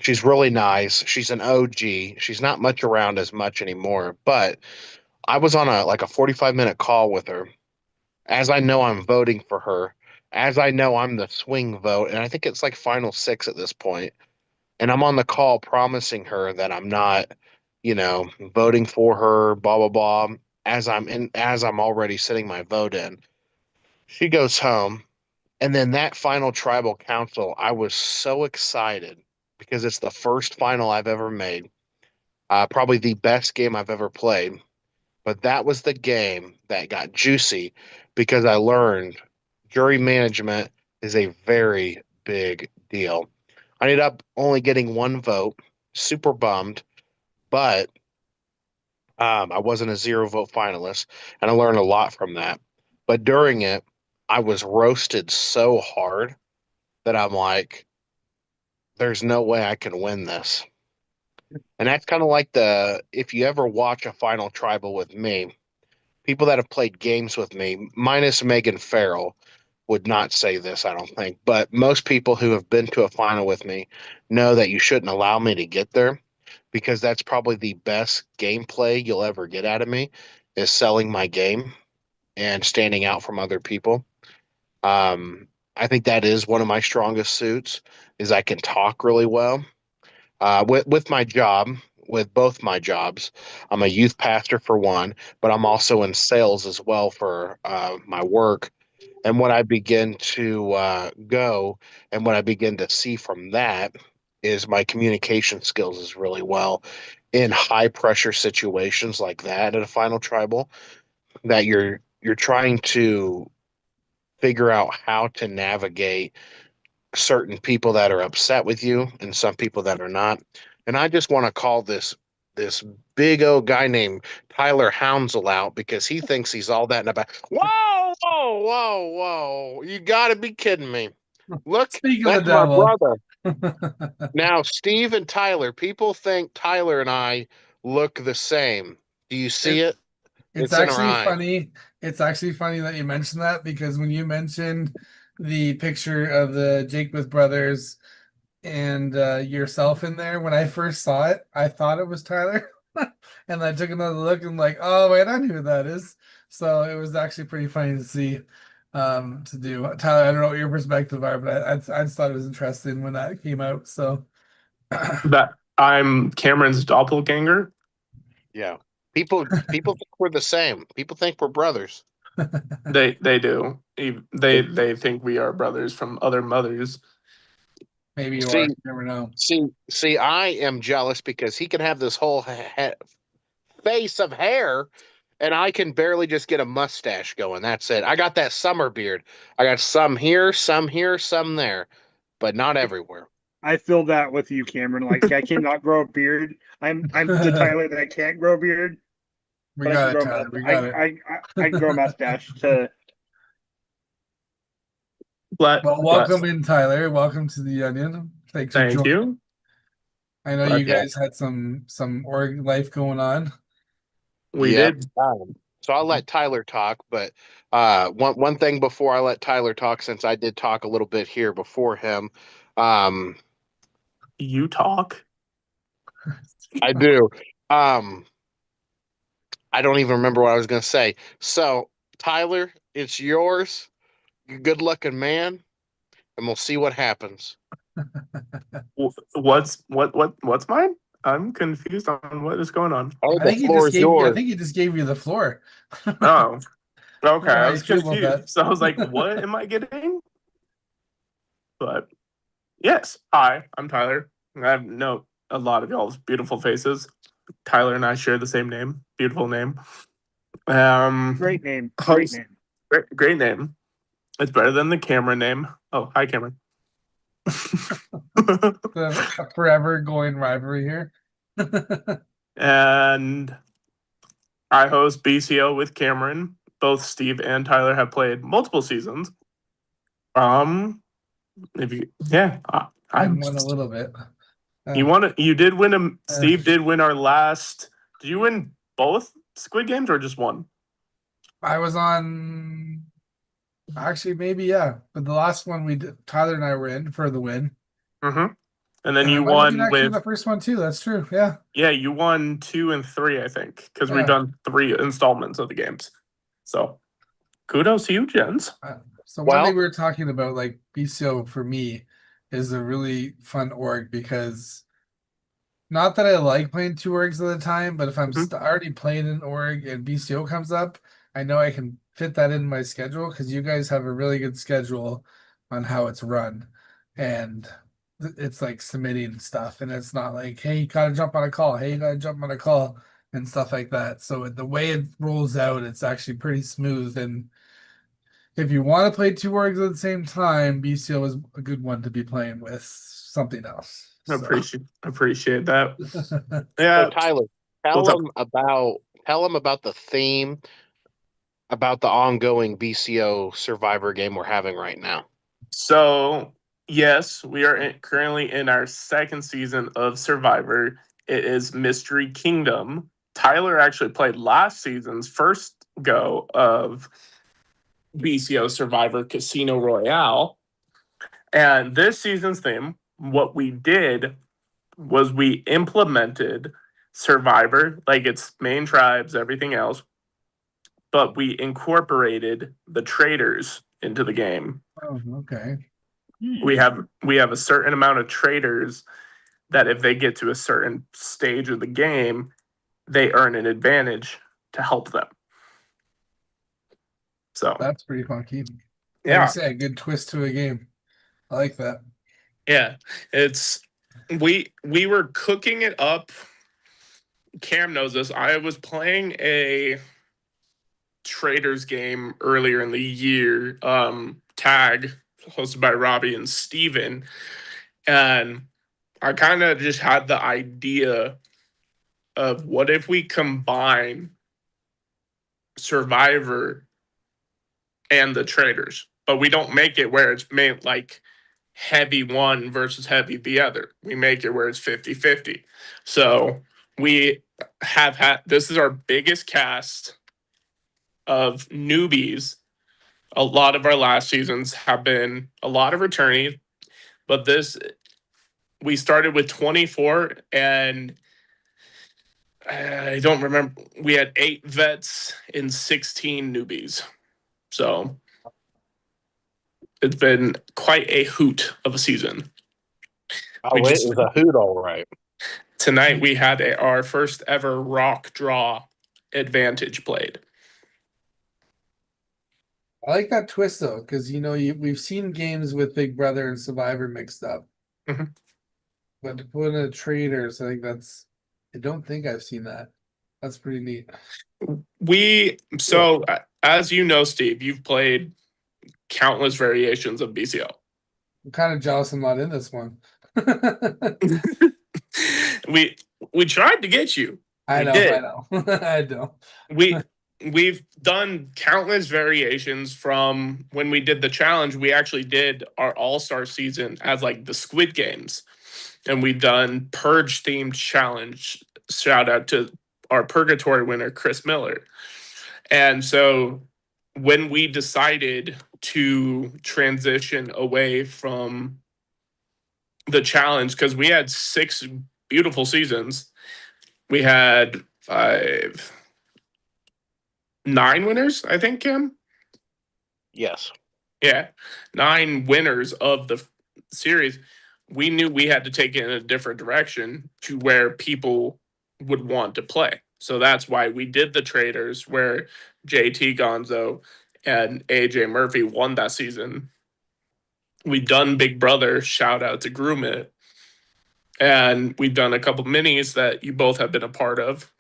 She's really nice. She's an OG. She's not much around as much anymore, but I was on a 45-minute call with her. As I know I'm voting for her, as I know I'm the swing vote, and I think it's like final six at this point. And I'm on the call promising her that I'm not, voting for her, blah blah blah. As I'm already sitting my vote in, she goes home, and then that final tribal council, I was so excited because it's the first final I've ever made. Probably the best game I've ever played. But that was the game that got juicy because I learned jury management is a very big deal. I ended up only getting one vote, super bummed, but I wasn't a zero vote finalist, and I learned a lot from that. But during it, I was roasted so hard that I'm like, there's no way I can win this. And that's kind of like if you ever watch a final tribal with me, people that have played games with me, minus Megan Farrell, would not say this, I don't think. But most people who have been to a final with me know that you shouldn't allow me to get there because that's probably the best gameplay you'll ever get out of me is selling my game and standing out from other people. I think that is one of my strongest suits is I can talk really well. With my job, with both my jobs, I'm a youth pastor for one, but I'm also in sales as well for my work. And what I begin to go and what I begin to see from that is my communication skills is really well in high pressure situations like that at a final tribal that you're trying to figure out how to navigate certain people that are upset with you and some people that are not. And I just want to call this big old guy named Tyler Hounsel out because he thinks he's all that in a bag. Whoa. You gotta be kidding me. Look, Speak of the that's my devil. brother. Now, Steve and Tyler, people think Tyler and I look the same. Do you see It, it? it's It's in our actually eyes. funny. It's actually funny that you mentioned that because when you mentioned the picture of the Jakewith brothers and yourself in there, when I first saw it, I thought it was Tyler. And I took another look and like, oh wait, I knew who that is. So it was actually pretty funny to see. to do. Tyler, I don't know what your perspective are, but I just thought it was interesting when that came out. So That I'm Cameron's doppelganger. Yeah. People think we're the same. People think we're brothers. They do. They think we are brothers from other mothers. maybe you are. See, You never know. see, I am jealous because he can have this whole face of hair, and I can barely just get a mustache going. That's it. I got that summer beard. I got some here, some there, but not everywhere. I feel that with you, Cameron. Like I cannot grow a beard. I'm the Tyler that can't grow a beard, We but I got can it, grow a Tyler. mustache. We got it. I can grow a mustache to But Well, welcome in, Tyler. Welcome to the Onion. Thanks for thank joining. you. I know But you guys had some org life going on. We Yep. did. So I'll let Tyler talk, but one thing before I let Tyler talk, since I did talk a little bit here before him, You talk. I do. I don't even remember what I was going to say. So Tyler, it's yours. You're a good-looking man, and we'll see what happens. What's mine? I'm confused on what is going on. Oh, I the think he floor just is gave you. I yours. think he just gave you the floor. Oh, okay. how I you was feel about that. confused. So I was like, what am I getting? But yes, hi, I'm Tyler. I know a lot of y'all's beautiful faces. Tyler and I share the same name. Beautiful name. great name. Great Host, name. great name. It's better than the Cameron name. Oh, hi, Cameron. A forever going rivalry here. And I host BCO with Cameron. Both Steve and Tyler have played multiple seasons. If you, yeah, I I'm. won a little bit. You won. You did win a. Uh, Steve did win our last. Did you win both Squid Games or just one? I was on. Actually, maybe yeah, but the last one we did, Tyler and I were in for the win. Mm-hmm. And then And you I might have been won actually with. the first one too. That's true. Yeah. Yeah, you won 2 and 3, I think, because Yeah. we've done 3 installments of the games. So, kudos to you, gents. So one Well- thing we were talking about, like BCO for me, is a really fun org because not that I like playing 2 orgs at a time, but if I'm Mhm. already playing an org and BCO comes up, I know I can fit that in my schedule because you guys have a really good schedule on how it's run, and it's like submitting stuff, and it's not like, hey, you gotta jump on a call, hey, you gotta jump on a call, and stuff like that. So the way it rolls out, it's actually pretty smooth. And if you want to play 2 orgs at the same time, BCO is a good one to be playing with something else. I So. appreciate that. So Yeah. Tyler, What's up? tell them about the theme, about the ongoing BCO Survivor game we're having right now. So, yes, we are currently in our second season of Survivor. It is Mystery Kingdom. Tyler actually played last season's first go of BCO Survivor Casino Royale. And this season's theme, what we did was we implemented Survivor, like its main tribes, everything else, but we incorporated the traders into the game. Oh, okay. We have a certain amount of traders that if they get to a certain stage of the game, they earn an advantage to help them. So That's pretty funky. Like yeah, you say, a good twist to a game. I like that. yeah, it's we were cooking it up. Cam knows this. I was playing a traders game earlier in the year, tag hosted by Robbie and Steven. And I kind of just had the idea of what if we combine Survivor and the traders, but we don't make it where it's made like heavy one versus heavy the other. We make it where it's 50-50. So we have had, this is our biggest cast of newbies. A lot of our last seasons have been a lot of returnees, but this, we started with 24 and I don't remember. We had 8 vets and 16 newbies. So It's been quite a hoot of a season. Oh, We it just- is a hoot, all right. Tonight we had our first ever rock draw advantage played. I like that twist though, because we've seen games with Big Brother and Survivor mixed up. Mhm. But to put in a traders, I don't think I've seen that. That's pretty neat. As you know, Steve, you've played countless variations of BCO. I'm kind of jealous I'm not in this one. we tried to get you. I We know, did. I know. I know. We've done countless variations from when we did the challenge. We actually did our all-star season as like the Squid Games, and we've done purge themed challenge. Shout out to our purgatory winner Chris Miller. And so when we decided to transition away from the challenge, because we had 6 beautiful seasons, we had 9 winners, I think, Kim. Yes. Yeah, 9 winners of the series. We knew we had to take it in a different direction to where people would want to play. So that's why we did the traders, where JT Gonzo and AJ Murphy won that season. We done Big Brother, shout out to Groomit. And we've done a couple minis that you both have been a part of.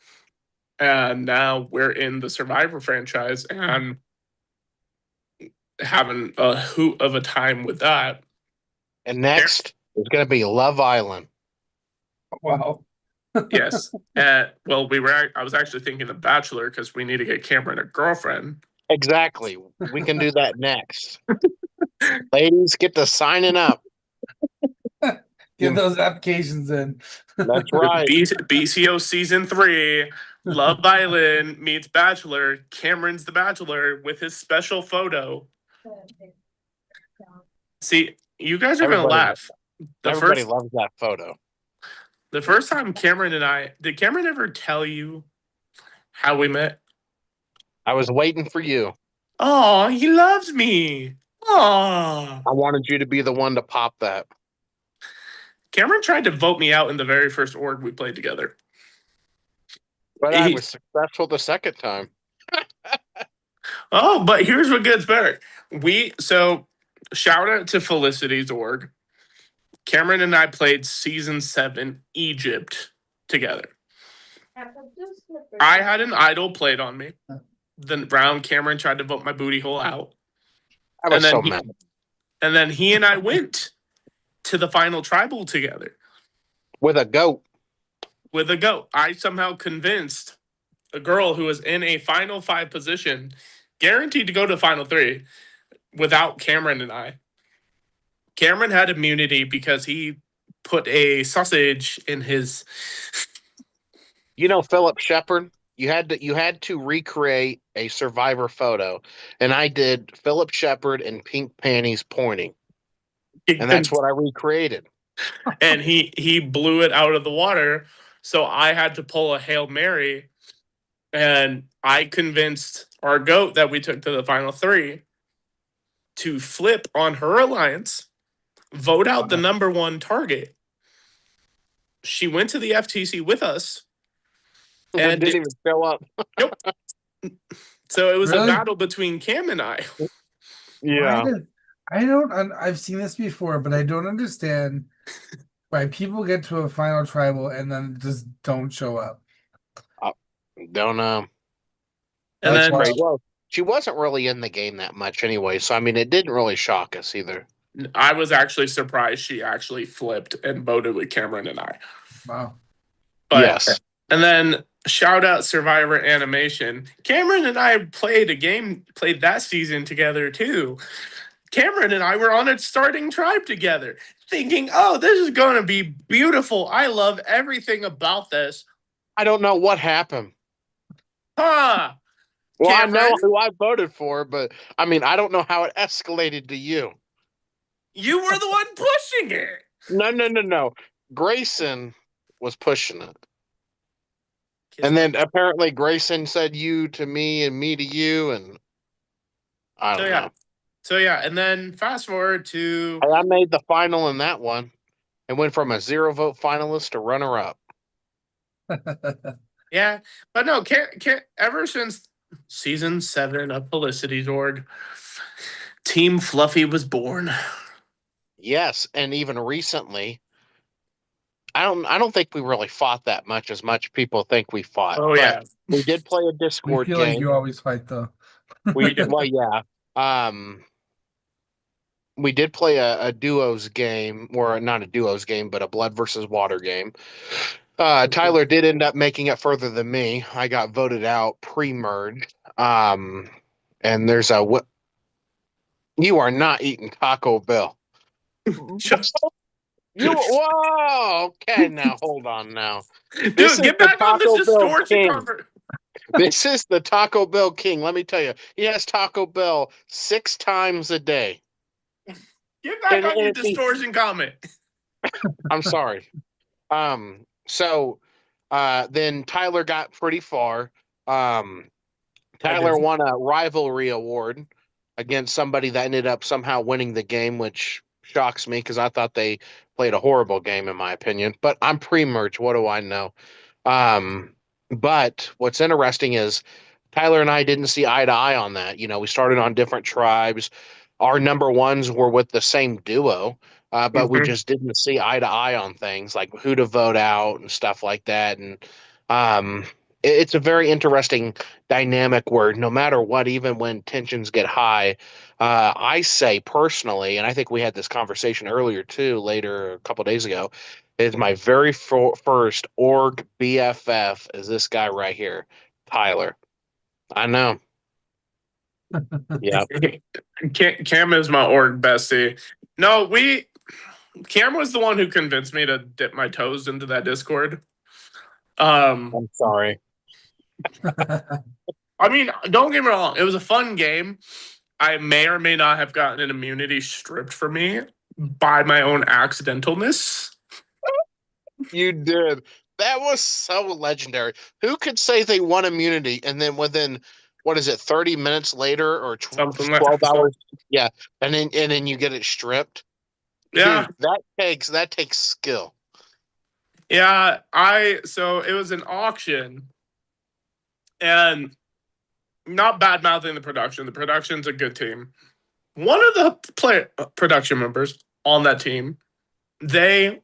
And now we're in the Survivor franchise and having a hoot of a time with that. And next is going to be Love Island. Wow. Yes. Well, I was actually thinking The Bachelor because we need to get Cameron a girlfriend. Exactly. We can do that next. Ladies, get to signing up. Get those applications in. That's right. BCO season 3, Love Island meets Bachelor. Cameron's the Bachelor with his special photo. See, you guys are gonna Everybody- laugh. Everybody loves that photo. The first time did Cameron ever tell you how we met? I was waiting for you. Oh, he loves me. Oh, I wanted you to be the one to pop that. Cameron tried to vote me out in the very first org we played together. But I was successful the second time. Oh, but here's what gets better. So shout out to Felicity's org. Cameron and I played season 7 Egypt together. I had an idol played on me. The round Cameron tried to vote my booty hole out. I was And then so he- mad. And then he and I went to the final tribal together With a goat. with a goat. I somehow convinced a girl who was in a final 5 position, guaranteed to go to final 3, without Cameron and I. Cameron had immunity because he put a sausage in his. You know Philip Shepard? You had to recreate a Survivor photo. And I did Philip Shepard and pink panties pointing. And that's what I recreated. And he blew it out of the water. So I had to pull a Hail Mary, and I convinced our goat that we took to the final 3 to flip on her alliance, vote out the number 1 target. She went to the FTC with us. And didn't even show up. So it was a Really? battle between Cam and I. I've seen this before, but I don't understand why people get to a final tribal and then just don't show up. Don't know. And That's then wild. Well, she wasn't really in the game that much anyway. So, I mean, it didn't really shock us either. I was actually surprised she actually flipped and voted with Cameron and I. Wow. But, Yes. And then shout out Survivor Animation. Cameron and I played that season together too. Cameron and I were on a starting tribe together, thinking, oh, this is going to be beautiful. I love everything about this. I don't know what happened. Huh. Well, I Cameron? know who I voted for, but I mean, I don't know how it escalated to you. You were the one pushing it. No. Grayson was pushing it. And then apparently Grayson said you to me and me to you, and I don't know. So yeah, and then fast forward to I made the final in that one and went from a 0 vote finalist to runner up. yeah, but no, can't ever since season 7 of Felicity's org, Team Fluffy was born. Yes, and even recently, I don't think we really fought that much people think we fought. Oh but yeah, we did play a We Discord feel like game. you always fight though. we do. Well, yeah. We did play a duos game, or not a duos game, but a blood versus water game. Tyler did end up making it further than me. I got voted out pre-merge. And there's you are not eating Taco Bell. Whoa, okay, now hold on now. Dude, This is get the back on this Taco Bell distortion king. cover. This is the Taco Bell king. Let me tell you, he has Taco Bell 6 times a day. Get back on your distortion comment. I'm sorry. So then Tyler got pretty far. Tyler won a rivalry award against somebody that ended up somehow winning the game, which shocks me because I thought they played a horrible game in my opinion. But I'm pre-merge. What do I know? But what's interesting is Tyler and I didn't see eye to eye on that. You know, we started on different tribes. Our number ones were with the same duo, but we just didn't see eye to eye on things like who to vote out and stuff like that. And it's a very interesting dynamic where no matter what, even when tensions get high, I say personally, and I think we had this conversation earlier too, later a couple days ago, is my very first org BFF is this guy right here, Tyler. I know. Yeah. Cam is my org bestie. No, Cam was the one who convinced me to dip my toes into that Discord. I'm sorry. I mean, don't get me wrong, it was a fun game. I may or may not have gotten an immunity stripped from me by my own accidentalness. You did. That was so legendary. Who could say they won immunity and then within what is it, 30 minutes later or 12 hours? Yeah. And then you get it stripped. Yeah. Dude, that takes skill. Yeah, so it was an auction and not bad mouthing the production. The production's a good team. One of the production members on that team, they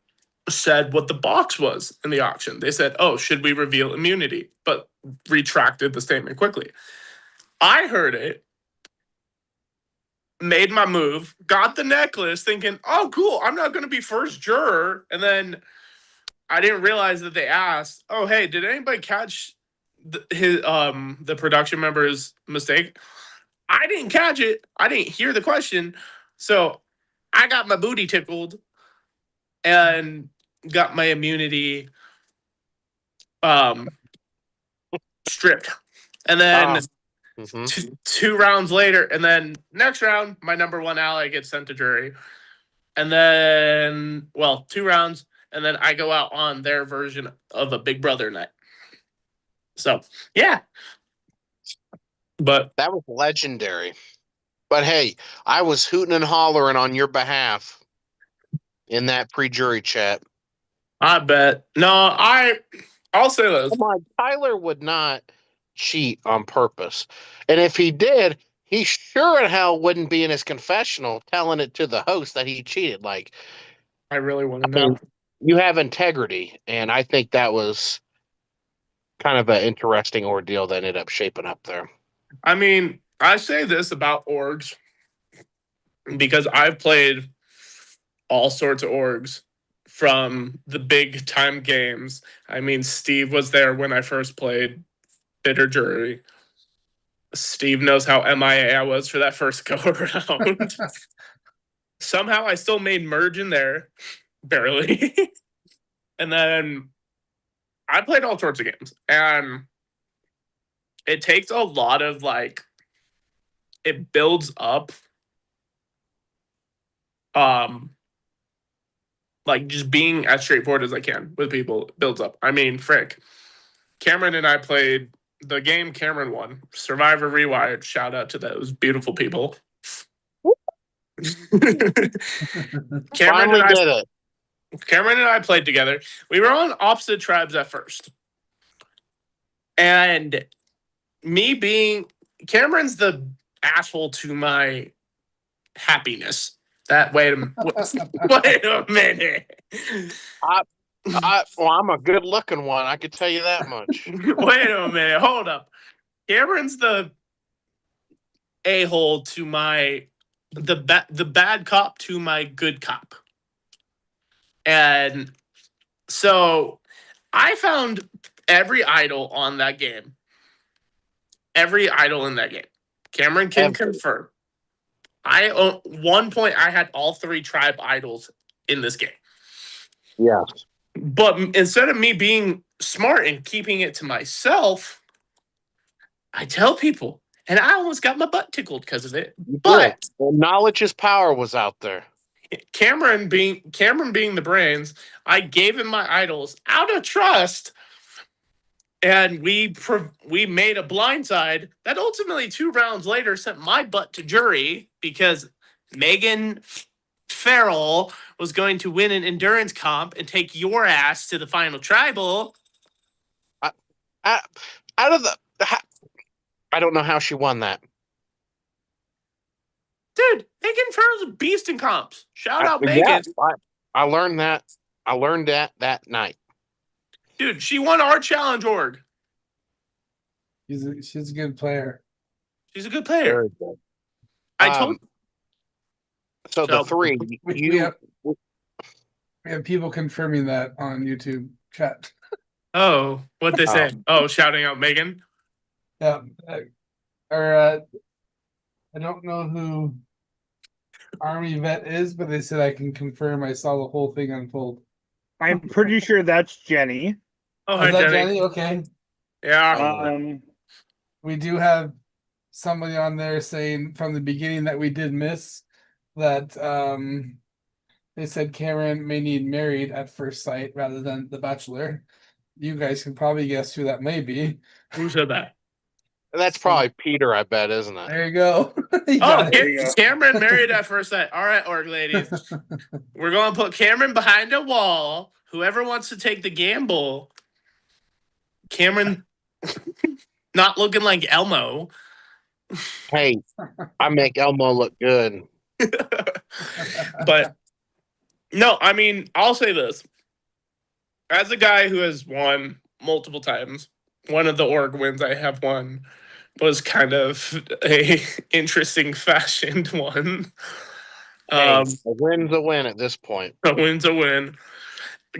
said what the box was in the auction. They said, "Oh, should we reveal immunity?" But retracted the statement quickly. I heard it, made my move, got the necklace, thinking, "Oh, cool, I'm not going to be first juror." And then I didn't realize that they asked, "Oh, hey, did anybody catch the production member's mistake?" I didn't catch it. I didn't hear the question, so I got my booty tickled and got my immunity stripped. And then two rounds later, and then next round, my number one ally gets sent to jury. And then, 2 rounds, and then I go out on their version of a Big Brother night. So, yeah. But that was legendary. But hey, I was hooting and hollering on your behalf in that pre-jury chat. I bet. No, I'll say this. Come on, Tyler would not cheat on purpose. And if he did, he sure in hell wouldn't be in his confessional telling it to the host that he cheated. Like, I really want to know. You have integrity, and I think that was kind of an interesting ordeal that ended up shaping up there. I mean, I say this about orgs because I've played all sorts of orgs from the big time games. I mean, Steve was there when I first played Bitter Jury. Steve knows how MIA I was for that first go around. Somehow I still made merge in there, barely. And then I played all sorts of games, and it takes a lot of it builds up. Just being as straightforward as I can with people builds up. I mean, frick. Cameron and I played the game Cameron won. Survivor Rewired. Shout out to those beautiful people. Cameron Finally and I did it. Cameron and I played together. We were on opposite tribes at first. And me being Cameron's the asshole to my happiness. That wait a minute. Well, I'm a good looking one. I could tell you that much. Wait a minute. Hold up. Cameron's the a-hole to my the bad cop to my good cop. And so I found every idol on that game. Every idol in that game. Cameron can confirm. One point I had all 3 tribe idols in this game. Yeah. But instead of me being smart and keeping it to myself, I tell people, and I almost got my butt tickled because of it. But well, knowledge is power was out there. Cameron being the brains, I gave him my idols out of trust, and we made a blindside that ultimately 2 rounds later sent my butt to jury because Megan Farrell was going to win an endurance comp and take your ass to the final tribal. Out of the, I don't know how she won that. Dude, Megan Farrell's a beast in comps. Shout out Megan. Yeah, I learned that. I learned that night. Dude, she won our challenge org. She's a good player. She's a good player. Very good. I told. So the 3 We have people confirming that on YouTube chat. Oh, what they say? Oh, shouting out Megan. Yeah. I don't know who Army Vet is, but they said I can confirm I saw the whole thing unfold. I'm pretty sure that's Jenny. Oh, Is hi, that Jenny. Jenny? Okay. Yeah. We do have somebody on there saying from the beginning that we did miss that they said Cameron may need married at first sight rather than the bachelor. You guys can probably guess who that may be. Who said that? That's probably Peter, I bet, isn't it? There you go. You Oh, got it. Cameron married at first sight. All right, org ladies. We're going to put Cameron behind a wall. Whoever wants to take the gamble, Cameron not looking like Elmo. Hey, I make Elmo look good. But no, I mean, I'll say this. As a guy who has won multiple times, one of the org wins I have won was kind of a interesting fashioned one. Hey, a win's a win at this point. A win's a win.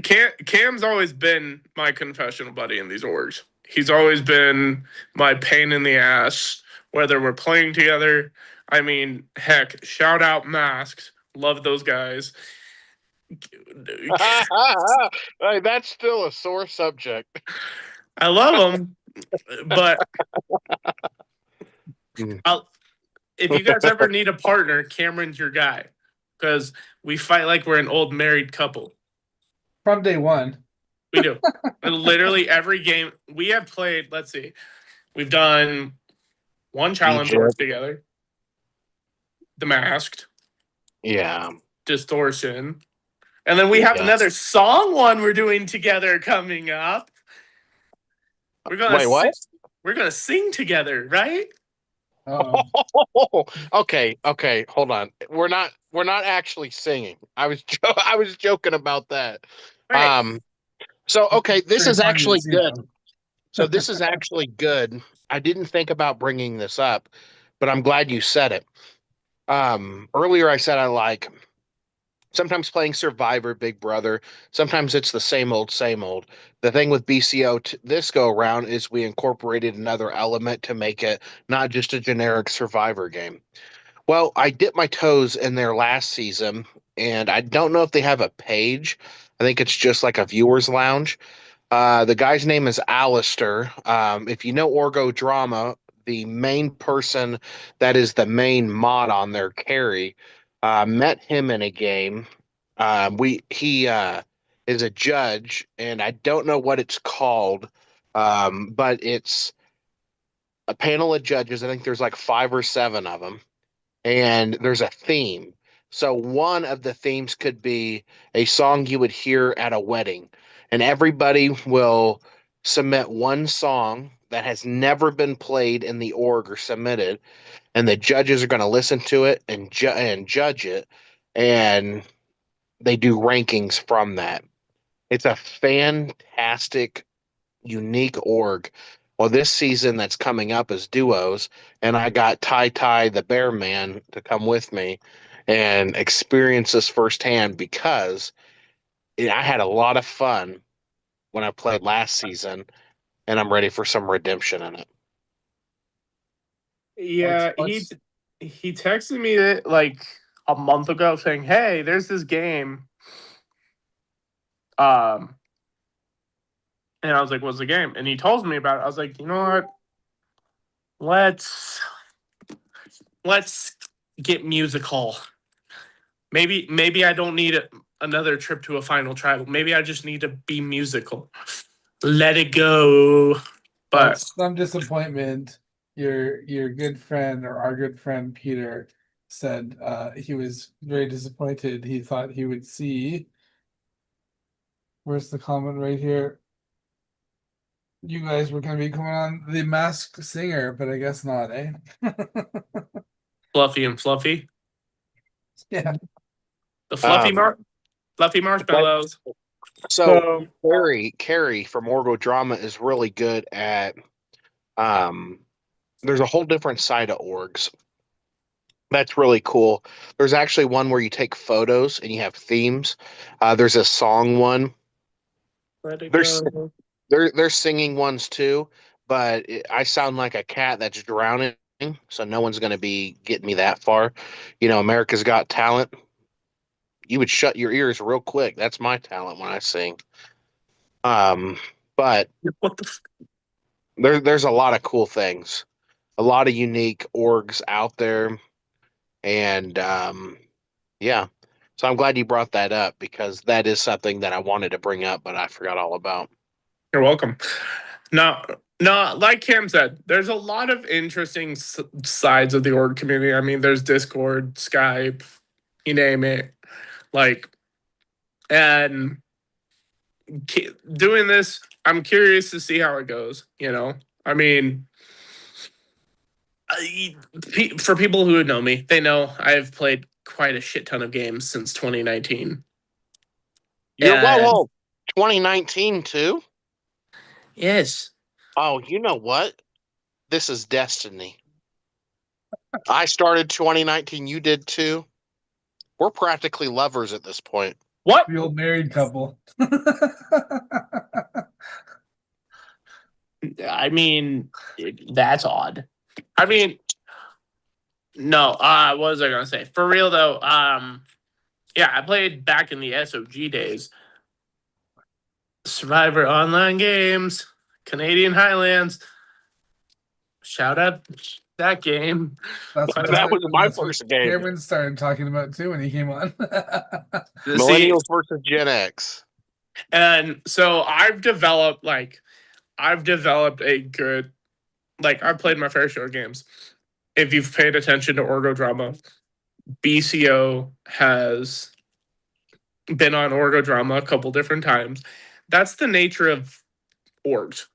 Cam's always been my confessional buddy in these orgs. He's always been my pain in the ass, whether we're playing together. I mean, heck, shout out Masks. Love those guys. Hey, that's still a sore subject. I love them, but if you guys ever need a partner, Cameron's your guy because we fight like we're an old married couple. From day one. We do. Literally every game we have played, let's see, we've done one challenge org together. The Masked. Yeah. Distortion. And then we have another song one we're doing together coming up. We're gonna Wait, what? We're gonna sing together, right? Okay, hold on. We're not actually singing. I was joking about that. Right. So okay, this is actually good. So this is actually good. I didn't think about bringing this up, but I'm glad you said it. Earlier I said I like sometimes playing Survivor, Big Brother. Sometimes it's the same old, same old. The thing with BCO this go around is we incorporated another element to make it not just a generic Survivor game. Well, I dipped my toes in their last season, and I don't know if they have a page. I think it's just like a viewer's lounge. The guy's name is Alistair. If you know Orgo Drama, the main person that is the main mod on there, Carrie, met him in a game. He is a judge, and I don't know what it's called, but it's a panel of judges. I think there's like 5 or 7 of them, and there's a theme. So one of the themes could be a song you would hear at a wedding, and everybody will submit one song that has never been played in the org or submitted, and the judges are going to listen to it and judge it, and they do rankings from that. It's a fantastic, unique org. Well, this season that's coming up is duos, and I got Ty Ty the Bear Man to come with me and experience this firsthand because I had a lot of fun when I played last season, and I'm ready for some redemption in it. Yeah, he texted me that like a month ago saying, "Hey, there's this game." And I was like, "What's the game?" And he told me about it. I was like, "You know what? Let's get musical. Maybe I don't need another trip to a final tribal. Maybe I just need to be musical. Let it go." But That's some disappointment. Your good friend or our good friend Peter said he was very disappointed. He thought he would see. Where's the comment right here? You guys were gonna be coming on the Masked Singer, but I guess not, eh? Fluffy and Fluffy, Yeah. the fluffy Um, fluffy marshmallows. So So Carrie from Orgo Drama is really good at there's a whole different side of orgs. That's really cool. There's actually one where you take photos and you have themes. There's a song one. Let it There's go. they're singing ones too, but I sound like a cat that's drowning, so no one's going to be getting me that far. You know, America's Got Talent. You would shut your ears real quick. That's my talent when I sing. But What the? there's a lot of cool things, a lot of unique orgs out there, and yeah. So I'm glad you brought that up because that is something that I wanted to bring up, but I forgot all about. You're welcome. No, no, like Cam said, there's a lot of interesting sides of the org community. I mean, there's Discord, Skype, you name it. Like, and doing this, I'm curious to see how it goes. You know, I mean, for people who know me, they know I've played quite a shit ton of games since 2019. You're And whoa, 2019 too? yes, Oh, you know what? This is destiny. I started 2019. You did too. We're practically lovers at this point. what? The old married couple. I mean, that's odd. I mean, no, what was I gonna say? For real though, yeah, I played back in the SOG days. Survivor Online Games, Canadian Highlands. Shout out that game. That's what That was my that's what first game. Cameron started talking about too when he came on. See, Millennials versus Gen X. and so I've developed a good, like, I've played my fair share of games. If you've paid attention to Orgo Drama, BCO has been on Orgo Drama a couple different times. That's the nature of orgs.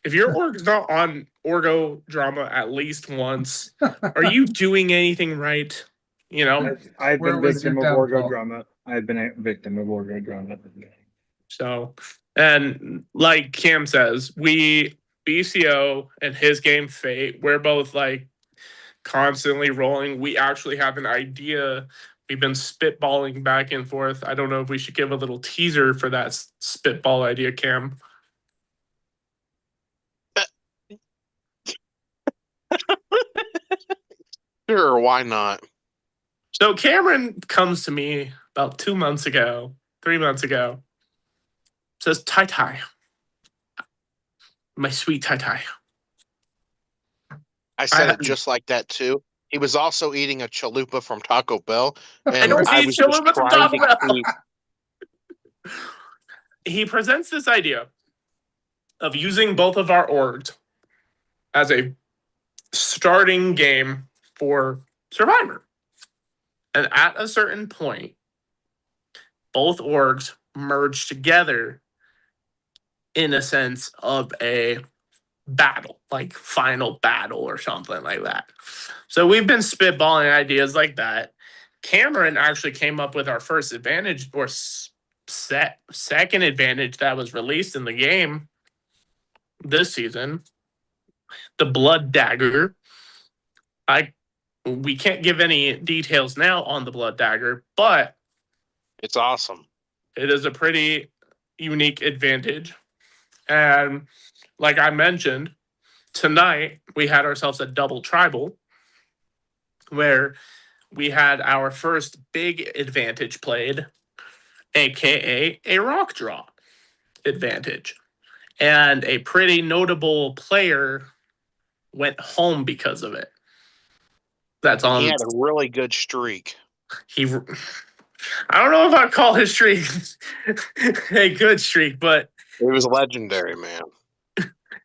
If your org's not on Orgo Drama at least once, are you doing anything right? You know? I've Where been was your victim of Orgo downfall? drama. I've been a victim of Orgo drama. So, and like Cam says, BCO and his game Fate, we're both like constantly rolling. We actually have an idea. We've been spitballing back and forth. I don't know if we should give a little teaser for that spitball idea, Cam. Sure, why not? So Cameron comes to me about 2 months ago, 3 months ago, says, "Tai Tai, my sweet Tai Tai." I said it just like that too. He was also eating a chalupa from Taco Bell, I and don't I eat was just chalupa from trying Taco to Bell. keep. He presents this idea of using both of our orgs as a starting game for Survivor. And at a certain point, both orgs merge together in a sense of a battle, like final battle or something like that. So we've been spitballing ideas like that. Cameron actually came up with our first advantage or second advantage that was released in the game this season, the Blood Dagger. We can't give any details now on the Blood Dagger, but It's awesome. it is a pretty unique advantage. And like I mentioned, tonight we had ourselves a double tribal where we had our first big advantage played, aka a rock draw advantage. And a pretty notable player went home because of it. That's on. He had a really good streak. I don't know if I'd call his streak a good streak, but It was legendary, man.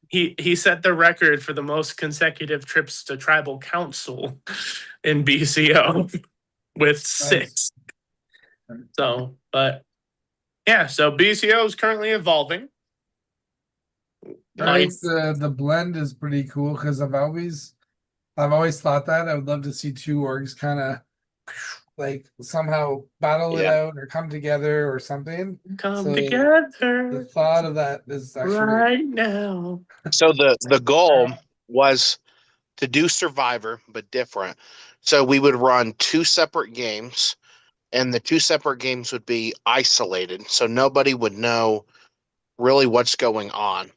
he set the record for the most consecutive trips to tribal council in BCO with 6. So, but yeah, so BCO is currently evolving. I think the blend is pretty cool because I've always thought that I would love to see two orgs kind of like somehow battle it out or come together or something. Come So together. The thought of that is actually right now. So the goal was to do Survivor, but different. So we would run 2 separate games, and the 2 separate games would be isolated, so nobody would know really what's going on.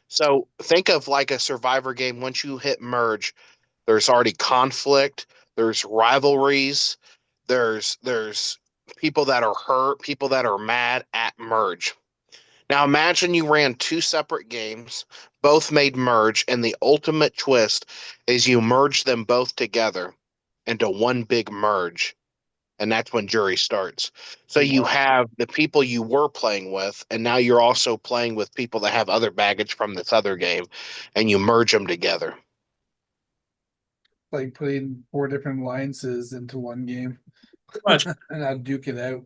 So think of like a Survivor game. Once you hit merge, there's already conflict, there's rivalries, there's people that are hurt, people that are mad at merge. Now imagine you ran 2 separate games, both made merge, and the ultimate twist is you merge them both together into one big merge. And that's when jury starts. So you have the people you were playing with, and now you're also playing with people that have other baggage from this other game, and you merge them together. like putting 4 different alliances into one game Much. and I'd duke it out.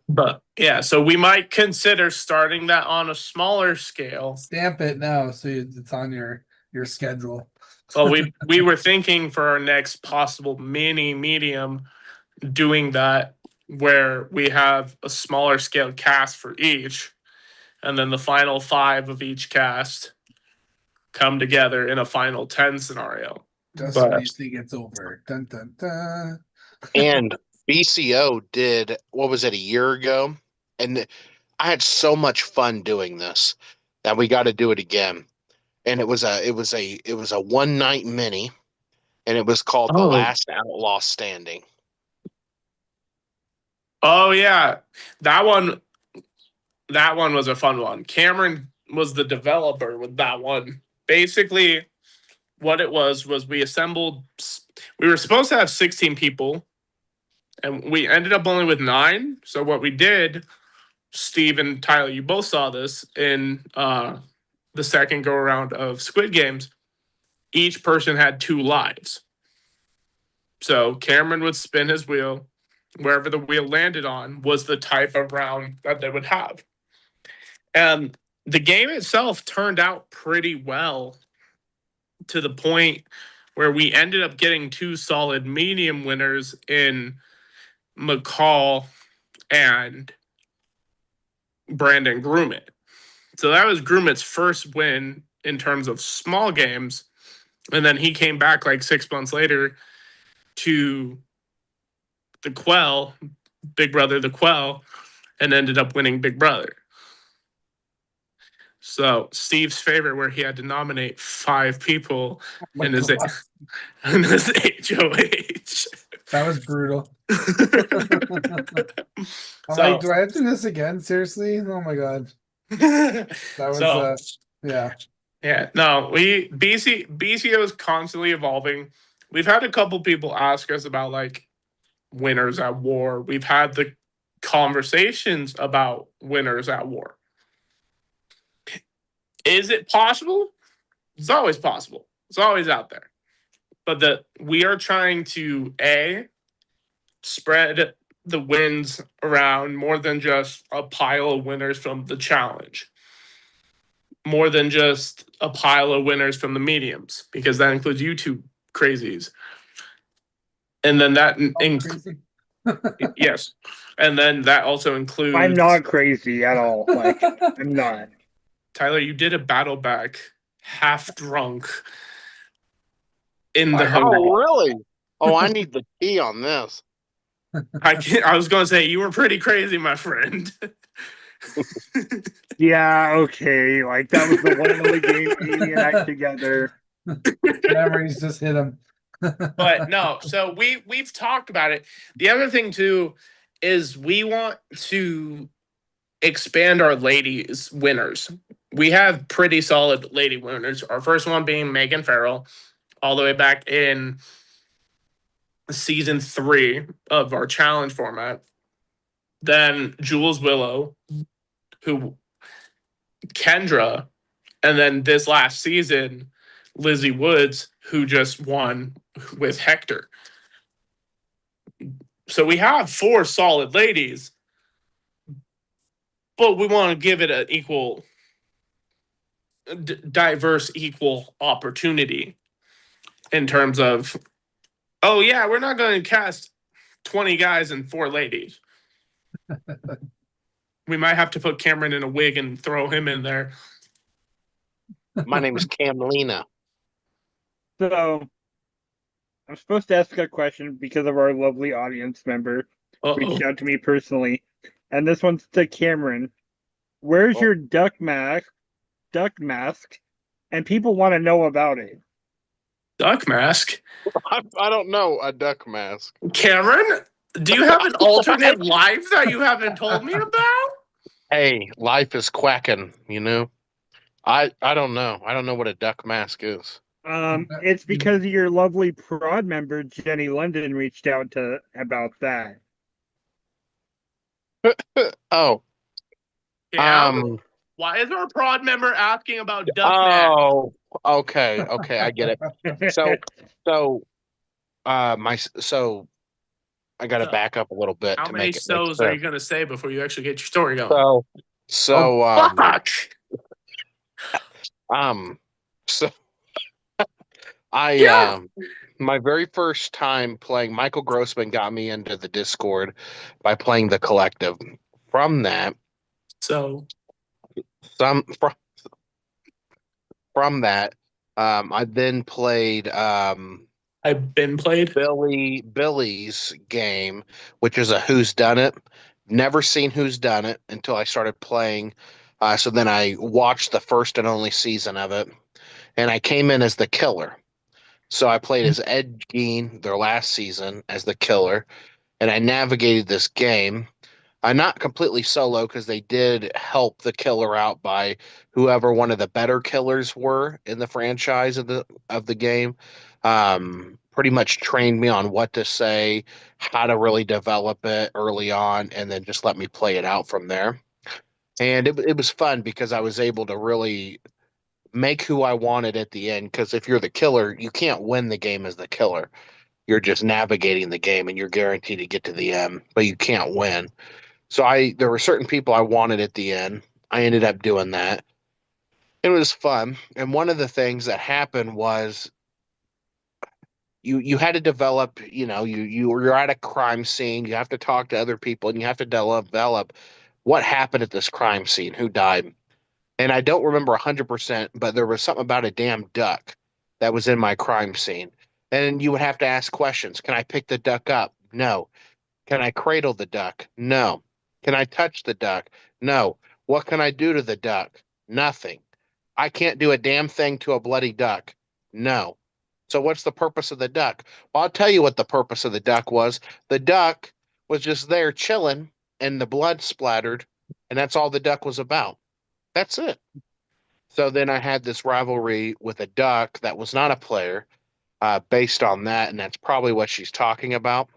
But yeah, so we might consider starting that on a smaller scale. Stamp it now so it's on your schedule. Well, we were thinking for our next possible mini medium doing that where we have a smaller scale cast for each, and then the final 5 of each cast come together in a final 10 scenario. Just But- when you think it's over. Dun dun dun. And BCO did, what was it, a year ago? And I had so much fun doing this that we got to do it again. And it was a one night mini, and it was called The Oh. Last Outlaw Standing. Oh yeah, that one was a fun one. Cameron was the developer with that one. Basically, what it was we assembled. We were supposed to have 16 people, and we ended up only with 9. So what we did, Steve and Tyler, you both saw this in the second go around of Squid Games. Each person had 2 lives. So Cameron would spin his wheel. Wherever the wheel landed on was the type of round that they would have. And the game itself turned out pretty well to the point where we ended up getting 2 solid medium winners in McCall and Brandon Grumit. So that was Grumit's first win in terms of small games. And then he came back like 6 months later to the Quell, Big Brother the Quell, and ended up winning Big Brother. So Steve's favorite, where he had to nominate 5 people in his God, HOH. that was brutal. I'm So- like, do I have to do this again? Seriously? Oh my god. That was, yeah. Yeah, no, BCO is constantly evolving. We've had a couple people ask us about like winners at war. We've had the conversations about winners at war. Is it possible? It's always possible. It's always out there. But we are trying to spread the wins around more than just a pile of winners from the challenge, more than just a pile of winners from the mediums, because that includes you two crazies. And then that Crazy. yes, and then that also includes. I'm not crazy at all. Like, I'm not. Tyler, you did a battle back half drunk in the I- Oh, really? Oh, I need the tea on this. I was going to say you were pretty crazy, my friend. Yeah, okay. Like, that was the one and only game Amy and I together. Memories just hit him. But no, so we've talked about it. The other thing too is we want to expand our ladies winners. We have pretty solid lady winners. Our first one being Megan Farrell, all the way back in season 3 of our challenge format. Then Jules Willow, who Kendra, and then this last season, Lizzie Woods, who just won with Hector. So we have 4 solid ladies, but we want to give it an equal, diverse, equal opportunity in terms of, oh yeah, we're not going to cast 20 guys and 4 ladies. We might have to put Cameron in a wig and throw him in there. My name is Camlena. So, I'm supposed to ask a question because of our lovely audience member reached out to me personally. And this one's to Cameron. Where's Oh. your duck mask? And people want to know about it. Duck mask. I don't know a duck mask. Cameron, do you have an alternate life that you haven't told me about? Hey, life is quacking, you know. I don't know. I don't know what a duck mask is. It's because your lovely prod member Jenny London reached out to about that. Oh, Yeah. Why is our prod member asking about duck mask? oh, okay, I get it. So, I got to So, back up a little bit How to many make it make so's are you sense. going to say before you actually get your story going? So, Fuck! so I Yeah. my very first time playing, Michael Grossman got me into the Discord by playing the collective. From that, So, some from that, I then played I've been played. Billy's game, which is a Who's Done It. Never seen Who's Done It until I started playing. So then I watched the first and only season of it, and I came in as the killer. So I played as Ed Gein their last season as the killer, and I navigated this game. I not completely solo because they did help the killer out by whoever one of the better killers were in the franchise of the game. Pretty much trained me on what to say, how to really develop it early on, and then just let me play it out from there. And it was fun because I was able to really make who I wanted at the end. Because if you're the killer, you can't win the game as the killer. You're just navigating the game and you're guaranteed to get to the end, but you can't win. So there were certain people I wanted at the end. I ended up doing that. It was fun. And one of the things that happened was you had to develop, you're at a crime scene, you have to talk to other people and you have to develop what happened at this crime scene, who died. And I don't remember 100%, but there was something about a damn duck that was in my crime scene. And you would have to ask questions. Can I pick the duck up? No. Can I cradle the duck? No. Can I touch the duck? No. What can I do to the duck? Nothing. I can't do a damn thing to a bloody duck. No. So what's the purpose of the duck? Well, I'll tell you what the purpose of the duck was. The duck was just there chilling and the blood splattered, and that's all the duck was about. That's it. So then I had this rivalry with a duck that was not a player based on that, and that's probably what she's talking about.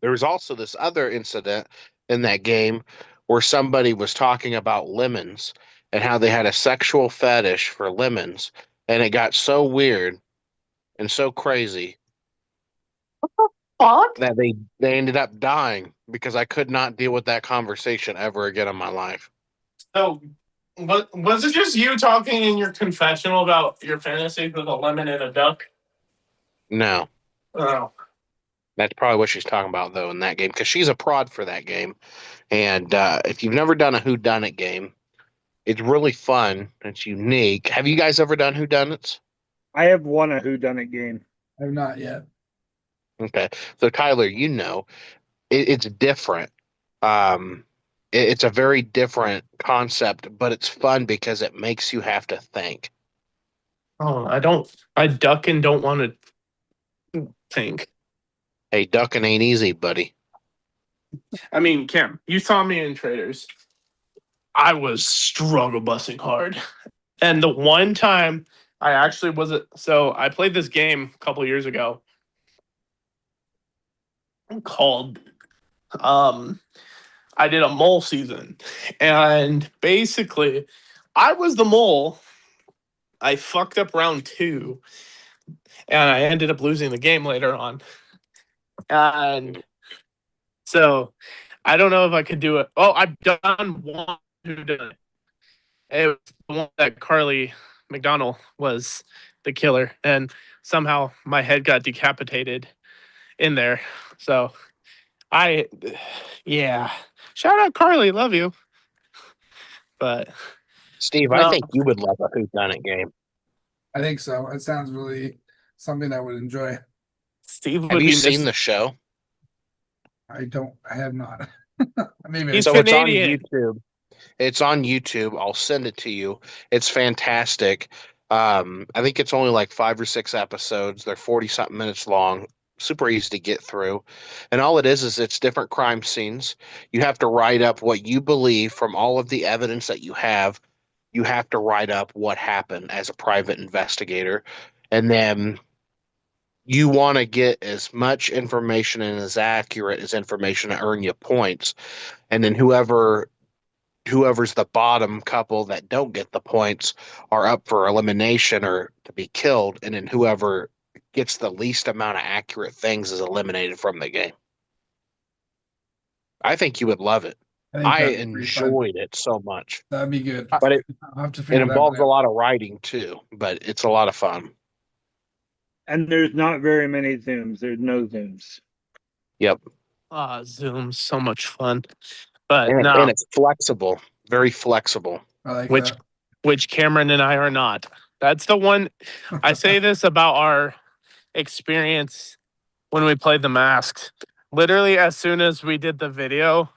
There was also this other incident in that game where somebody was talking about lemons and how they had a sexual fetish for lemons, and it got so weird and so crazy fuck? that they ended up dying because I could not deal with that conversation ever again in my life. So, was it just you talking in your confessional about your fantasies with a lemon and a duck? No, Oh. that's probably what she's talking about though in that game because she's a prod for that game. And if you've never done a whodunit game, it's really fun. It's unique. Have you guys ever done whodunits? I have won a whodunit game. I've not yet. Okay, so Tyler, you know it's different. Um, it's a very different concept, but it's fun because it makes you have to think. Oh, I duck and don't want to think. Hey, ducking ain't easy, buddy. I mean, Kim, you saw me in Traders. I was struggle busting hard. And the one time I actually wasn't, so I played this game a couple years ago called I did a mole season. And basically I was the mole. I fucked up round 2 and I ended up losing the game later on. And so I don't know if I could do it. Oh, I've done one who did it. It was the one that Carly McDonald was the killer, and somehow my head got decapitated in there. So yeah. Shout out Carly, love you. But Steve, I no, think you would love a whodunit game. I think so. It sounds really something I would enjoy. Steve Have would you be seen the show? I have not. Maybe He's So it's on Canadian. YouTube. It's on YouTube. I'll send it to you. It's fantastic. I think it's only like 5 or 6 episodes. They're 40 something minutes long. Super easy to get through. And all it is it's different crime scenes. You have to write up what you believe from all of the evidence that you have. You have to write up what happened as a private investigator. And then you want to get as much information and as accurate as information to earn you points. And then whoever's the bottom couple that don't get the points are up for elimination or to be killed, and then whoever gets the least amount of accurate things is eliminated from the game. I think you would love it. I think I that'd be pretty fun. enjoyed it so much, That'd be good. but it I'll have to it figure that involves one a out. lot of writing too, but it's a lot of fun. And there's not very many zooms. There's no zooms. Yep, Zoom, so much fun. But and no, it's flexible, very flexible. I like which that. which Cameron and I are not. That's the one. I say this about our experience when we played the masks. Literally, as soon as we did the video,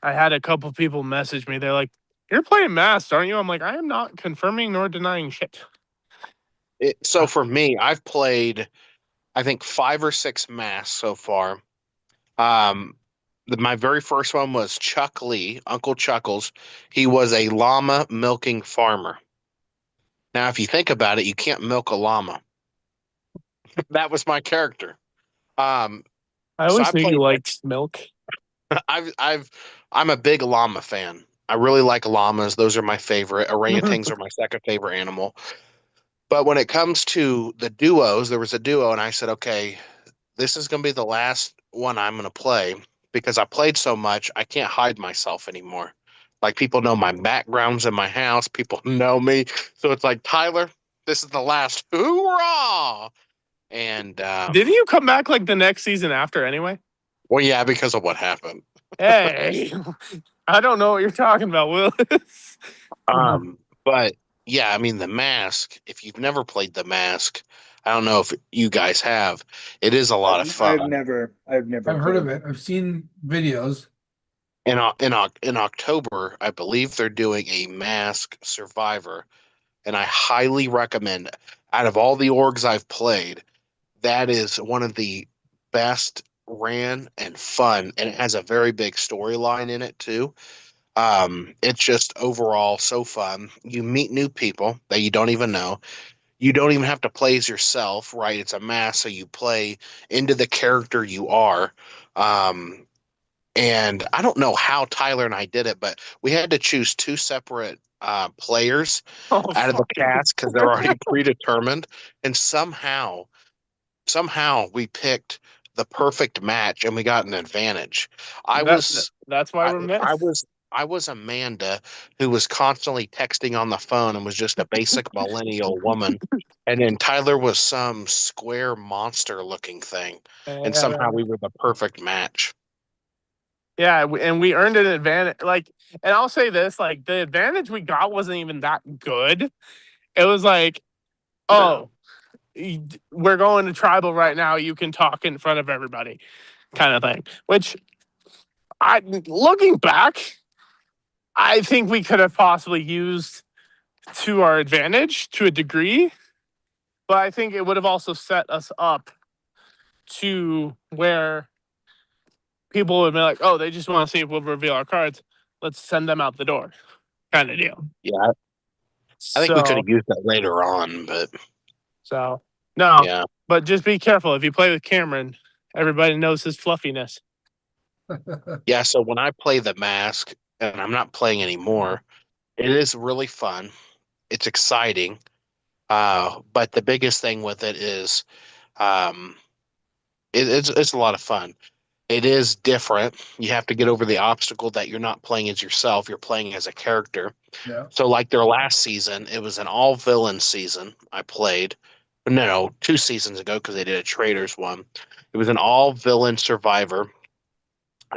I had a couple people message me. They're like, "You're playing masks, aren't you?" I'm like, "I am not confirming nor denying shit." So for me, I've played, I think 5 or 6 masks so far. My very first one was Chuck Lee, Uncle Chuckles. He was a llama milking farmer. Now, if you think about it, you can't milk a llama. That was my character. Um, I so always I knew played. you liked milk. I'm a big llama fan. I really like llamas. Those are my favorite. Orangutans are my second favorite animal. But when it comes to the duos, there was a duo, and I said, okay, this is going to be the last one I'm going to play because I played so much, I can't hide myself anymore. Like people know my backgrounds in my house, people know me. So it's like, Tyler, this is the last hoorah. And Didn't you come back like the next season after anyway? well, yeah, because of what happened. Hey, I don't know what you're talking about, Willis. But yeah, I mean the mask, if you've never played the mask, I don't know if you guys have. It is a lot of I've fun. never I've heard of played. it. I've seen videos. In October, I believe they're doing a mask survivor, and I highly recommend. Out of all the orgs I've played, that is one of the best ran and fun, and it has a very big storyline in it too. It's just overall so fun. You meet new people that you don't even know. You don't even have to play as yourself, right? It's a mask, so you play into the character you are. Um, and I don't know how Tyler and I did it, but we had to choose 2 separate players Oh, out of the fuck. cast because they're already predetermined. And somehow we picked the perfect match and we got an advantage. That's why we're I missed. was Amanda who was constantly texting on the phone and was just a basic millennial woman. And then Tyler was some square monster looking thing. And somehow we were the perfect match. Yeah, and we earned an advantage. Like, and I'll say this: like, the advantage we got wasn't even that good. It was like, oh, we're going to tribal right now. You can talk in front of everybody, kind of thing. Which, looking back, I think we could have possibly used to our advantage to a degree, but I think it would have also set us up to where people would be like, oh, they just want to see if we'll reveal our cards. Let's send them out the door, kind of deal. Yeah, I think we could have used that later on, but So no, yeah. but just be careful if you play with Cameron. Everybody knows his fluffiness. Yeah, so when I play the mask, and I'm not playing anymore, it is really fun. It's exciting. But the biggest thing with it is um, it's a lot of fun. It is different. You have to get over the obstacle that you're not playing as yourself, you're playing as a character. Yeah. So like their last season, it was an all villain season I played. No, 2 seasons ago because they did a traders one. It was an all villain survivor.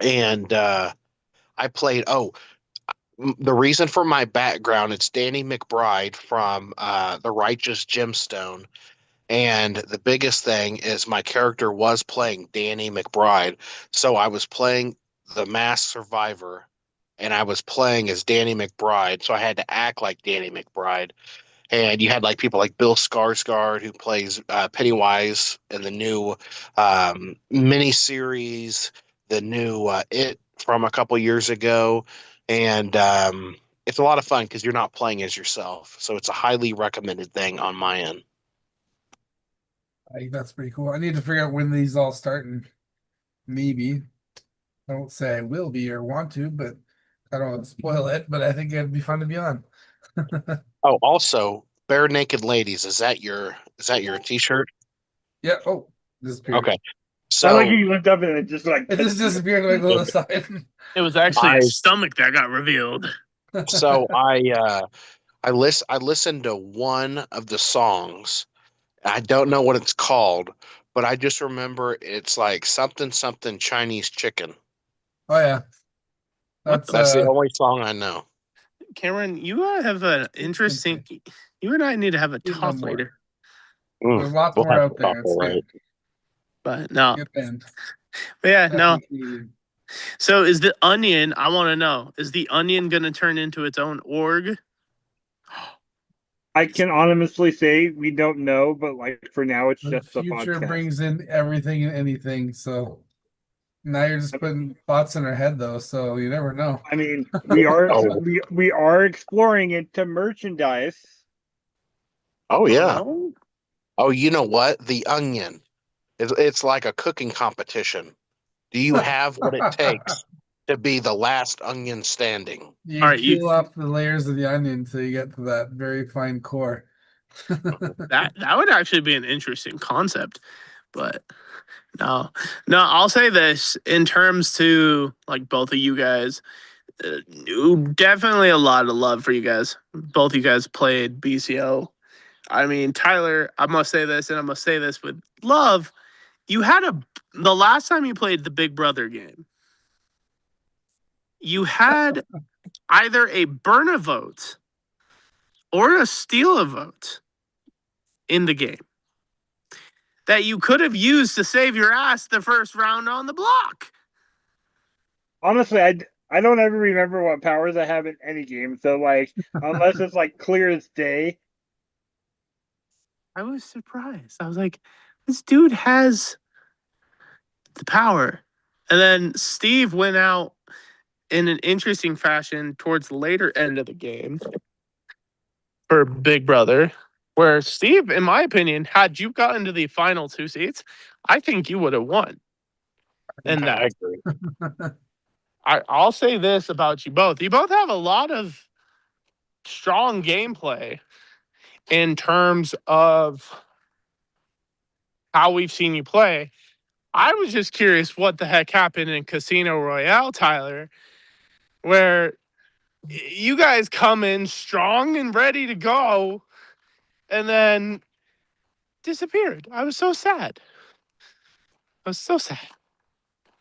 And I played the reason for my background, it's Danny McBride from The Righteous Gemstone. And the biggest thing is my character was playing Danny McBride. So I was playing the masked survivor and I was playing as Danny McBride. So I had to act like Danny McBride. And you had like people like Bill Skarsgård who plays Pennywise in the new miniseries, the new It from a couple years ago. And it's a lot of fun because you're not playing as yourself. So it's a highly recommended thing on my end. I think that's pretty cool. I need to figure out when these all start and maybe. I won't say I will be or want to, but I don't want to spoil it, but I think it'd be fun to be on. Oh, also, Bare Naked Ladies, is that your t-shirt? Yeah. Oh, disappeared. Okay. I like So you looked up and it just like It just disappeared when I go to the side. It was actually I- his stomach that got revealed. so I listened to one of the songs. I don't know what it's called, but I just remember it's like something something Chinese chicken. Oh yeah. That's That's the only song I know. Cameron, you have an interesting. You and I need to have a You know talk more. later. There's lots We'll more have out to there. talk, It's all good. right. But no, Good band. but yeah, no. Definitely needed. So is the Onion? I want to know: is the Onion going to turn into its own org? I can honestly say we don't know, but like for now it's The just a future podcast. brings in everything and anything, so now you're just putting thoughts in our head though, so you never know. I mean, we are Oh. we are exploring into merchandise. Oh yeah. No? Oh, you know what? The Onion. It's like a cooking competition. Do you have what it takes to be the last onion standing? You All right, you peel off the layers of the onion until you get to that very fine core. that would actually be an interesting concept, but no, no. I'll say this in terms to like both of you guys. Definitely a lot of love for you guys. Both you guys played BCO. I mean, Tyler, I must say this, and I must say this with love. You had the last time you played the Big Brother game, you had either a burn a vote or a steal a vote in the game that you could have used to save your ass the first round on the block. Honestly, I don't ever remember what powers I have in any game. So like, unless it's like clear as day. I was surprised. I was like, this dude has the power. And then Steve went out in an interesting fashion towards the later end of the game for Big Brother, where Steve, in my opinion, had you gotten to the final 2 seats, I think you would have won. And I that agree. I'll say this about you both. You both have a lot of strong gameplay in terms of how we've seen you play. I was just curious what the heck happened in Casino Royale, Tyler, where you guys come in strong and ready to go and then disappeared. I was so sad. I was so sad.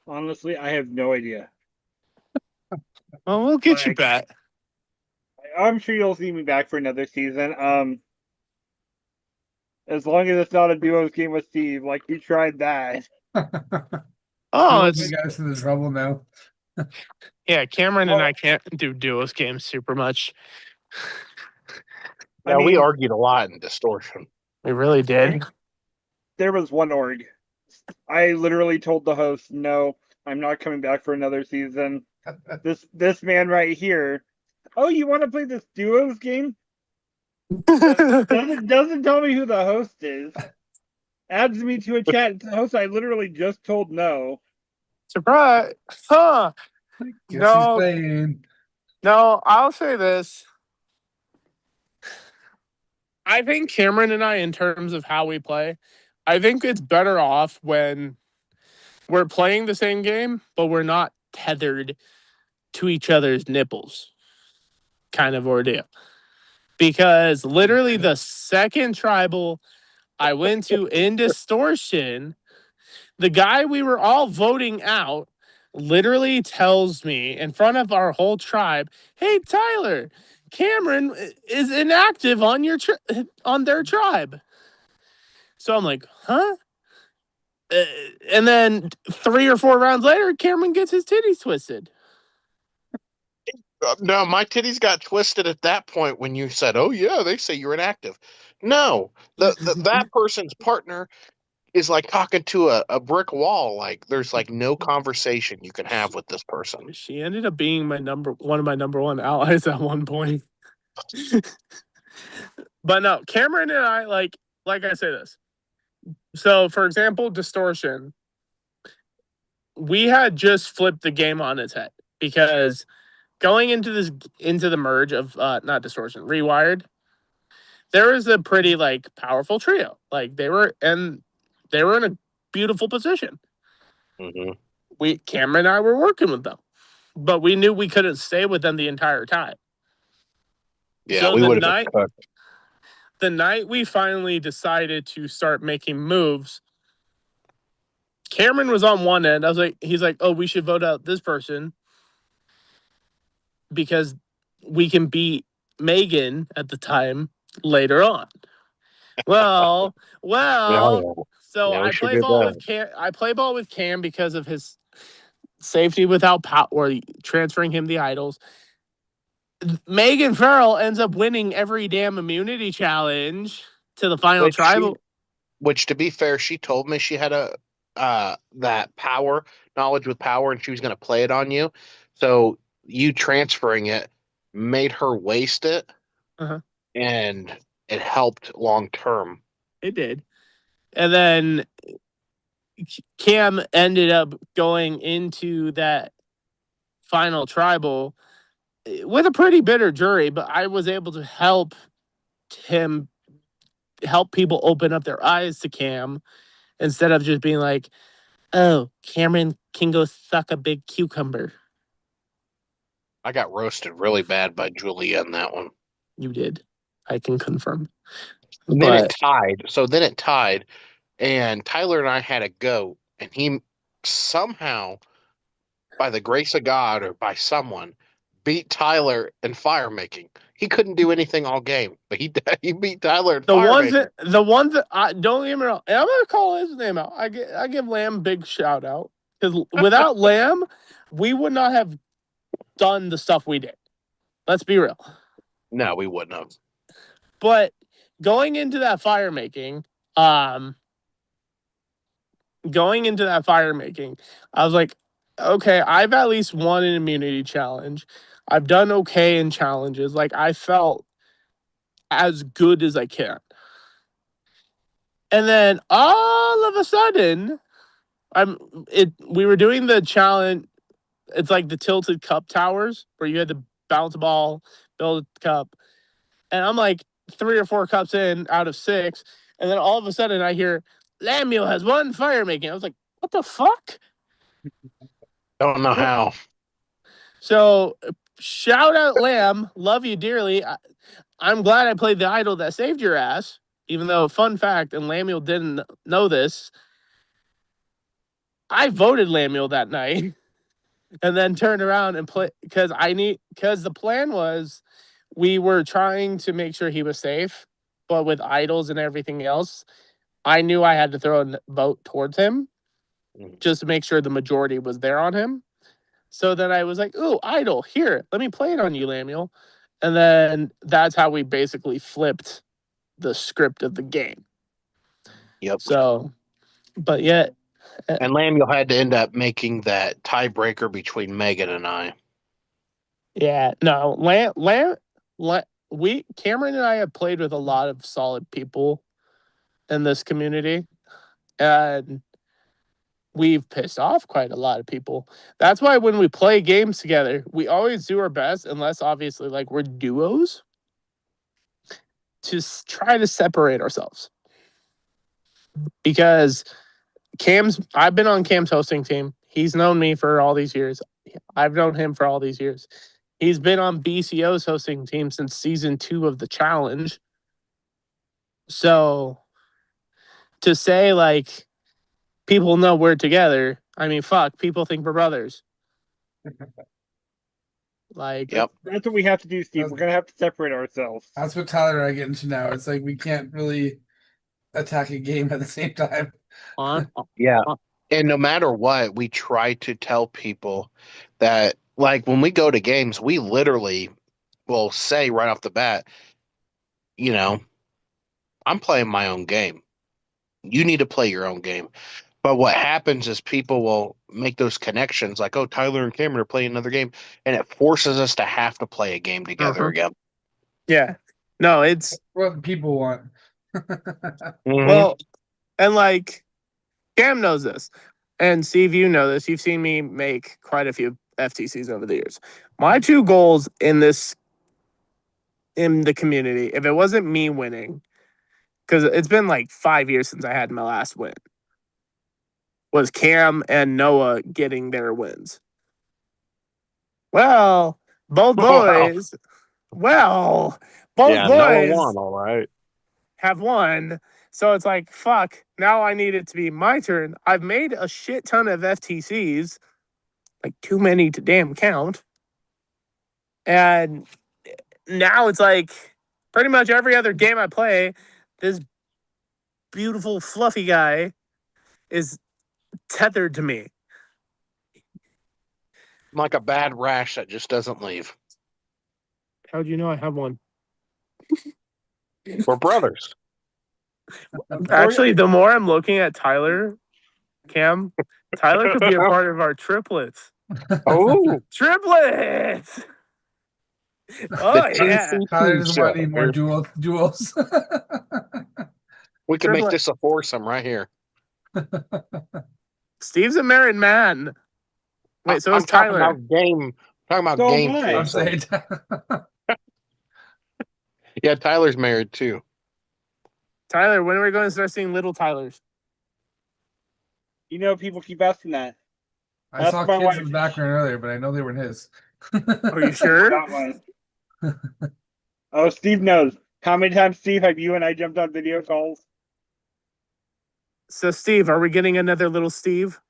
Honestly, I have no idea. Well, we'll get you Like- back. I'm sure you'll see me back for another season. As long as it's not a duos game with Steve, like you tried that. Oh, You it's guys in the trouble now. yeah. Cameron and Well- I can't do duos games super much. I Yeah, we mean- argued a lot in Distortion. We really did. There was one org. I literally told the host, "No, I'm not coming back for another season." This man right here. Oh, you want to play this duos game? Doesn't tell me who the host is. Adds me to a chat. The host I literally just told no. Surprise! Huh? Guess No. he's playing. No, I'll say this. I think Cameron and I, in terms of how we play, I think it's better off when we're playing the same game, but we're not tethered to each other's nipples kind of ordeal. Because literally the second tribal I went to in Distortion, the guy we were all voting out literally tells me in front of our whole tribe, "Hey, Tyler, Cameron is inactive on your on their tribe." So I'm like, "Huh?" And then 3 or 4 rounds later, Cameron gets his titties twisted. No, my titties got twisted at that point when you said, "Oh yeah, they say you're inactive." No, that person's partner is like talking to a brick wall. Like there's like no conversation you can have with this person. She ended up being one of my number one allies at one point. But no, Cameron and I like I say this. So for example, Distortion, we had just flipped the game on its head because going into the merge of not Distortion, Rewired, there was a pretty like powerful trio. Like they were in a beautiful position. Hmm. Cameron and I were working with them, but we knew we couldn't stay with them the entire time. Yeah, So we the would have night- been cooked. The night we finally decided to start making moves, Cameron was on one end. He's like, "Oh, we should vote out this person because we can beat Megan at the time later on." Well, Yeah. so Yeah, we I should play do ball that. with Cam. I play ball with Cam because of his safety without power, or transferring him the idols. Megan Farrell ends up winning every damn immunity challenge to the final tribal. Which, to be fair, she told me she had that power knowledge with power, and she was going to play it on you. So you transferring it made her waste it, Uh-huh. and it helped long term. It did. And then Cam ended up going into that final tribal with a pretty bitter jury, but I was able to help people open up their eyes to Cam instead of just being like, "Oh, Cameron can go suck a big cucumber." I got roasted really bad by Julia in that one. You did. I can confirm. And then But it tied. So then it tied, and Tyler and I had a go, and he somehow, by the grace of God or by someone, beat Tyler in fire making. He couldn't do anything all game, but he beat Tyler in the fire ones making. that I don't get me wrong, and I'm gonna call his name out. I give Lamb big shout out because without Lamb, we would not have done the stuff we did. Let's be real. No, we wouldn't have. But going into that fire making, I was like, okay, I've at least won an immunity challenge. I've done okay in challenges. Like I felt as good as I can. And then all of a sudden, we were doing the challenge. It's like the tilted cup towers where you had to bounce a ball, build a cup. And I'm like 3 or 4 cups in out of 6. And then all of a sudden I hear Lamuel has won fire making. I was like, What the fuck? Don't know how. So shout out Lamb, love you dearly. I'm glad I played the idol that saved your ass. Even though, fun fact, and Lamuel didn't know this, I voted Lamuel that night, and then turned around and play because the plan was we were trying to make sure he was safe, but with idols and everything else, I knew I had to throw a vote towards him just to make sure the majority was there on him. So then I was like, "Ooh, idol, here, let me play it on you, Lamuel," and then that's how we basically flipped the script of the game. Yep. So, but yet, And Lamuel had to end up making that tiebreaker between Megan and I. yeah, no, Cameron and I have played with a lot of solid people in this community, and we've pissed off quite a lot of people. That's why when we play games together, we always do our best, unless obviously like we're duos, to try to separate ourselves. Because I've been on Cam's hosting team. He's known me for all these years. I've known him for all these years. He's been on BCO's hosting team since season 2 of the challenge. So to say like people know we're together, I mean, fuck, people think we're brothers. Like, Yep. That's what we have to do, Steve. We're gonna have to separate ourselves. That's what Tyler and I get into now. It's like we can't really attack a game at the same time. Yeah. And no matter what, we try to tell people that, like, when we go to games, we literally will say right off the bat, you know, I'm playing my own game. You need to play your own game. But what happens is people will make those connections like, oh, Tyler and Cameron are playing another game. And it forces us to have to play a game together again. yeah, no, it's What people want. Mhm. well, and like Cam knows this, and Steve, you know this. You've seen me make quite a few FTCs over the years. My 2 goals in the community, if it wasn't me winning, because it's been like 5 years since I had my last win, was Cam and Noah getting their wins. Well, both boys. Well, both yeah, Noah boys won, all right. have won. So it's like, fuck, now I need it to be my turn. I've made a shit ton of FTCs, like too many to damn count. And now it's like pretty much every other game I play, this beautiful, fluffy guy is tethered to me. I'm like a bad rash that just doesn't leave. How'd you know I have one? We're brothers. Actually, the more I'm looking at Tyler, Cam, Tyler could be a part of our triplets. Oh, Triplets! Oh, yeah. Tyler doesn't want any more Show. duels. We can make Triplet. this a foursome right here. Steve's a married man. Wait, so I'm is Tyler. talking about So game. am I. I'm foursome. saying Yeah, Tyler's married too. Tyler, when are we going to start seeing little Tylers? You know, people keep asking that. I That's saw my kids wife. in the background earlier, but I know they weren't his. Are you sure? Not mine. Oh, Steve knows. How many times, Steve, have you and I jumped on video calls? So, Steve, are we getting another little Steve?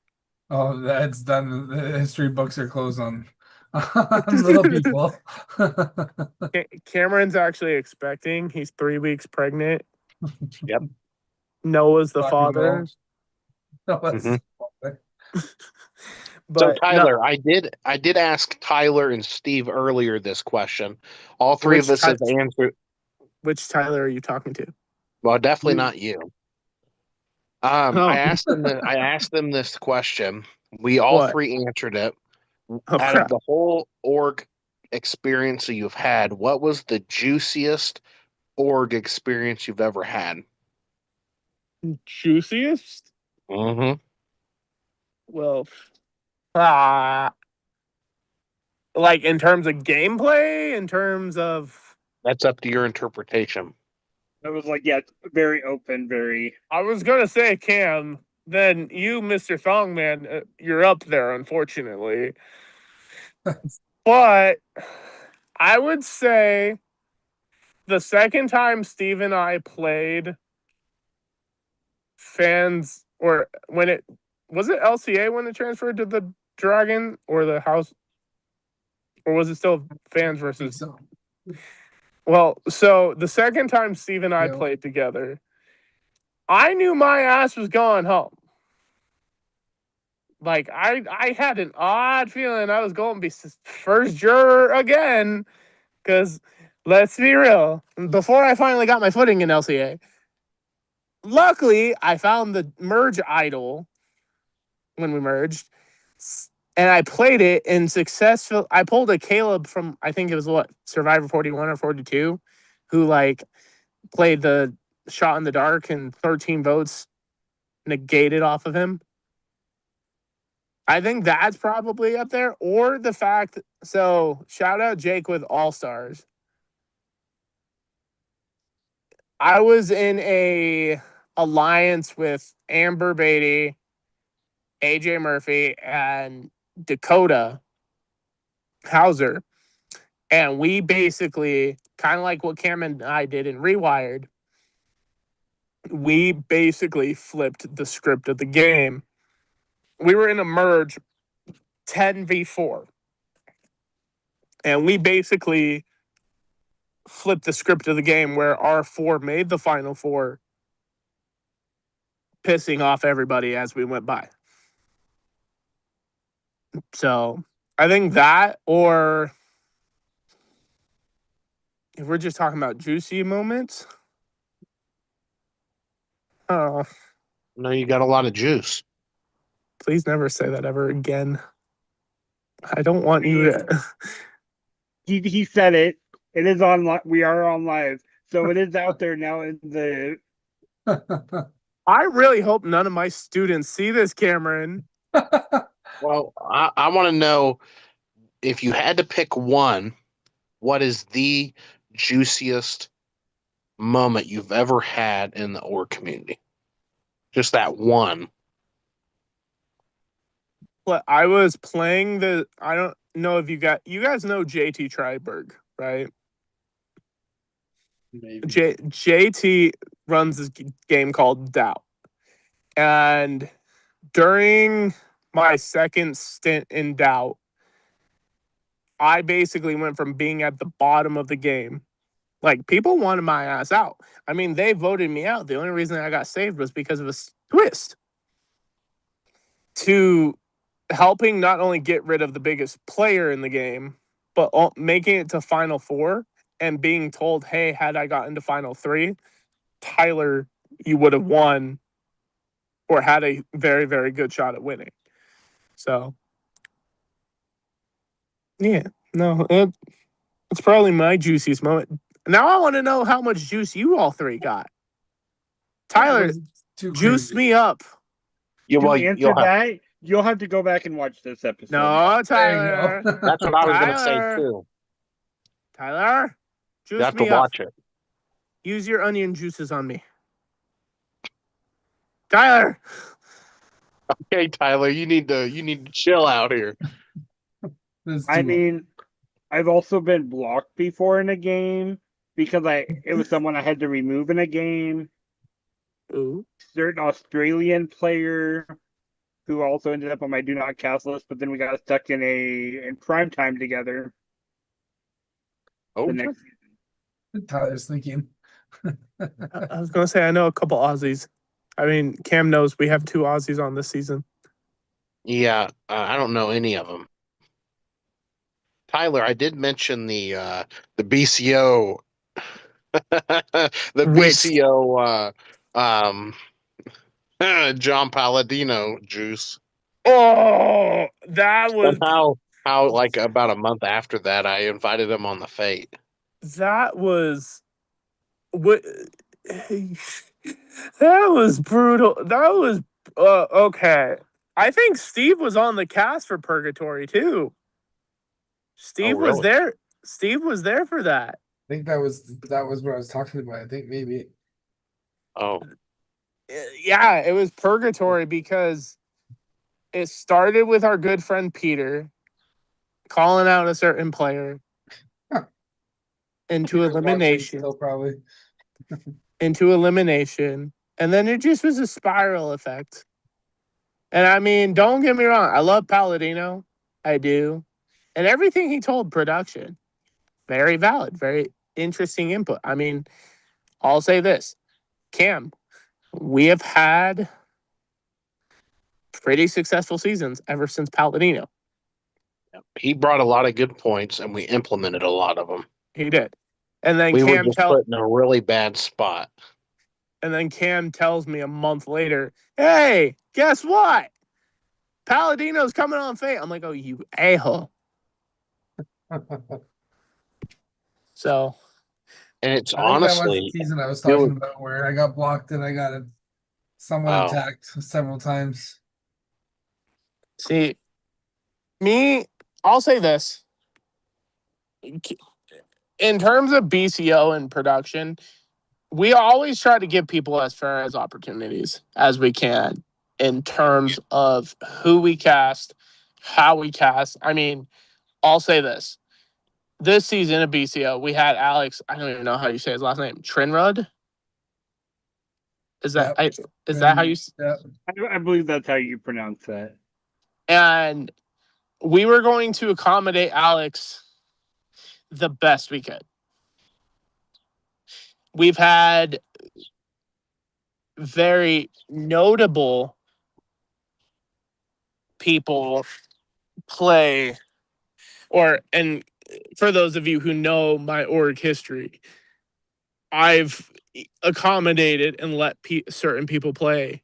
Oh, that's done. The history books are closed on little people. Cameron's actually expecting. He's 3 weeks pregnant. Yep. Noah's the Rock and father. roll. No, that's- But So no- Tyler, I did ask Tyler and Steve earlier this question. All three of Which us have answered. which Tyler are you talking to? Well, definitely You- not you. Oh. I asked them this question. We all What? three answered it. Oh, Out crap. of the whole org experience that you've had, what was the juiciest org experience you've ever had? Juiciest? Mm-hmm. Well, like in terms of gameplay, in terms of, That's up to your interpretation. It was like, yeah, very open, very. I was gonna say Cam, then you, Mr. Thongman, you're up there, unfortunately. But I would say the second time Steve and I played fans, or when it was it LCA when it transferred to the Dragon or the House, or was it still fans versus? So, Well, so the second time Steve and I Yeah. played together, I knew my ass was going home. Like I had an odd feeling I was going to be first juror again, because let's be real, before I finally got my footing in LCA, luckily I found the merge idol when we merged, and I played it and successful. I pulled a Caleb from, I think it was what, Survivor 41 or 42, who like played the shot in the dark and 13 votes negated off of him. I think that's probably up there, or the fact. So shout out Jake with All Stars. I was in a alliance with Amber Beatty, AJ Murphy, and Dakota Hauser, and we basically, kind of like what Cameron and I did in Rewired, we basically flipped the script of the game. We were in a merge 10v4. And we basically flipped the script of the game where our four made the final four, pissing off everybody as we went by. So I think that, or if we're just talking about juicy moments, oh, No, you got a lot of juice. please never say that ever again. I don't want you to. He said it. It is on. We are on live, so it is out there now in the. I really hope none of my students see this, Cameron. Well, I want to know, if you had to pick one, what is the juiciest moment you've ever had in the org community? Just that one. But I was playing the. I don't know if you guys know JT Triberg, right? maybe. JT runs this game called Doubt. And during my second stint in Doubt, I basically went from being at the bottom of the game. Like, people wanted my ass out. I mean, they voted me out. The only reason I got saved was because of a twist. To helping not only get rid of the biggest player in the game, but making it to Final Four and being told, hey, had I gotten to Final Three, Tyler, you would have won or had a very, very good shot at winning. So, yeah, no, it's probably my juiciest moment. Now I want to know how much juice you all three got. Tyler, Too juice crazy. me up. Yeah, To well, answer that, you'll have to go back and watch this episode. No, There you Tyler. go. that's what I was going to say Tyler. too. Tyler, You juice have to me up. watch it. Use your onion juices on me. Tyler. Okay, Tyler, you need to chill out here. That's I too mean, I've also been blocked before in a game because it was someone I had to remove in a game. Ooh. Certain Australian player who also ended up on my do not cast list, but then we got stuck in prime time together. Oh, The next much. Tyler's thinking. I was gonna say I know a couple Aussies. I mean, Cam knows we have 2 Aussies on this season. yeah, I don't know any of them. Tyler, I did mention the BCO, the Which- BCO, John Palladino juice. Oh, that was How like about a month after that, I invited him on the Fate. what that was brutal. That was okay. I think Steve was on the cast for Purgatory too. Steve was really? there. Steve was there for that. I think that was what I was talking about. I think maybe. Oh, yeah, it was purgatory because it started with our good friend Peter calling out a certain player into Peter's watching elimination, still probably. and then it just was a spiral effect. And I mean, don't get me wrong, I love Palladino, I do, and everything he told production, very valid, very interesting input. I mean, I'll say this, Cam, we have had pretty successful seasons ever since Palladino. He brought a lot of good points, and we implemented a lot of them. He did. And then We were Cam just put in a really bad spot. tells me a month later, hey, guess what? Palladino's coming on Fate. I'm like, oh, you a-hole. So, And it's I think that was the honestly, season I was it was- talking about where I got blocked and I got someone Oh. attacked several times. see, I'll say this. In terms of BCO and production, we always try to give people as fair as opportunities as we can in terms of who we cast, how we cast. I mean, I'll say this. This season of BCO, we had Alex, I don't even know how you say his last name, Trinrud? Is that how you Yeah. I believe that's how you pronounce that. and we were going to accommodate Alex the best we could. We've had very notable people play, and for those of you who know my org history, I've accommodated and let certain people play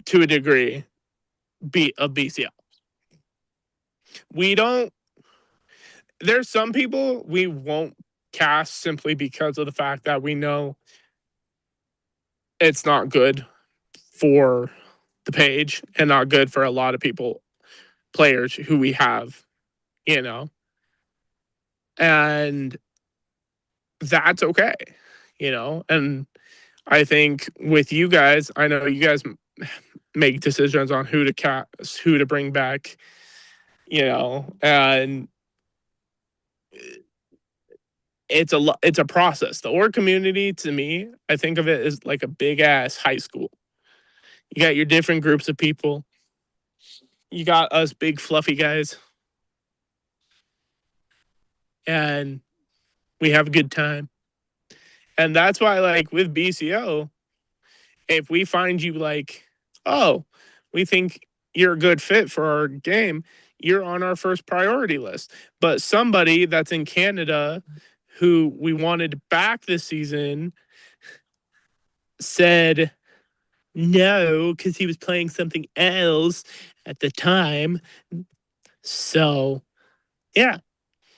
to a degree of BCL. There's some people we won't cast simply because of the fact that we know it's not good for the page and not good for a lot of players who we have, and that's okay, and I think with you guys, I know you guys make decisions on who to cast, who to bring back, and it's a process. The org community, to me, I think of it as like a big ass high school. You got your different groups of people. You got us big fluffy guys, and we have a good time. And that's why, like with BCO, if we find you like, oh, we think you're a good fit for our game, you're on our first priority list. But somebody that's in Canada who we wanted back this season said no because he was playing something else at the time. So, yeah.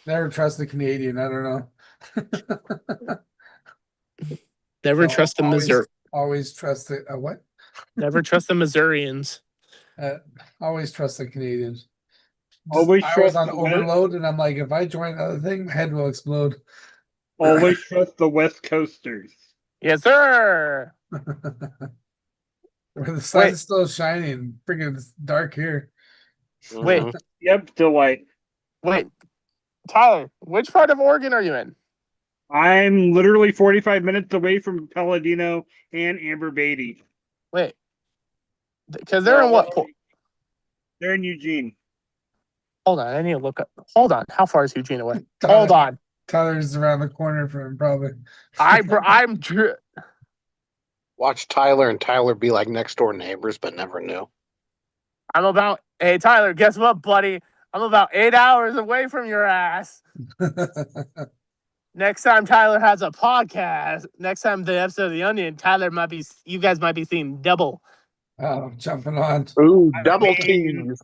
Never trust the Canadian. I don't know. Never No, trust the Missouri. Always trust the what? Never trust the Missourians. Always trust the Canadians. Always I was trust on the overload, and I'm like, if I join another thing, my head will explode. Always trust the West Coasters. Yes, sir. Where the sun's still shining. Freaking it's dark here. Wait. Mhm. Yep, still white. Wait, Tyler, which part of Oregon are you in? I'm literally 45 minutes away from Palladino and Amber Beatty. Wait, because they're in what? They're in Eugene. Hold on, I need to look up. Hold on, how far is Eugene away? Tyler. Hold on, Tyler's around the corner from him, probably. I'm Watch Tyler and Tyler be like next door neighbors, but never knew. about. Hey, Tyler, guess what, buddy? I'm about 8 hours away from your ass. Next time Tyler has a podcast, next time the episode of The Onion, you guys might be seeing double. Oh, jumping on. Ooh, I double mean- teams.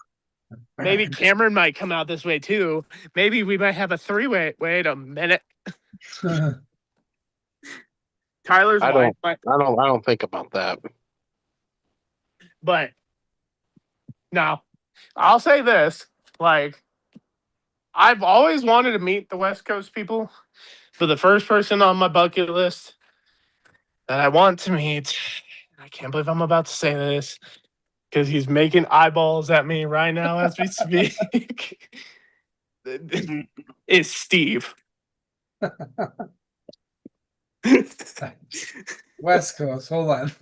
Maybe Cameron might come out this way too. Maybe we might have a three-way. Wait a minute. Tyler's I wife don't. I don't think about that. But no, I'll say this. Like, I've always wanted to meet the West Coast people. For the first person on my bucket list that I want to meet. I can't believe I'm about to say this because he's making eyeballs at me right now as we speak. Is Steve. West Coast. Hold on.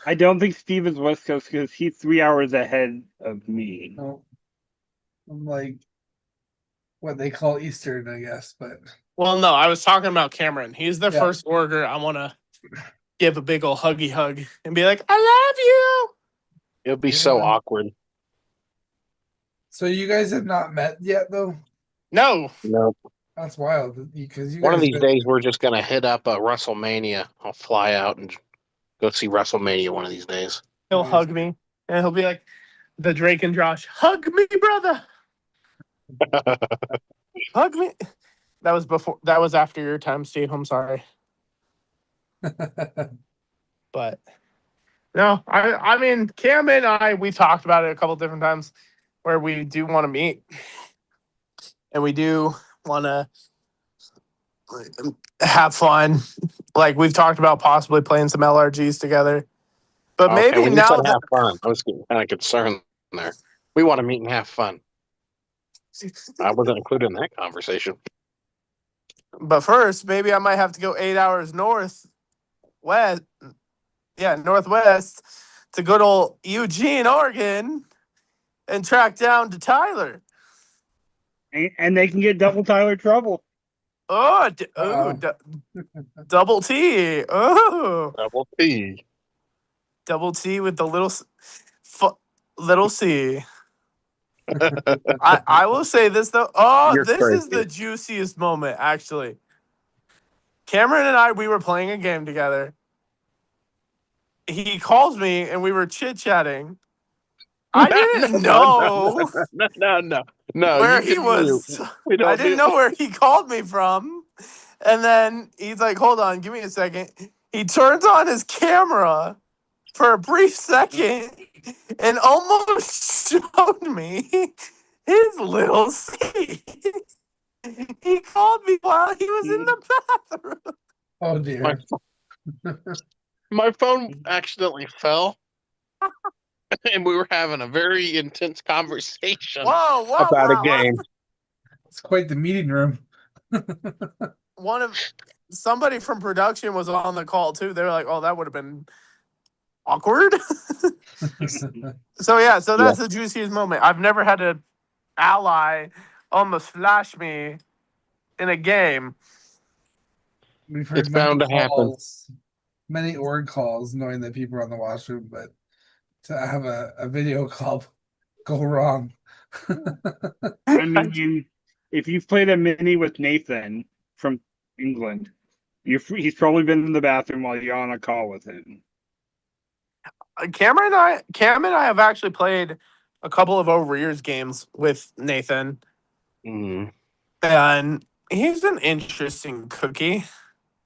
I don't think Steve is West Coast because he's 3 hours ahead of me. No. I'm like what they call Eastern, I guess, but Well, no, I was talking about Cameron. He's the Yeah. first order I want to give a big ol' huggy hug and be like, I love you. It'll be so Yeah. awkward. so you guys have not met yet, though. No. No. That's wild because you One of guys these been- days, we're just gonna hit up WrestleMania. I'll fly out and go see WrestleMania one of these days. He'll Nice. hug me and he'll be like, the Drake and Josh, hug me, brother. Hug me. That was after your time, Steve. I'm sorry. But no, I mean, Cam and I, we've talked about it a couple different times where we do want to meet and we do want to have fun. Like we've talked about possibly playing some LRGs together. But Okay, maybe when you now said that have fun, I was getting kind of concerned there. We want to meet and have fun. I wasn't included in that conversation. But first, maybe I might have to go 8 hours northwest to good old Eugene, Oregon, and track down to Tyler. And they can get double Tyler trouble. Oh, Uh-oh. double T. Oh, Double P. double T with the little C. I will say this though. Oh, You're this is crazy. the juiciest moment, actually. Cameron and I, we were playing a game together. He calls me and we were chit-chatting. I didn't know No, where you he can was. mute. We don't I didn't know where he called me from. And then he's like, hold on, give me a second. He turns on his camera for a brief second and almost showed me his little C. He called me while he was in the bathroom. Oh My, dear. my phone accidentally fell, and we were having a very intense conversation Whoa, whoa, about whoa, a game. It's quite the meeting room. Somebody from production was on the call too. They were like, oh, that would have been awkward. So that's the juiciest moment. I've never had an ally almost flash me in a game. We've heard It's bound to happen. calls, many org calls, knowing that people are on the washroom, but to have a video call go wrong. I mean, if you've played a mini with Nathan from England, he's probably been in the bathroom while you're on a call with him. Cam and I have actually played a couple of Overeaters games with Nathan, Mm. and he's an interesting cookie.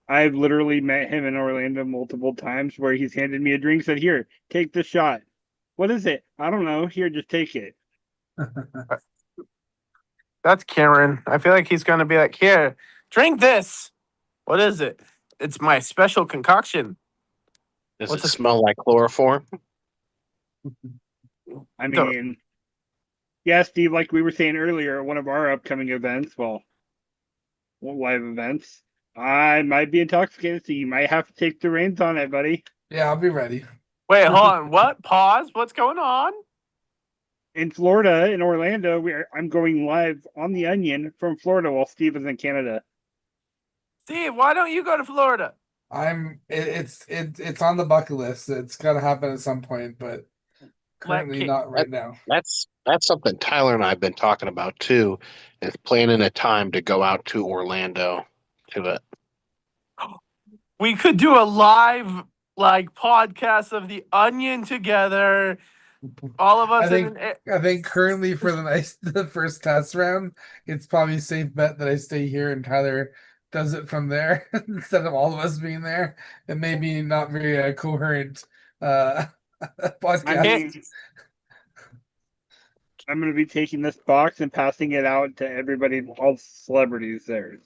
I've literally met him in Orlando multiple times where he's handed me a drink, said, "Here, take the shot." What is it? I don't know. Here, just take it. That's Cameron. I feel like he's gonna be like, here, drink this. What is it? It's my special concoction. Does What's it a- smell like chloroform? I No. mean, yeah, Steve, like we were saying earlier, one of our upcoming events, live events, I might be intoxicated, so you might have to take the reins on it, buddy. Yeah, I'll be ready. Wait, hold on. What? Pause. What's going on? In Florida, in Orlando, I'm going live on the Onion from Florida while Steve is in Canada. Steve, why don't you go to Florida? It's on the bucket list. It's gotta happen at some point, but currently Kate- not right now. That's something Tyler and I have been talking about too, is planning a time to go out to Orlando to it. We could do a live podcast of the Onion together. All of us I think- in an I think currently for the first test round, it's probably a safe bet that I stay here and Tyler does it from there instead of all of us being there. It may be not very coherent podcast. I mean, I'm going to be taking this box and passing it out to everybody, all the celebrities there.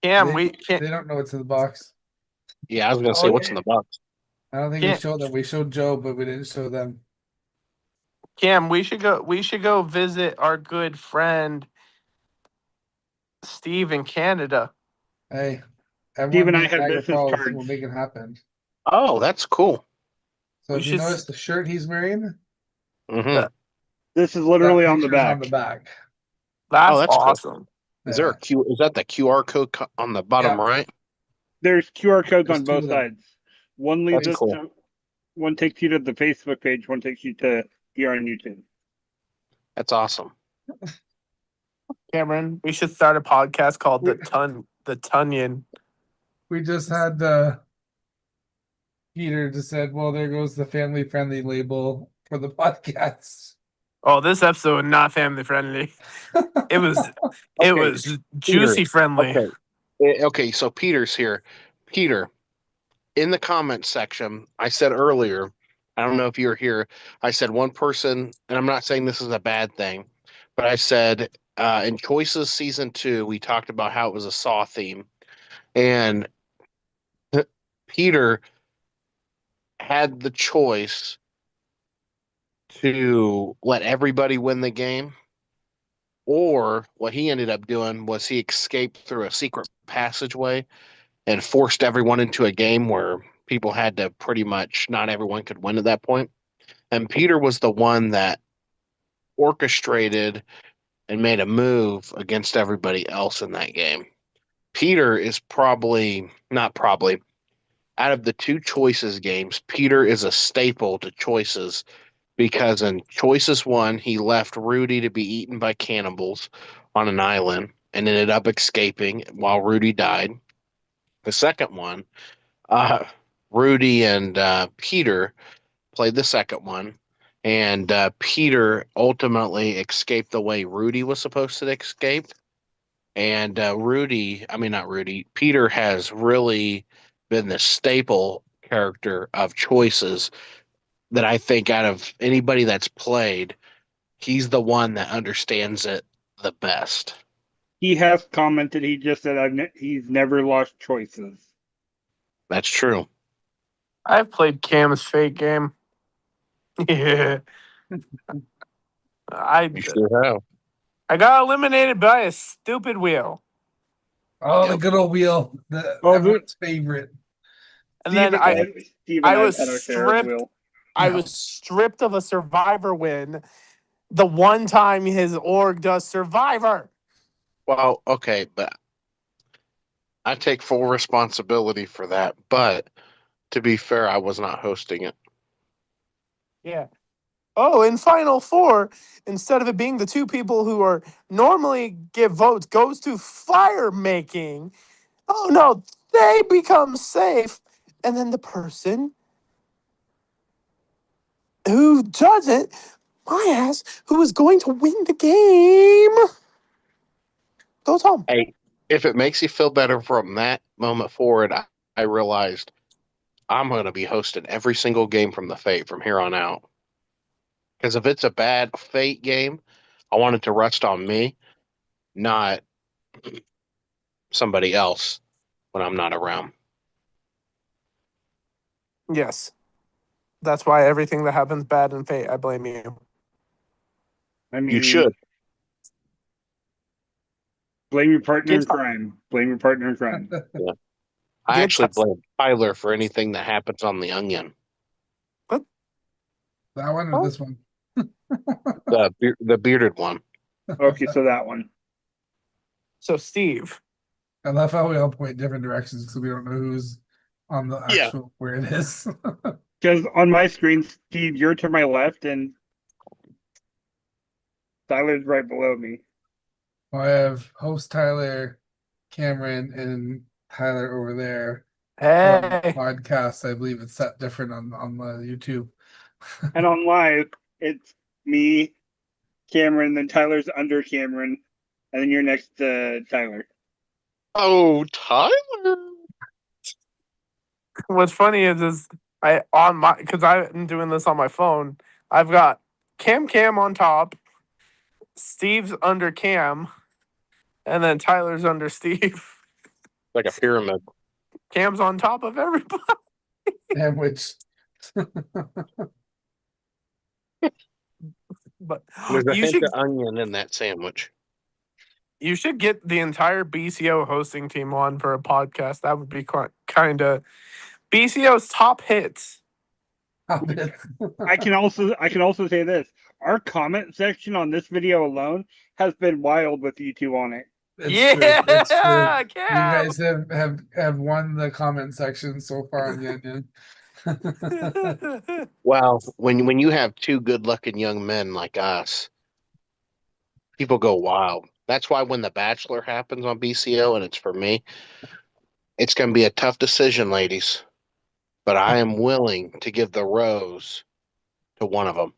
Cam, They, we can't. they don't know what's in the box. Yeah, I was gonna say, Oh, what's in the box? I don't think we Yeah. showed them. We showed Joe, but we didn't show them. Cam, we should go. We should go visit our good friend Steve in Canada. Hey, Steve everyone and I being have Niagara business Falls cards. will make it happen. Oh, that's cool. So We if you should notice the shirt he's wearing, Hmm. This is literally that on the picture's back. on the back. That's, that's cool. awesome. Is there a Q? Is that the QR code on the bottom Yeah. right? There's QR codes There's on two both of them. sides. One leads That's us cool. to one takes you to the Facebook page, one takes you to here on YouTube. That's awesome. Cameron, we should start a podcast called We- the Tunyon. We just had Peter just said, "Well, there goes the family-friendly label for the podcast." Oh, this episode not family friendly. It was it Okay, was juicy friendly. Okay. Okay, so Peter's here. Peter, in the comments section, I said earlier, I don't know if you were here, I said one person, and I'm not saying this is a bad thing, but I said in Choices Season 2, we talked about how it was a Saw theme. And Peter had the choice to let everybody win the game, or what he ended up doing was he escaped through a secret passageway and forced everyone into a game where people had to pretty much not everyone could win at that point. And Peter was the one that orchestrated and made a move against everybody else in that game. Peter is probably not probably out of the two Choices games, Peter is a staple to Choices because in Choices 1, he left Rudy to be eaten by cannibals on an island and ended up escaping while Rudy died. The second one, Rudy and Peter played the second one, and Peter ultimately escaped the way Rudy was supposed to escape. And Peter has really been the staple character of Choices that I think out of anybody that's played, he's the one that understands it the best. He has commented. He just said he's never lost choices. That's true. I've played Cam's fake game. Yeah. You sure have. I got eliminated by a stupid wheel. Oh, the Yep. good old wheel, Oh, everyone's favorite. And then Steve I and was had our share of stripped. Will. I Yeah. was stripped of a Survivor win the one time his org does Survivor. Well, okay, but I take full responsibility for that. But to be fair, I was not hosting it. Yeah. Oh, in Final Four, instead of it being the two people who are normally give votes, goes to fire making. Oh no, they become safe. And then the person who doesn't, my ass, who is going to win the game, goes home. Hey, if it makes you feel better from that moment forward, I realized I'm going to be hosting every single game from the Fate from here on out. Because if it's a bad Fate game, I want it to rest on me, not somebody else when I'm not around. Yes. That's why everything that happens bad in Fate, I blame you. I mean, You should. blame your partner in Get- crime. Blame your partner in crime. I Get actually us- blame Tyler for anything that happens on the Onion. That one or this one? The bearded one. Okay, so that one. So, Steve, I love how we all point different directions because we don't know who's on the Yeah. actual where it is. Because on my screen, Steve, you're to my left, and Tyler's right below me. I have host Tyler, Cameron, and Tyler over there. On hey, podcast, I believe it's set different on the YouTube. And on live, it's me, Cameron, then Tyler's under Cameron, and then you're next to Tyler. Oh, Tyler. what's funny is I on my because I'm doing this on my phone. I've got Cam on top, Steve's under Cam, and then Tyler's under Steve. Like a pyramid. Cam's on top of everybody. Sandwich. But There's a you hint should of onion in that sandwich. get the entire BCO hosting team on for a podcast. That would be kind of BCO's top hits. I can also say this. Our comment section on this video alone has been wild with you two on it. It's true. It's true. Cam! You guys have won the comment section so far on the Onion. Well, when you have two good looking young men like us, people go wild. That's why when The Bachelor happens on BCO and it's for me, it's going to be a tough decision, ladies. But I am willing to give the rose to one of them.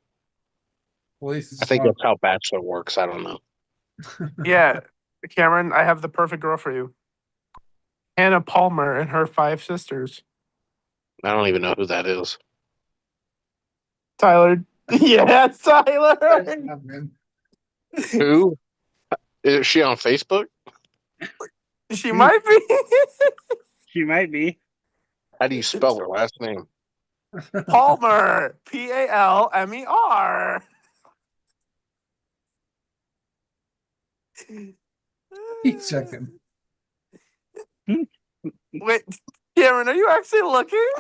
At least I it's think not- that's how Bachelor works. I don't know. Yeah, Cameron, I have the perfect girl for you. Hannah Palmer and her 5 sisters. I don't even know who that is. Tyler. Yeah, Tyler. Who? Is she on Facebook? She might be. She might be. How do you spell her last name? Palmer. Palmer. He's checking. Wait, Cameron, are you actually looking?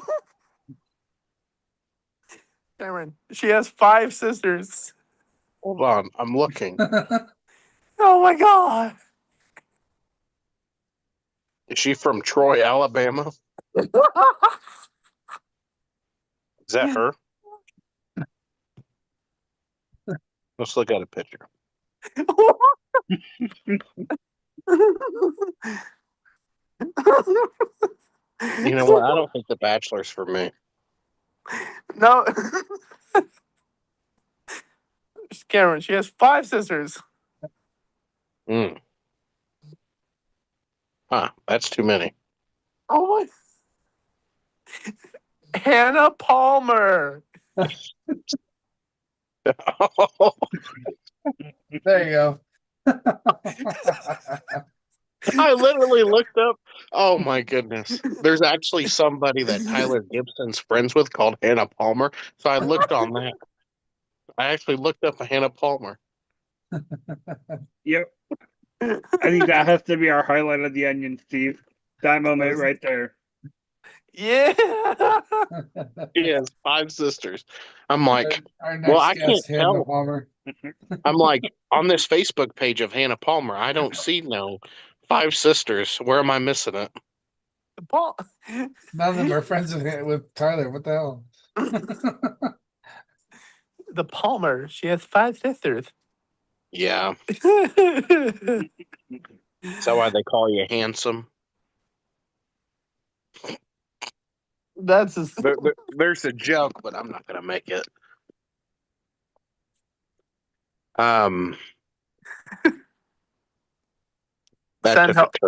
Cameron, she has 5 sisters. Hold on, I'm looking. Oh my god. Is she from Troy, Alabama? Is that her? Let's look at a picture. You know what? I don't think The Bachelor's for me. No. Cameron, she has 5 sisters. Mm. Huh, that's too many. Oh my. Hannah Palmer. There you go. I literally looked up. Oh my goodness. There's actually somebody that Tyler Gibson's friends with called Hannah Palmer. So I looked on that. I actually looked up a Hannah Palmer. Yep. I think that has to be our highlight of the Onion, Steve. That moment right there. Yeah. She has 5 sisters. I'm like, Our next well, I guest, can't Hannah tell. Palmer. I'm like, on this Facebook page of Hannah Palmer, I don't see no 5 sisters. Where am I missing it? Paul. None of them are friends with Tyler. What the hell? The Palmer. She has 5 sisters. Yeah. Is that why they call you handsome? That's a, There's a joke, but I'm not gonna make it. That Send took a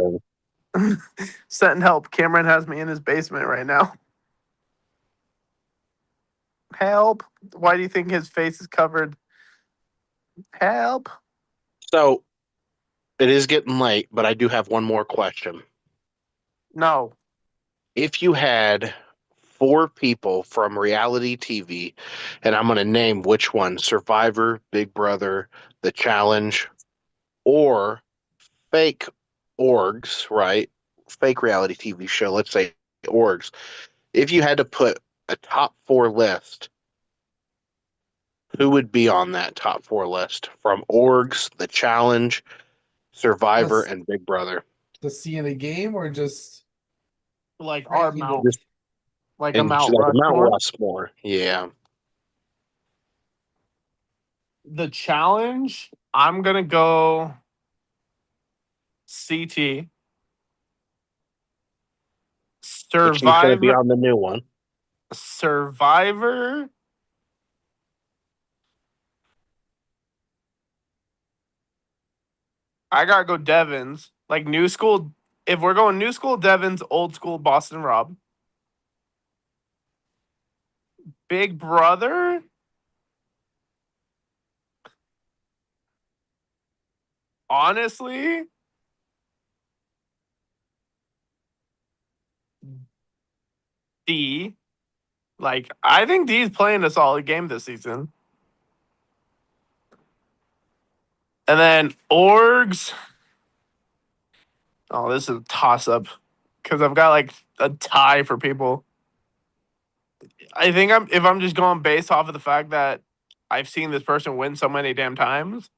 turn. send help. Cameron has me in his basement right now. Help. Why do you think his face is covered? Help. So it is getting late, but I do have one more question. No. If you had 4 people from reality TV, and I'm going to name which one: Survivor, Big Brother, The Challenge, or fake orgs, right? Fake reality TV show, let's say orgs. If you had to put a top 4 list, who would be on that top 4 list from orgs, The Challenge, Survivor, Yes. and Big Brother? To see in a game or just Like our Ranking mount. Just- Like a And Mount like Mount Rushmore. Rushmore, yeah. The Challenge. I'm gonna go CT. But she's going to be Survivor. on the new one. Survivor. I gotta go Devons. Like new school. If we're going new school, Devons, old school, Boston Rob. Big Brother. Honestly, D. Like, I think D's playing a solid game this season. And then Orgs. Oh, this is a toss up because I've got like a tie for people. I think if I'm just going based off of the fact that I've seen this person win so many damn times,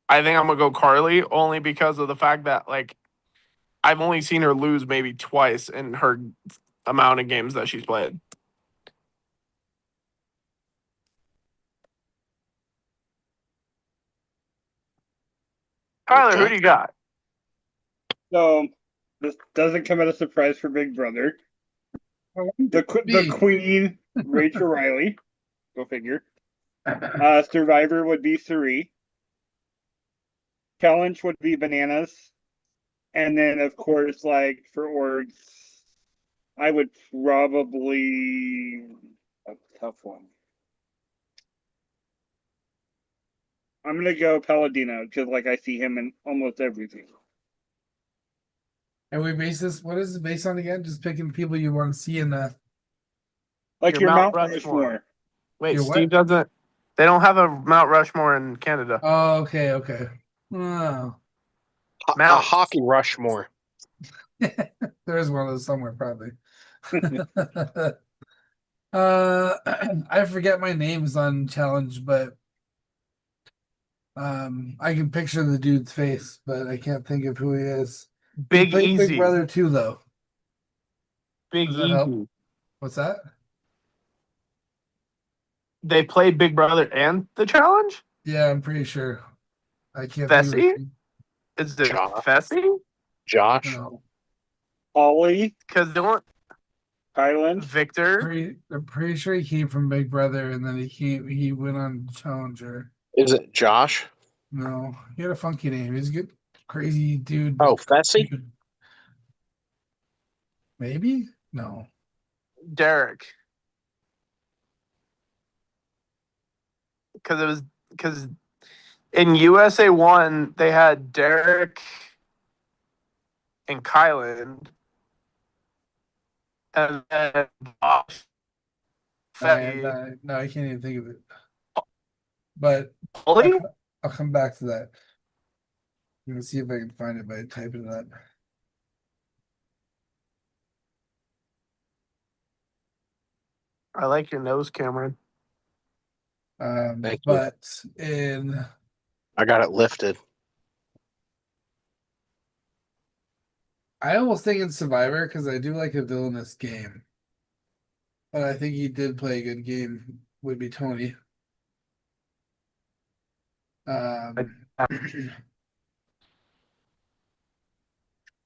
I think I'm gonna go Carly only because of the fact that like I've only seen her lose maybe twice in her amount of games that she's played. Tyler, who Okay. do you got? So this doesn't come as a surprise for Big Brother. The Me. Queen, Rachel Riley. Go figure. Survivor would be Suri. Challenge would be Bananas. And then, of course, like for orgs, I would probably a tough one. I'm gonna go Palladino because, like, I see him in almost everything. And we base this. What is it based on again? Just picking people you want to see in the. Like Your your Mount Mount Rushmore. Rushmore. Wait, Your what? Steve doesn't. They don't have a Mount Rushmore in Canada. Oh, okay, okay. Oh, A Mount. hockey Rushmore. there is one of those somewhere, probably. I forget my names on challenge, but I can picture the dude's face, but I can't think of who he is. He Big played Easy. Big Brother too, though. Big Does that help? Easy. What's that? They played Big Brother and the challenge? Yeah, I'm pretty sure. I can't think of Fessy? his Is it Josh. Fessy? Josh. No. Ollie, Because they want Highland. Victor. I'm pretty sure he came from Big Brother and then he went on Challenger. Is it Josh? No, he had a funky name. He's a good, crazy dude. Oh, Fessy? Maybe? No. Derek. Because in USA 1, they had Derek and Kylan. And then Josh. And Fessy. no, I can't even think of it. But Ollie? I'll come back to that. I'm gonna see if I can find it by typing it up. I like your nose, Cameron. Thank you. But in I got it lifted. I almost think in Survivor because I do like a villainous game. But I think he did play a good game. Would be Tony.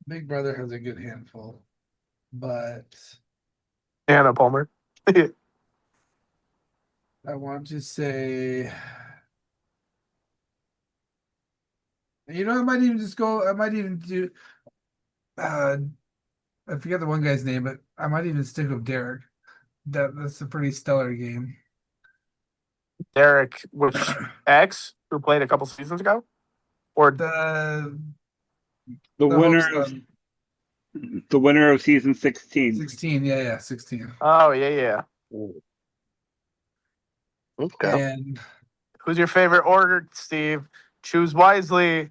Big Brother has a good handful, but Anna Palmer. I want to say, you know, I might even just go. I might even do. I forget the one guy's name, but I might even stick with Derek. That's a pretty stellar game. Derek, which X, who played a couple seasons ago? Or The The winner host of on the winner of season 16. 16, yeah, 16. oh yeah. Okay. And Who's your favorite order, Steve? Choose wisely.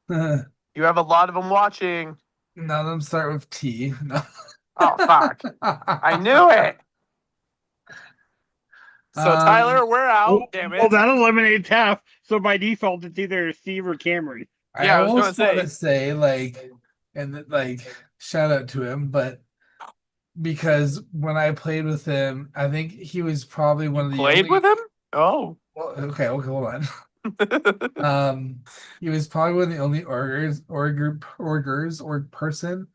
none You have a lot of them watching. of them start with T. No. Oh fuck! I knew it. So Tyler, we're out. Damn Well, it. that eliminates half. So by default, it's either Steve or Cameron. Yeah, I was gonna almost want to say shout out to him, but because when I played with him, I think he was probably one of the Played only, with him? Oh. Well, okay, hold on. He was probably one of the only org person,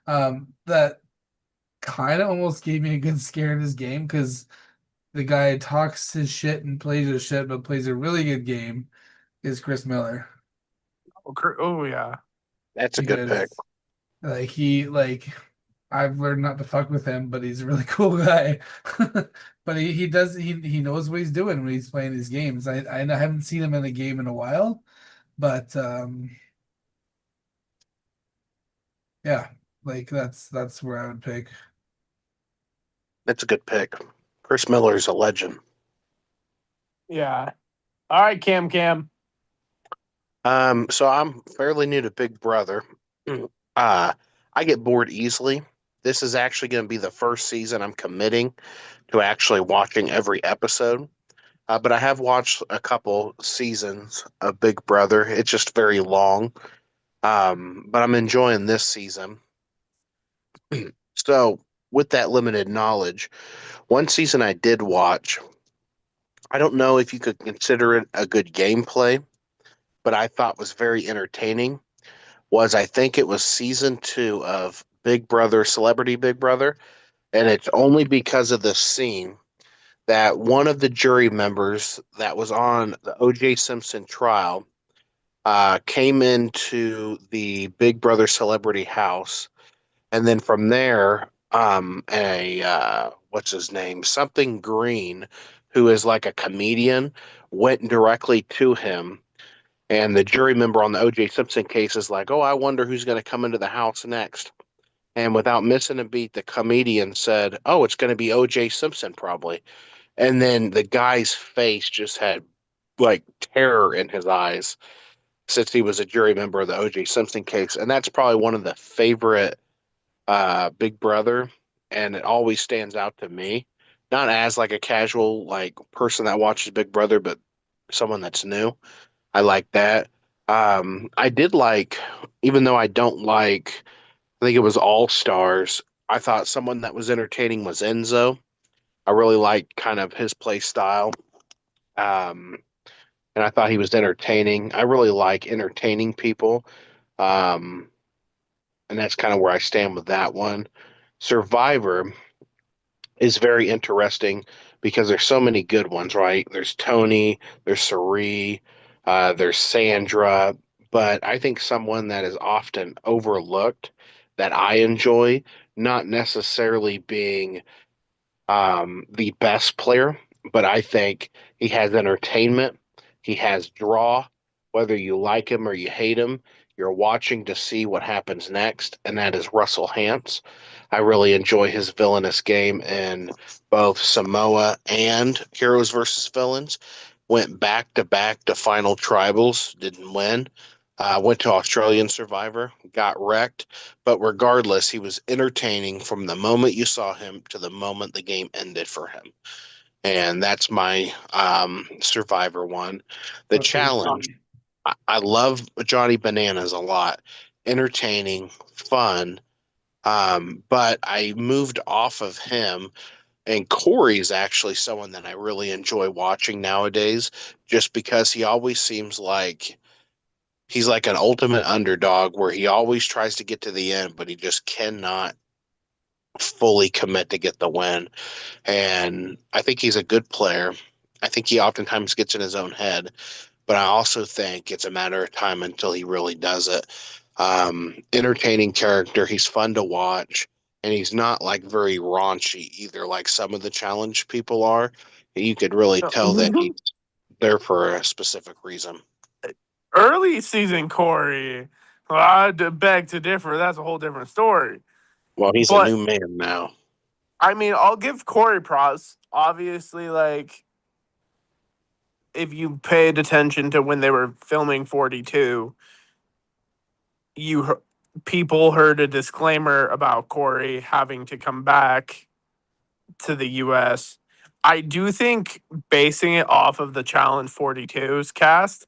that kind of almost gave me a good scare in his game because the guy talks his shit and plays his shit, but plays a really good game. Is Chris Miller. Oh yeah. That's a good pick. I've learned not to fuck with him, but he's a really cool guy. But he knows what he's doing when he's playing these games. I haven't seen him in a game in a while, but yeah, Like that's where I would pick. That's a good pick. Chris Miller's a legend. Yeah. All right, Cam. So I'm fairly new to Big Brother. I get bored easily. This is actually going to be the first season I'm committing to actually watching every episode. But I have watched a couple seasons of Big Brother. It's just very long. But I'm enjoying this season. So, with that limited knowledge, one season I did watch, I don't know if you could consider it a good gameplay, but I thought was very entertaining. Was I think it was season 2 of Big Brother, Celebrity Big Brother, and it's only because of this scene that one of the jury members that was on the O.J. Simpson trial came into the Big Brother celebrity house, and then from there, a what's his name, something Green, who is like a comedian, went directly to him, and the jury member on the O.J. Simpson case is like, "Oh, I wonder who's going to come into the house next." And without missing a beat, the comedian said, "Oh, it's going to be O.J. Simpson probably." And then the guy's face just had like terror in his eyes since he was a jury member of the O.J. Simpson case. And that's probably one of the favorite Big Brother. And it always stands out to me, not as like a casual like person that watches Big Brother, but someone that's new. I like that. I did like, even though I don't like, I think it was All Stars. I thought someone that was entertaining was Enzo. I really liked kind of his play style. Um, and I thought he was entertaining. I really like entertaining people. Um, and that's kind of where I stand with that one. Survivor is very interesting because there's so many good ones, right? There's Tony, there's Sari, there's Sandra, but I think someone that is often overlooked that I enjoy, not necessarily being the best player, but I think he has entertainment. He has draw. Whether you like him or you hate him, you're watching to see what happens next, and that is Russell Hantz. I really enjoy his villainous game in both Samoa and Heroes versus Villains. Went back to back to final tribals, didn't win. Went to Australian Survivor, got wrecked, but regardless, he was entertaining from the moment you saw him to the moment the game ended for him. And that's my Survivor one. The Okay. challenge, I love Johnny Bananas a lot. Entertaining, fun. But I moved off of him, and Corey's actually someone that I really enjoy watching nowadays, just because he always seems like he's like an ultimate underdog where he always tries to get to the end, but he just cannot fully commit to get the win. And I think he's a good player. I think he oftentimes gets in his own head, but I also think it's a matter of time until he really does it. Entertaining character. He's fun to watch, and he's not like very raunchy either, like some of the challenge people are. You could really tell that he's there for a specific reason. Early season Corey, well, I beg to differ. That's a whole different story. Well, he's a But new man now. I mean, I'll give Corey props. Obviously, like if you paid attention to when they were filming 42, people heard a disclaimer about Corey having to come back to the U.S. I do think basing it off of the Challenge 42's cast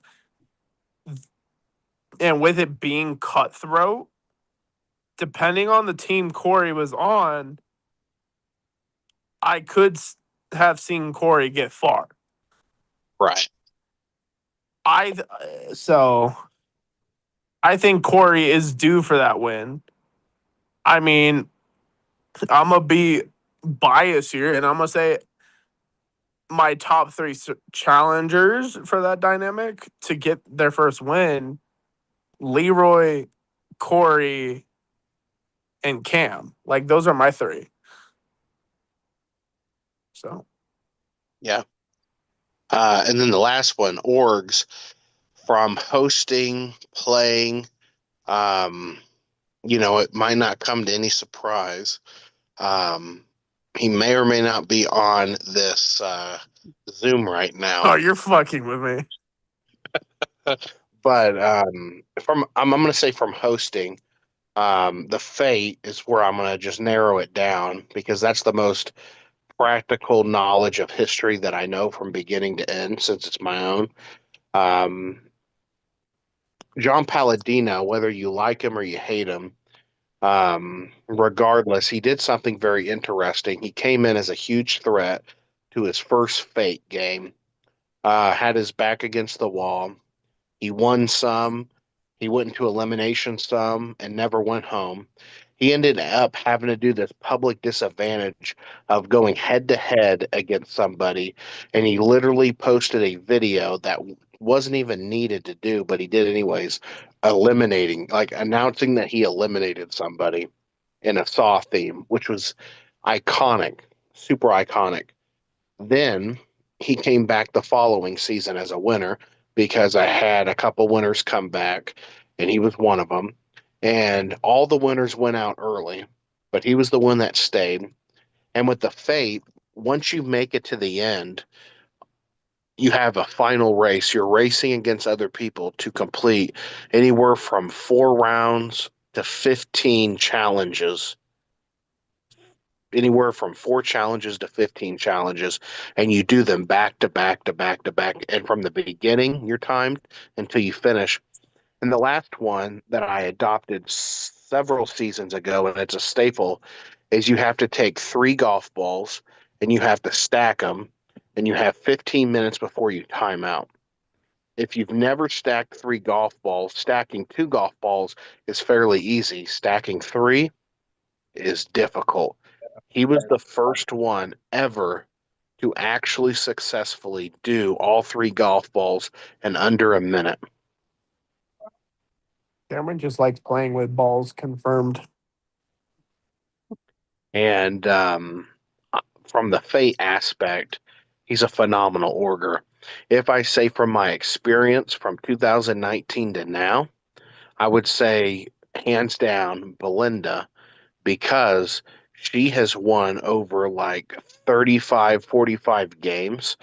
and with it being cutthroat, depending on the team Corey was on, I could have seen Corey get far. Right. So I think Corey is due for that win. I mean, I'm gonna be biased here, and I'm gonna say my top three challengers for that dynamic to get their first win: Leroy, Corey, and Cam. Like those are my three. So Yeah. And then the last one, orgs, from hosting, playing, um, it might not come to any surprise. Um, he may or may not be on this Zoom right now. Oh, you're fucking with me. But I'm going to say from hosting, the Fate is where I'm going to just narrow it down because that's the most practical knowledge of history that I know from beginning to end since it's my own. Um, John Palladino, whether you like him or you hate him, regardless, he did something very interesting. He came in as a huge threat to his first Fate game, had his back against the wall. He won some, he went into elimination some, and never went home. He ended up having to do this public disadvantage of going head to head against somebody, and he literally posted a video that wasn't even needed to do, but he did anyways, announcing that he eliminated somebody in a Saw theme, which was iconic, super iconic. Then he came back the following season as a winner because I had a couple winners come back, and he was one of them. And all the winners went out early, but he was the one that stayed. And with the Fate, once you make it to the end, you have a final race. You're racing against other people to complete anywhere from 4 rounds to 15 challenges, anywhere from 4 challenges to 15 challenges, and you do them back to back to back to back. And from the beginning, you're timed until you finish. And the last one that I adopted several seasons ago, and it's a staple, is you have to take 3 golf balls and you have to stack them, and you have 15 minutes before you time out. If you've never stacked 3 golf balls, stacking 2 golf balls is fairly easy. Stacking 3 is difficult. He was the first one ever to actually successfully do all 3 golf balls in under a minute. Cameron just likes playing with balls. Confirmed. And from the Fate aspect, he's a phenomenal orger. If I say from my experience from 2019 to now, I would say hands down Belinda, because she has won over like 35, 45 games,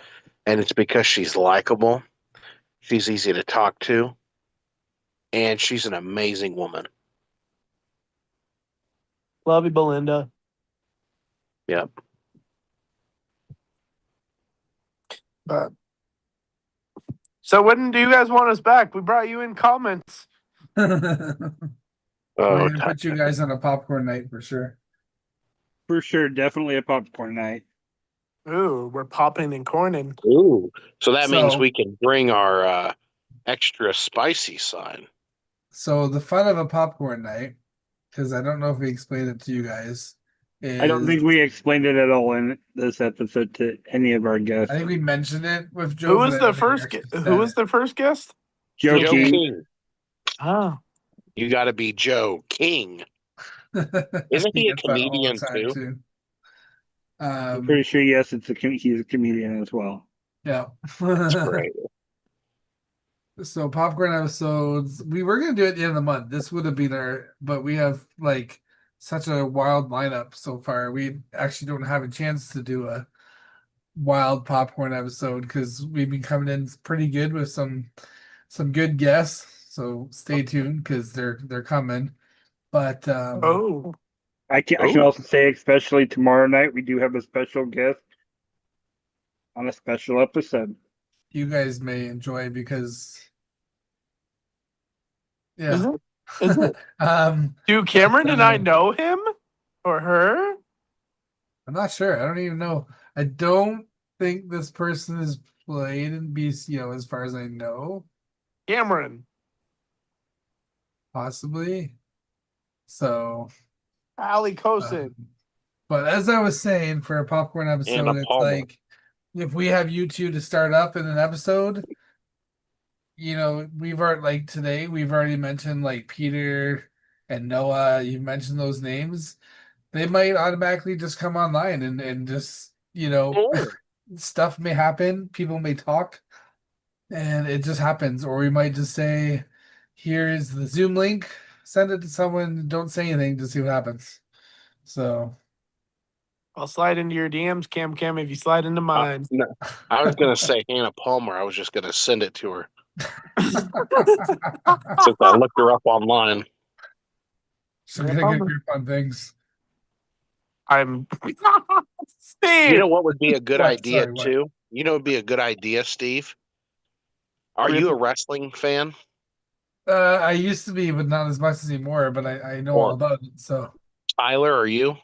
and it's because she's likable, she's easy to talk to, and she's an amazing woman. Love you, Belinda. Yep. So when do you guys want us back? We brought you in comments. We're Oh, gonna put you guys on a popcorn night for sure. For sure, definitely a popcorn night. Ooh, we're popping and corning. ooh. So that means So- we can bring our extra spicy side. So the fun of a popcorn night, because I don't know if we explained it to you guys, is I don't think we explained it at all in this episode to any of our guests. I think we mentioned it with Joe. Who but was I the don't think we first? actually Who said was it. the first guest? Joe Joe King. King. Oh, You got to be Joe King. Isn't he a gets that all the comedian time, too? I'm pretty sure, yes, he's a comedian as well. Yeah. That's great. So popcorn episodes, we were gonna do it at the end of the month. This would have been but we have like such a wild lineup so far. We actually don't have a chance to do a wild popcorn episode because we've been coming in pretty good with some good guests. So stay tuned because they're coming. But oh, I can also say, especially tomorrow night, we do have a special guest on a special episode. you guys may enjoy because Is yeah. it? Is it? Do Cameron and I know him or her? I'm not sure. I don't even know. I don't think this person has played in BCO as far as I know. Cameron. Possibly. So Ali Kosin. but as I was saying, for a popcorn episode, Anna it's Palmer. like if we have you two to start up in an episode, we've already like today, we've already mentioned like Peter and Noah, you mentioned those names. They might automatically just come online and just, stuff may happen, people may talk, and it just happens. Or we might just say, here's the Zoom link, send it to someone. Don't say anything to see what happens. So I'll slide into your DMs, Cam, if you slide into mine. No, I was gonna say Hannah Palmer. I was just gonna send it to her since I looked her up online. She'll get a good grip on things. I'm You Steve. know what would be a good What? idea Sorry, what? too? You know, what would be a good idea, Steve. Are you a wrestling fan? I used to be, but not as much as anymore. But I know all Or about it. So Tyler, are you?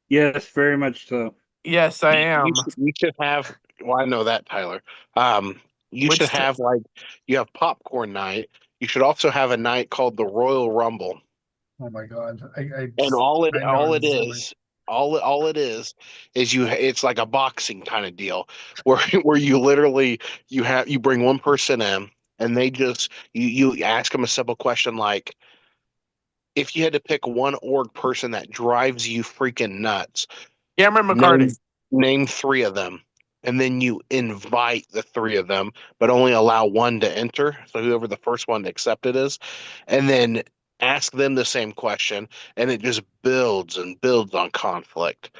Yes, very much so. Yes, I You am. you should have. Well, I know that, Tyler. You should Which have you have popcorn night. You should also have a night called the Royal Rumble. oh my god, And I know all where it this going. is, all it is it's like a boxing kind of deal where where you literally you bring one person in and they just you ask them a simple question like, if you had to pick one org person that drives you freaking nuts, Cameron McCarty. name name three of them. And then you invite the three of them, but only allow one to enter. So whoever the first one to accept it is. And then ask them the same question. And it just builds and builds on conflict.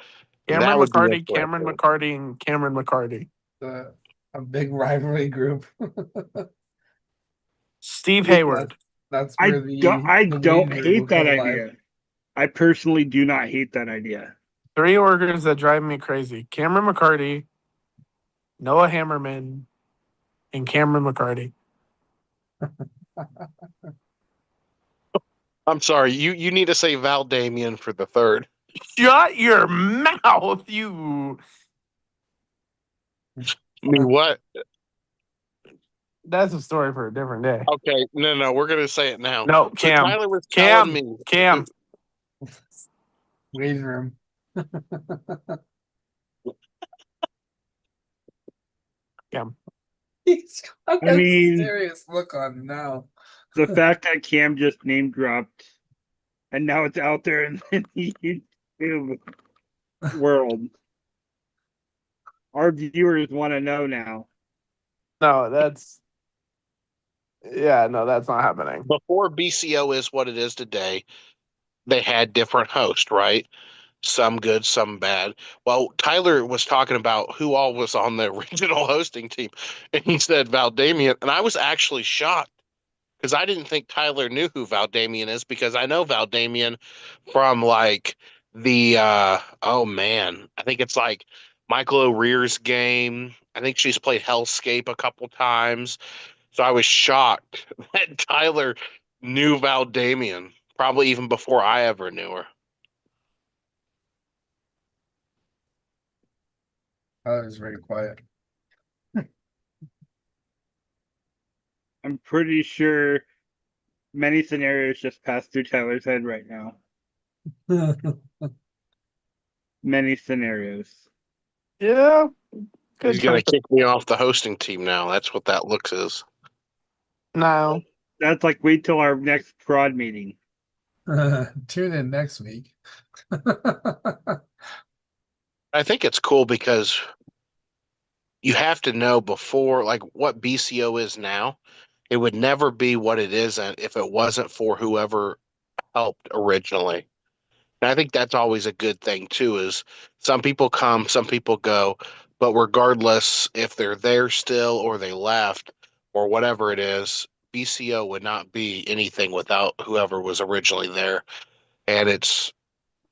And that Cameron would be McCarty, Cameron interesting. McCarty, and Cameron McCarty. A big rivalry group. Steve Hayward. That's I where I the don't weed will hate that come alive. idea. I personally do not hate that idea. 3 organs that drive me crazy. Cameron McCarty, Noah Hammerman, and Cameron McCarty. I'm sorry, you need to say Val Damien for the third. Shut your mouth, you. I mean, what? That's a story for a different day. Okay, no, we're gonna say it now. No, So Cam. Tyler was telling Cam. me Cam. Waiting room. Cam. He's got I a mean- serious look on now. The fact that Cam just name dropped and now it's out there in the YouTube world. Our viewers want to know now. No, that's. Yeah, no, that's not happening. before BCO is what it is today, they had different hosts, right? Some good, some bad. Well, Tyler was talking about who all was on the original hosting team, and he said Valdamian, and I was actually shocked because I didn't think Tyler knew who Valdamian is because I know Valdamian from like the oh man, I think it's like Michael O'Rear's game. I think she's played Hellscape a couple times. So I was shocked that Tyler knew Valdamian, probably even before I ever knew her. That was very quiet. I'm pretty sure many scenarios just passed through Tyler's head right now. Many scenarios. Yeah. Good He's gonna chunk of- kick me off the hosting team now. That's what that looks is. No. That's like wait till our next prod meeting. Tune in next week. I think it's cool because you have to know before, like what BCO is now. It would never be what it is if it wasn't for whoever helped originally. And I think that's always a good thing too, is some people come, some people go, but regardless if they're there still or they left or whatever it is, BCO would not be anything without whoever was originally there. And it's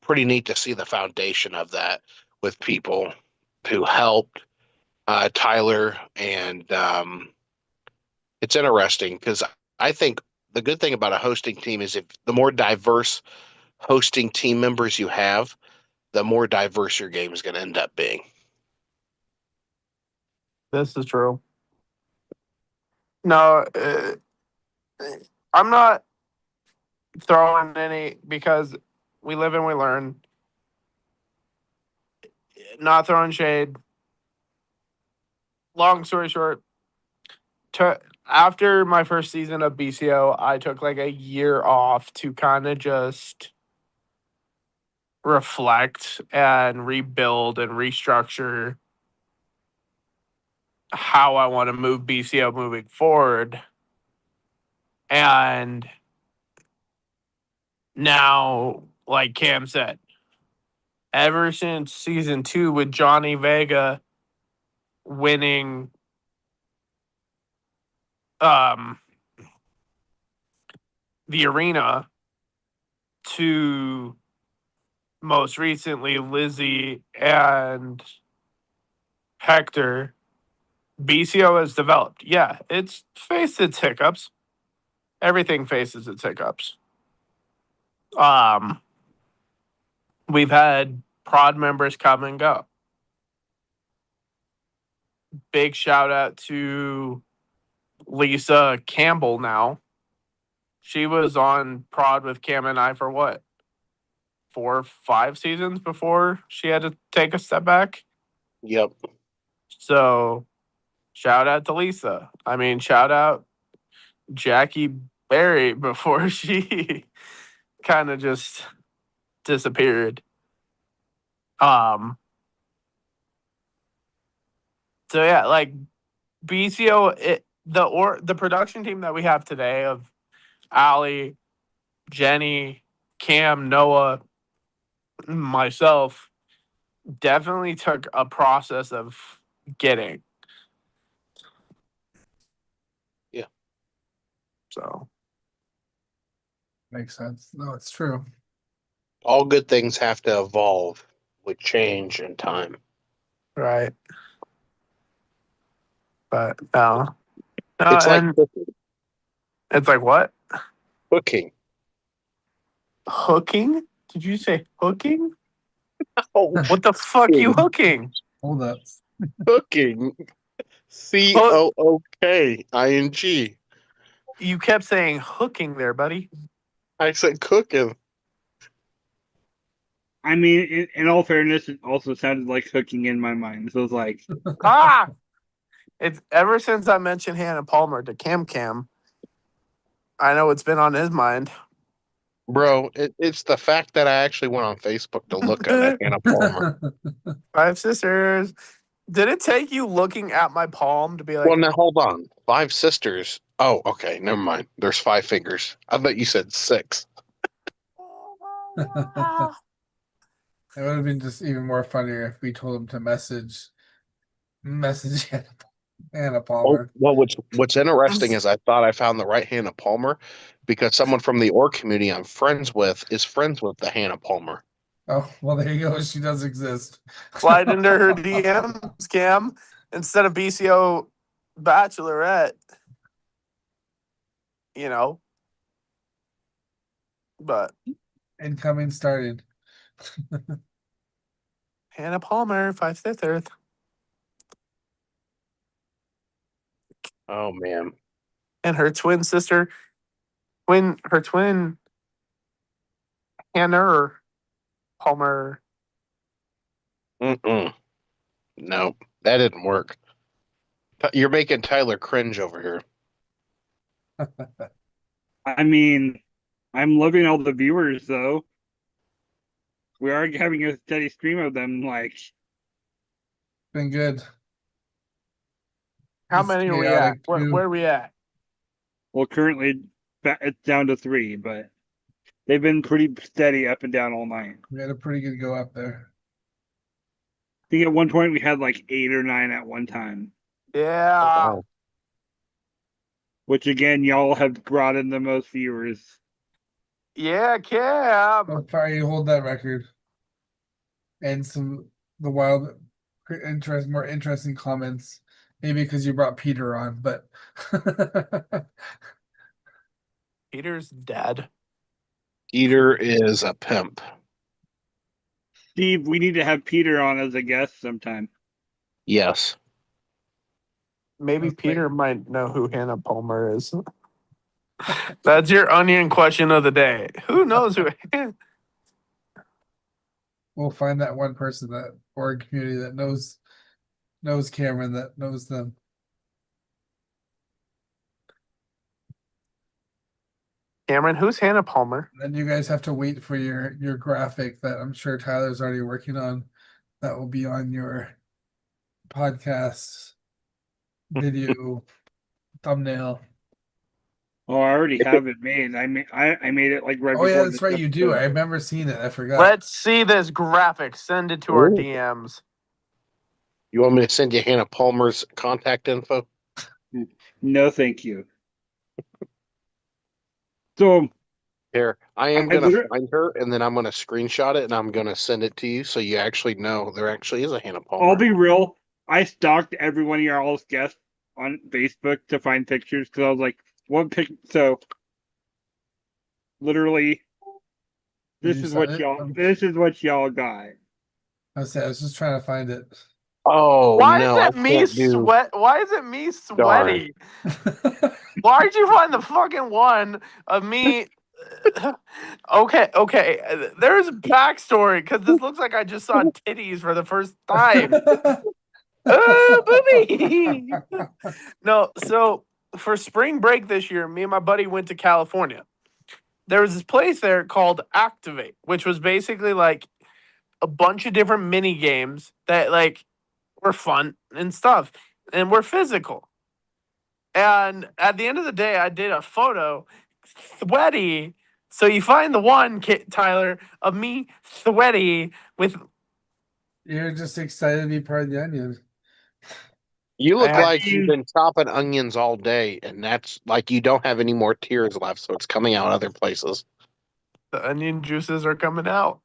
pretty neat to see the foundation of that with people who helped Tyler. And it's interesting because I think the good thing about a hosting team is if the more diverse hosting team members you have, the more diverse your game is going to end up being. This is true. No, I'm not throwing any because we live and we learn. Not throwing shade. Long story short, after my first season of BCO, I took like a year off to kind of just reflect and rebuild and restructure how I want to move BCO moving forward. And Now, like Cam said, ever since season 2 with Johnny Vega winning the arena to most recently Lizzie and Hector, BCO has developed. Yeah, it's faced its hiccups. Everything faces its hiccups. We've had prod members come and go. Big shout out to Lisa Campbell now. She was on prod with Cam and I for what? 4 or 5 seasons before she had to take a step back. Yep. So shout out to Lisa. I mean, shout out Jackie Berry before she kind of just disappeared. So yeah, like BCO, the production team that we have today of Ali, Jenny, Cam, Noah, myself, definitely took a process of getting. Yeah. So Makes sense. No, it's true. All good things have to evolve with change and time. right. But no. It's like And it's like what? cooking. Hooking? Did you say hooking? Oh, What the fuck you hooking? Hold up. cooking. COOKING. You kept saying hooking there, buddy. I said cooking. I mean, in all fairness, it also sounded like hooking in my mind. So it's like, Ah! It's ever since I mentioned Hannah Palmer to Cam, I know it's been on his mind. Bro, it's the fact that I actually went on Facebook to look at Hannah Palmer. 5 sisters. Did it take you looking at my palm to be like, Well, now hold on. 5 sisters. Oh, okay. Never mind. There's 5 fingers. I thought you said 6. It would have been just even more funnier if we told him to message Hannah Oh, Palmer. well, what's interesting is I thought I found the right Hannah Palmer because someone from the org community I'm friends with is friends with the Hannah Palmer. Oh, well, there you go. She does exist. slide into her DMs, Cam, instead of BCO Bachelorette. You know? But Incoming started. Hannah Palmer, 5 sisters. Oh man. And her twin sister, her twin Hannah Palmer. Mm-mm. No, that didn't work. You're making Tyler cringe over here. I mean, I'm loving all the viewers though. We are having a steady stream of them. Like, Been good. How It's many are we at? chaotic, Where too. are we at? well, currently it's down to 3, but they've been pretty steady up and down all night. We had a pretty good go up there. I think at one point we had like 8 or 9 at one time. Yeah. Wow. Which again, y'all have brought in the most viewers. Yeah, Cam. I'll probably hold that record. And the wild, more interesting comments. Maybe because you brought Peter on, but Peter's dead. Peter is a pimp. Steve, we need to have Peter on as a guest sometime. Yes. Maybe Okay. Peter might know who Hannah Palmer is. That's your onion question of the day. Who knows who? we'll find that one person that org community that knows Cameron, that knows them. Cameron, who's Hannah Palmer? Then you guys have to wait for your graphic that I'm sure Tyler's already working on. That will be on your podcast video thumbnail. Oh, I already have it made. I made it like right Oh yeah, before that's this right. You do. episode. I remember seeing it. I forgot. Let's see this graphic. Send it to our Ooh. DMs. You want me to send you Hannah Palmer's contact info? No, thank you. So Here, I am I gonna literally, find her, and then I'm gonna screenshot it, and I'm gonna send it to you, so you actually know there actually is a Hannah Palmer. I'll be real. I stalked every one of your all's guests on Facebook to find pictures because I was like, what pic? So literally, Did this you is send what it? y'all. This is what y'all got. I was just trying to find it. Oh Why no, I is it me can't do. sweat? Why is it me Darn. sweaty? Why'd you find the fucking one of me? Okay. There's backstory because this looks like I just saw titties for the first time. Oh, booby! No, so for spring break this year, me and my buddy went to California. There was this place there called Activate, which was basically like a bunch of different mini games that like were fun and stuff and were physical. And at the end of the day, I did a photo sweaty. So you find the one, Tyler, of me sweaty with. You're just excited to be part of the onion. You look I like you've mean- been chopping onions all day, and that's like you don't have any more tears left, so it's coming out other places. The onion juices are coming out.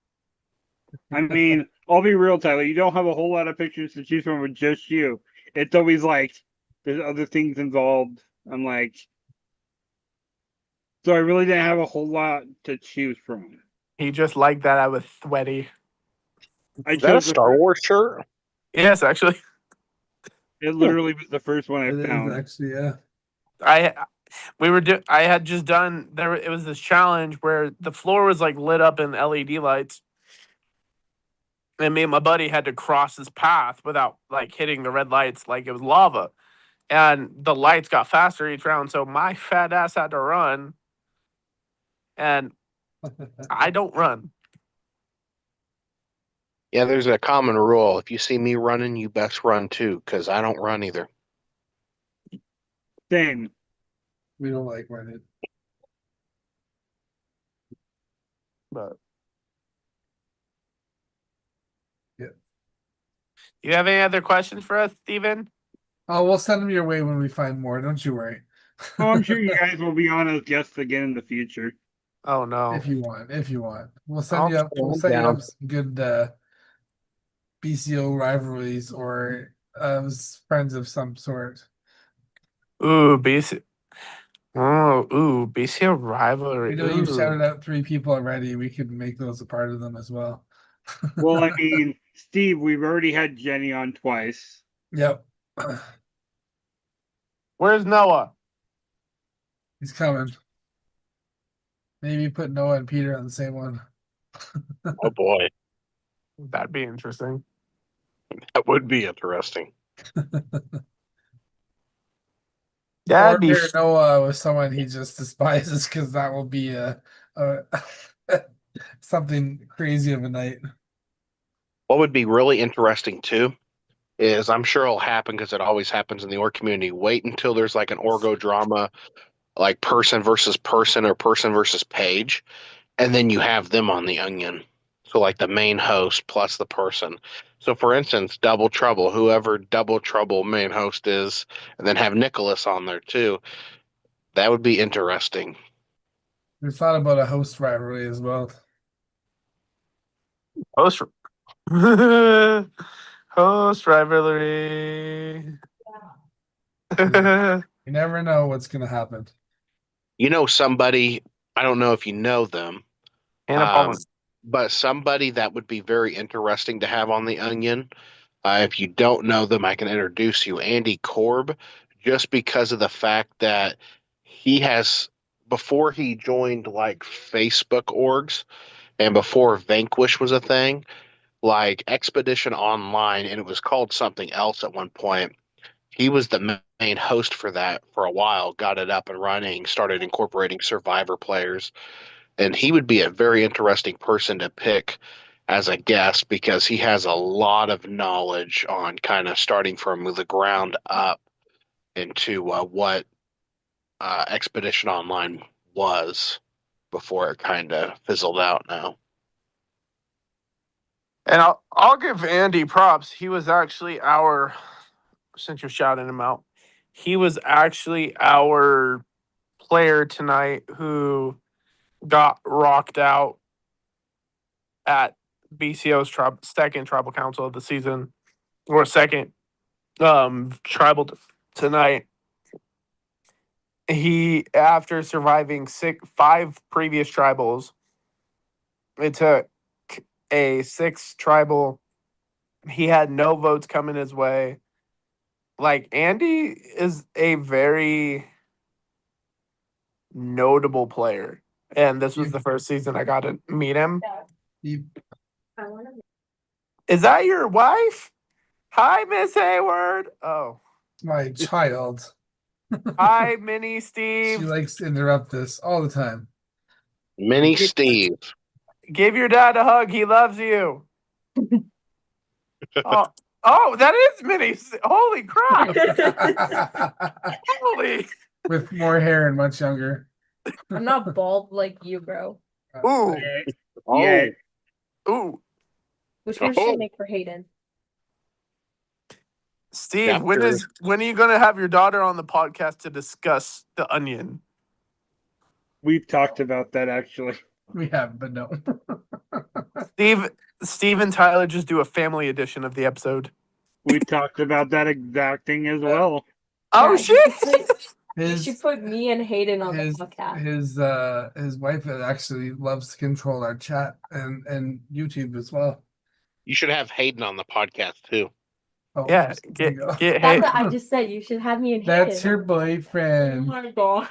I mean, I'll be real, Tyler. You don't have a whole lot of pictures to choose from with just you. It's always like there's other things involved. I'm like, so I really didn't have a whole lot to choose from. He just liked that I was sweaty. I Is that a chose the Star Wars shirt? Yes, actually. It literally was the first one It I is found. actually, yeah. I had just done there. It was this challenge where the floor was like lit up in LED lights, and me and my buddy had to cross this path without like hitting the red lights, like it was lava. And the lights got faster each round, so my fat ass had to run, and I don't run. Yeah, there's a common rule. If you see me running, you best run too, because I don't run either. Same. We don't like running. But Yeah. You have any other questions for us, Steven? Oh, we'll send them your way when we find more. Don't you worry. Oh, I'm sure you guys will be on as guests again in the future. Oh no. If you want. We'll send I'll you up. We'll slow set you down. up some good BCO rivalries or friends of some sort. Ooh, BC. Oh, ooh, BC rivalry. We know you've Ooh. shouted out 3 people already. We could make those a part of them as well. Well, I mean, Steve, we've already had Jenny on twice. Yep. Where's Noah? He's coming. Maybe put Noah and Peter on the same one. Oh boy, That'd be interesting. that would be interesting. That'd Or be pair Noah with someone he just despises because that will be a something crazy of a night. What would be really interesting too is I'm sure it'll happen because it always happens in the org community. Wait until there's like an orgo drama, like person versus person or person versus page, and then you have them on the onion. So like the main host plus the person. So for instance, Double Trouble, whoever Double Trouble main host is, and then have Nicholas on there too. That would be interesting. We thought about a host rivalry as well. host. Host rivalry. You never know what's gonna happen. You know somebody, I don't know if you know them, Hannah Palmer. but somebody that would be very interesting to have on the onion. If you don't know them, I can introduce you. Andy Korb, just because of the fact that he has, before he joined like Facebook orgs and before Vanquish was a thing, like Expedition Online, and it was called something else at one point. He was the main host for that for a while, got it up and running, started incorporating Survivor players, and he would be a very interesting person to pick as a guest because he has a lot of knowledge on kind of starting from the ground up into what Expedition Online was before it kind of fizzled out now. And I'll give Andy props. He was actually our, since you're shouting him out, he was actually our player tonight who got rocked out at BCO's second tribal council of the season, or second tribal tonight. He, after surviving 5 previous tribals, it took a 6th tribal. He had no votes coming his way. Like, Andy is a very notable player, and this was the first season I got to meet him. You- Is that your wife? Hi, Miss Hayward. Oh, My child. hi, Minnie She Steve. likes to interrupt this all the time. Mini Steve. Give your dad a hug. He loves you. Oh, that is Minnie. Holy crap. Holy. With more hair and much younger. I'm not bald like you, bro. Ooh. Yeah. Ooh. Which one should I make for Hayden? Steve, when are you gonna have your daughter on the podcast to discuss The Onion? We've talked about that actually. We have, but no. Steve and Tyler just do a family edition of the episode. We've talked about that exact thing as well. Oh Yeah, shit! You should put me and Hayden on the his podcast. his wife actually loves to control our chat and YouTube as well. You should have Hayden on the podcast too. Oh, Yeah, there you go. get That's what I just said. You should have me and Hayden. That's her Oh boyfriend. my god.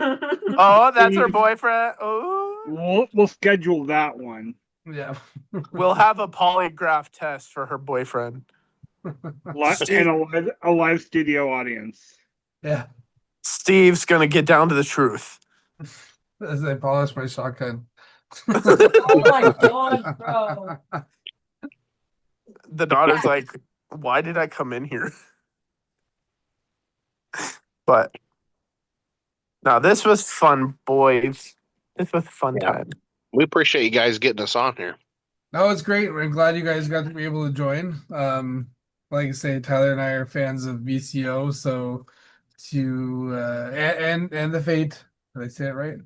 Oh, that's her boyfriend. Oh, We'll schedule that one. Yeah. we'll have a polygraph test for her boyfriend. And a live studio audience. Yeah. Steve's gonna get down to the truth. As I polish my shotgun. Oh my god, bro. The daughter's like, why did I come in here? But now this was fun, boys. This was a fun time. We appreciate you guys getting us on here. No, it's great. We're glad you guys got to be able to join. Like I say, Tyler and I are fans of BCO, so to and the Fate. Did I say it right?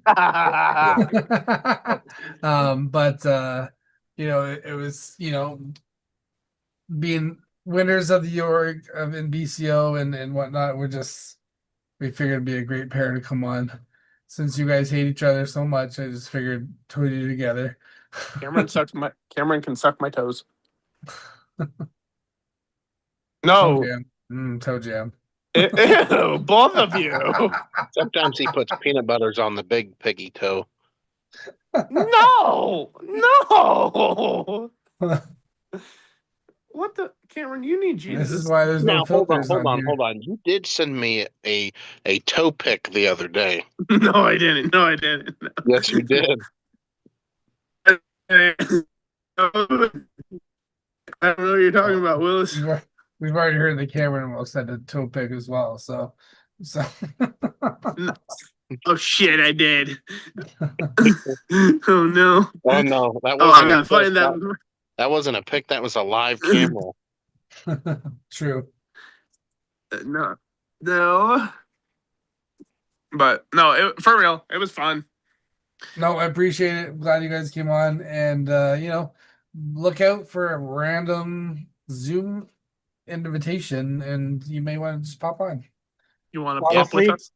But you know, it was, you know, being winners of the org of in BCO and whatnot, we figured it'd be a great pair to come on. Since you guys hate each other so much, I just figured put you together. Cameron can suck my toes. Toe No, jam. Toe jam. ew, both of you. Sometimes he puts peanut butters on the big piggy toe. No. What the, Cameron? You need This is Jesus. why there's no Now hold on, filters hold on, here. hold on. You did send me a toe pic the other day. No, I didn't. No. Yes, you did. I don't know what you're talking about, Willis. We've already heard the Cameron almost had a toe pick as well, so Oh shit, I did. Oh no. Oh no, that Oh, I wasn't. gotta find that. That wasn't a pic. That was a live camera. true. No. But no, for real, it was fun. No, I appreciate it. Glad you guys came on, and you know, look out for a random Zoom invitation, and you may want to just pop on. You want to pop with Honestly, us?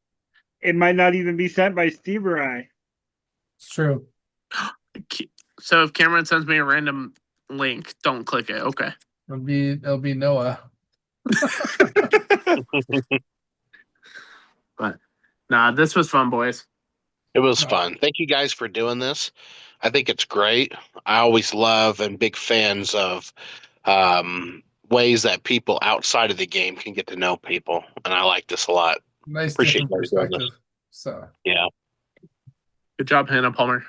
it might not even be sent by Steve or I. It's true. So if Cameron sends me a random link, don't click it. Okay. It'll be Noah. But nah, this was fun, boys. It was fun. Thank you guys for doing this. I think it's great. I always love and big fans of ways that people outside of the game can get to know people, and I like this a lot. Nice Appreciate different you guys doing perspective. So Yeah. Good job, Hannah Palmer.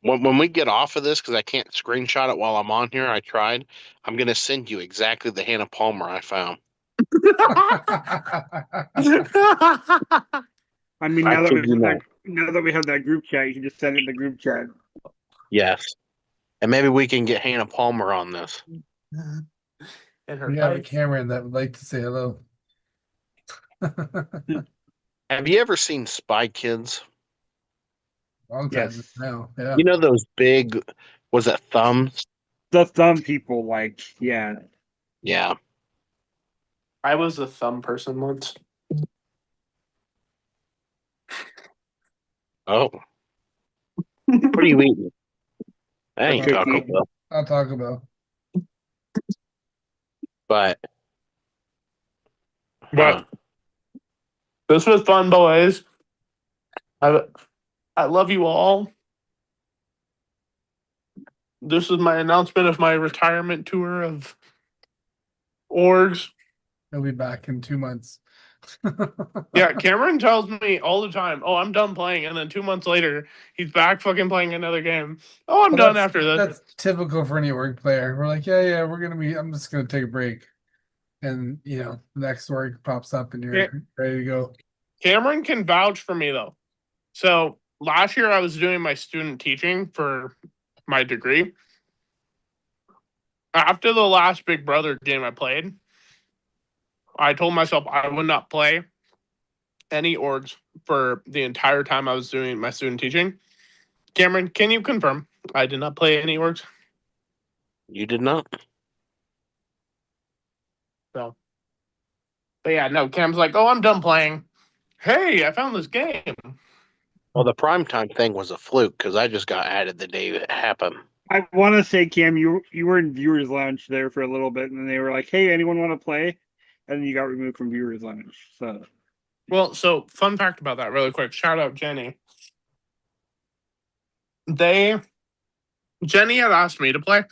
When we get off of this, because I can't screenshot it while I'm on here, I tried. I'm gonna send you exactly the Hannah Palmer I found. I mean, I kid you not. now that we have that group chat, you can just send it in the group chat. Yes. And maybe we can get Hannah Palmer on this. And her We have a face. Cameron that would like to say hello. Have you ever seen Spy Kids? Long time Yes. now. Yeah. You know those big, was it thumbs? The thumb people like, yeah. Yeah. I was a thumb person once. Oh. What are you eating? That ain't Cookie. Taco Bell. I'll talk about. But But this was fun, boys. I love you all. This is my announcement of my retirement tour of orgs. He'll be back in 2 months. Yeah, Cameron tells me all the time, "Oh, I'm done playing," and then 2 months later, he's back fucking playing another game. Oh, I'm Well, done that's- after this. That's typical for any org player. We're like, yeah, I'm just gonna take a break. And the next org pops up and you're Yeah. ready to go. Cameron can vouch for me though. So last year I was doing my student teaching for my degree. After the last Big Brother game I played, I told myself I would not play any orgs for the entire time I was doing my student teaching. Cameron, can you confirm I did not play any orgs? you did not. So, but yeah, no, Cam's like, "Oh, I'm done playing." Hey, I found this game. Well, the primetime thing was a fluke because I just got added the day it happened. I want to say, Cam, you were in viewers lounge there for a little bit, and then they were like, "Hey, anyone want to play?" And then you got removed from viewers lounge. So Well, so fun fact about that, really quick. Shout out Jenny. Jenny had asked me to play,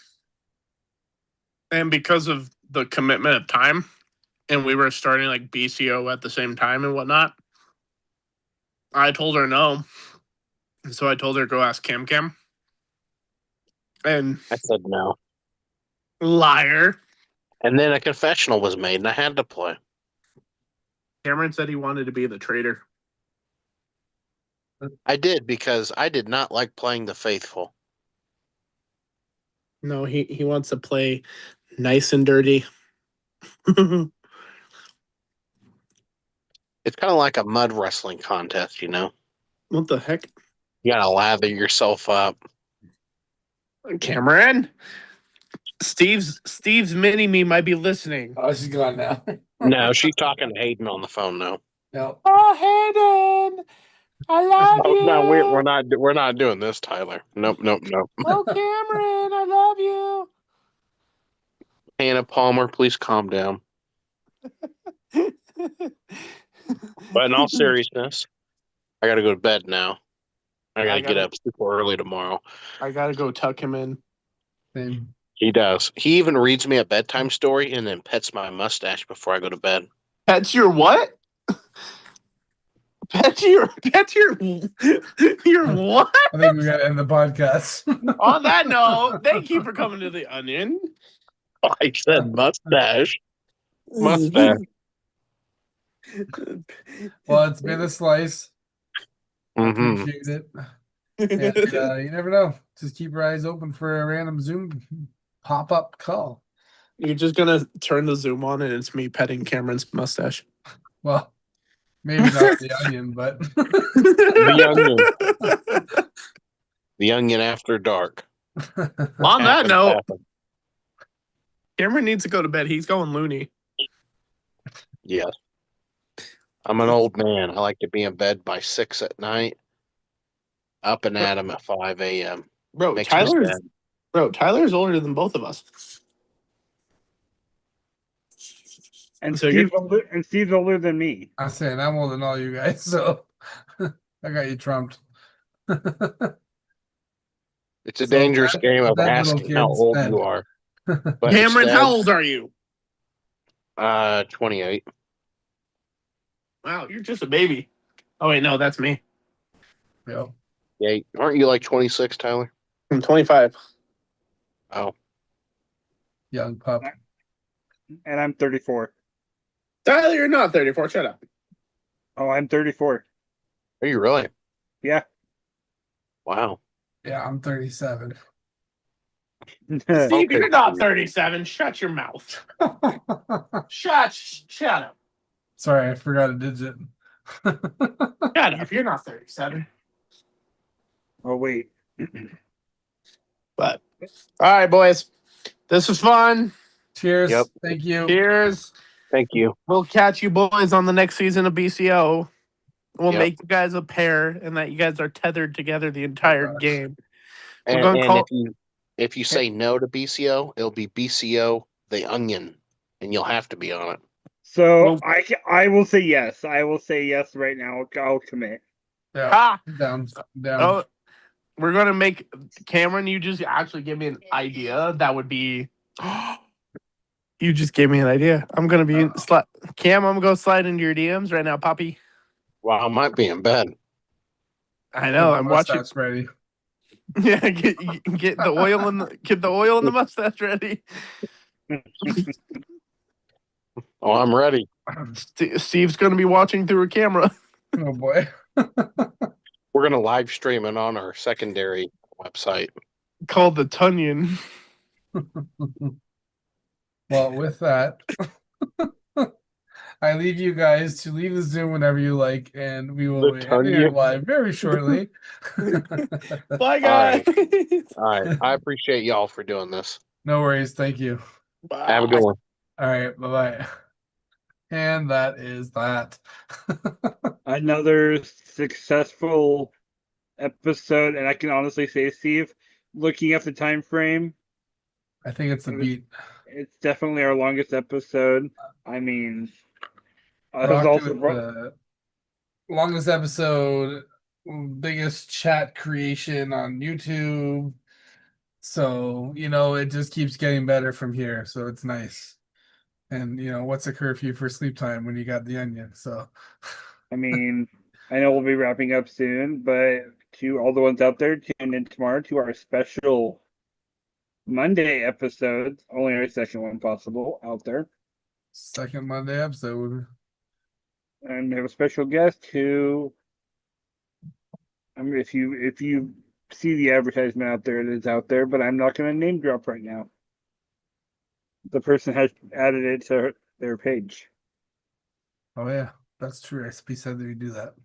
and because of the commitment of time, and we were starting like BCO at the same time and whatnot, I told her no. So I told her go ask Cam. And I said no. liar. And then a confessional was made and I had to play. Cameron said he wanted to be the traitor. I did because I did not like playing the faithful. No, he wants to play nice and dirty. It's kind of like a mud wrestling contest, you know? What the heck? You gotta lather yourself up. Cameron? Steve's mini me might be listening. Oh, she's gone now. No, she's talking to Hayden on the phone now. No. Oh, Hayden, I love Oh, you. no, we're not doing this, Tyler. Nope. Oh, Cameron, I love you. Hannah Palmer, please calm down. But in all seriousness, I gotta go to bed now. I gotta get up super early tomorrow. I gotta go tuck him in. Same. He does. He even reads me a bedtime story and then pets my mustache before I go to bed. Pets your what? Pets your what? I think we gotta end the podcast. On that note, thank you for coming to the Onion. I said mustache. Mustache. Well, it's been a slice. Mm-hmm. Appreciate it. And, you never know. Just keep your eyes open for a random Zoom pop-up call. You're just gonna turn the Zoom on and it's me petting Cameron's mustache. Well, maybe not the onion, but The Onion. The Onion After Dark. On that note, Happen. Cameron needs to go to bed. He's going loony. Yes. I'm an old man. I like to be in bed by 6 at night. Up and at 'em at 5 a.m. Bro, Makes me sad. Tyler's older than both of us. and So Steve's older than me. I'm saying I'm older than all you guys, so I got you trumped. It's a So dangerous game of that little asking how kid's old dead. you are. But Cameron, instead, how old are you? 28. Wow, you're just a baby. Oh wait, no, that's me. Yep. Yeah, aren't you like 26, Tyler? I'm 25. Oh, Young pup. And I'm 34. Tyler, you're not 34. Shut up. Oh, I'm 34. Are you really? Yeah. Wow. Yeah, I'm 37. Steve, Okay, you're not Steve. 37. Shut your mouth. Shut up. Sorry, I forgot a digit. Shut up. You're not 37. Oh, wait. But all right, boys. This was fun. Cheers. Yep. Thank you. Cheers. Thank you. We'll catch you boys on the next season of BCO. We'll Yep. make you guys a pair and that you guys are tethered together the entire gosh. game. We're And, gonna and call if you say no to BCO, it'll be BCO the Onion, and you'll have to be on it. So Well- I will say yes. I will say yes right now. I'll commit. Yeah, Ha! down. Oh, we're gonna make Cameron. You just actually give me an idea. That would be. You just gave me an idea. I'm gonna be Cam. I'm gonna go slide into your DMs right now, Poppy. Well, I might be in bed. I know. I'm watching. Mustache ready. Yeah, get the oil in the mustache ready. Oh, I'm ready. Steve's gonna be watching through a camera. Oh boy. We're gonna live stream it on our secondary website. Called the Tunyon. Well, with that, I leave you guys to leave the Zoom whenever you like, and we will The be ending it Tunyon. live very shortly. Bye, guys. All right. I appreciate y'all for doing this. No worries. Thank you. Bye. Have a good one. All right. Bye bye. And that is that. Another successful episode, and I can honestly say, Steve, looking at the time frame, I think it's a beat. it's definitely our longest episode. I mean, it was Rocked also with the longest episode, biggest chat creation on YouTube. So, it just keeps getting better from here. So it's nice. And, what's a curfew for sleep time when you got the Onion? So, I mean, I know we'll be wrapping up soon, but to all the ones out there, tune in tomorrow to our special Monday episode, only our second one possible out there. second Monday episode. And we have a special guest who, I mean, if you see the advertisement out there, it is out there, but I'm not going to name drop right now. The person has added it to their page. Oh, yeah. That's true. SP said that we do that.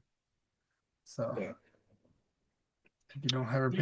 So, Yeah. if you don't have her page,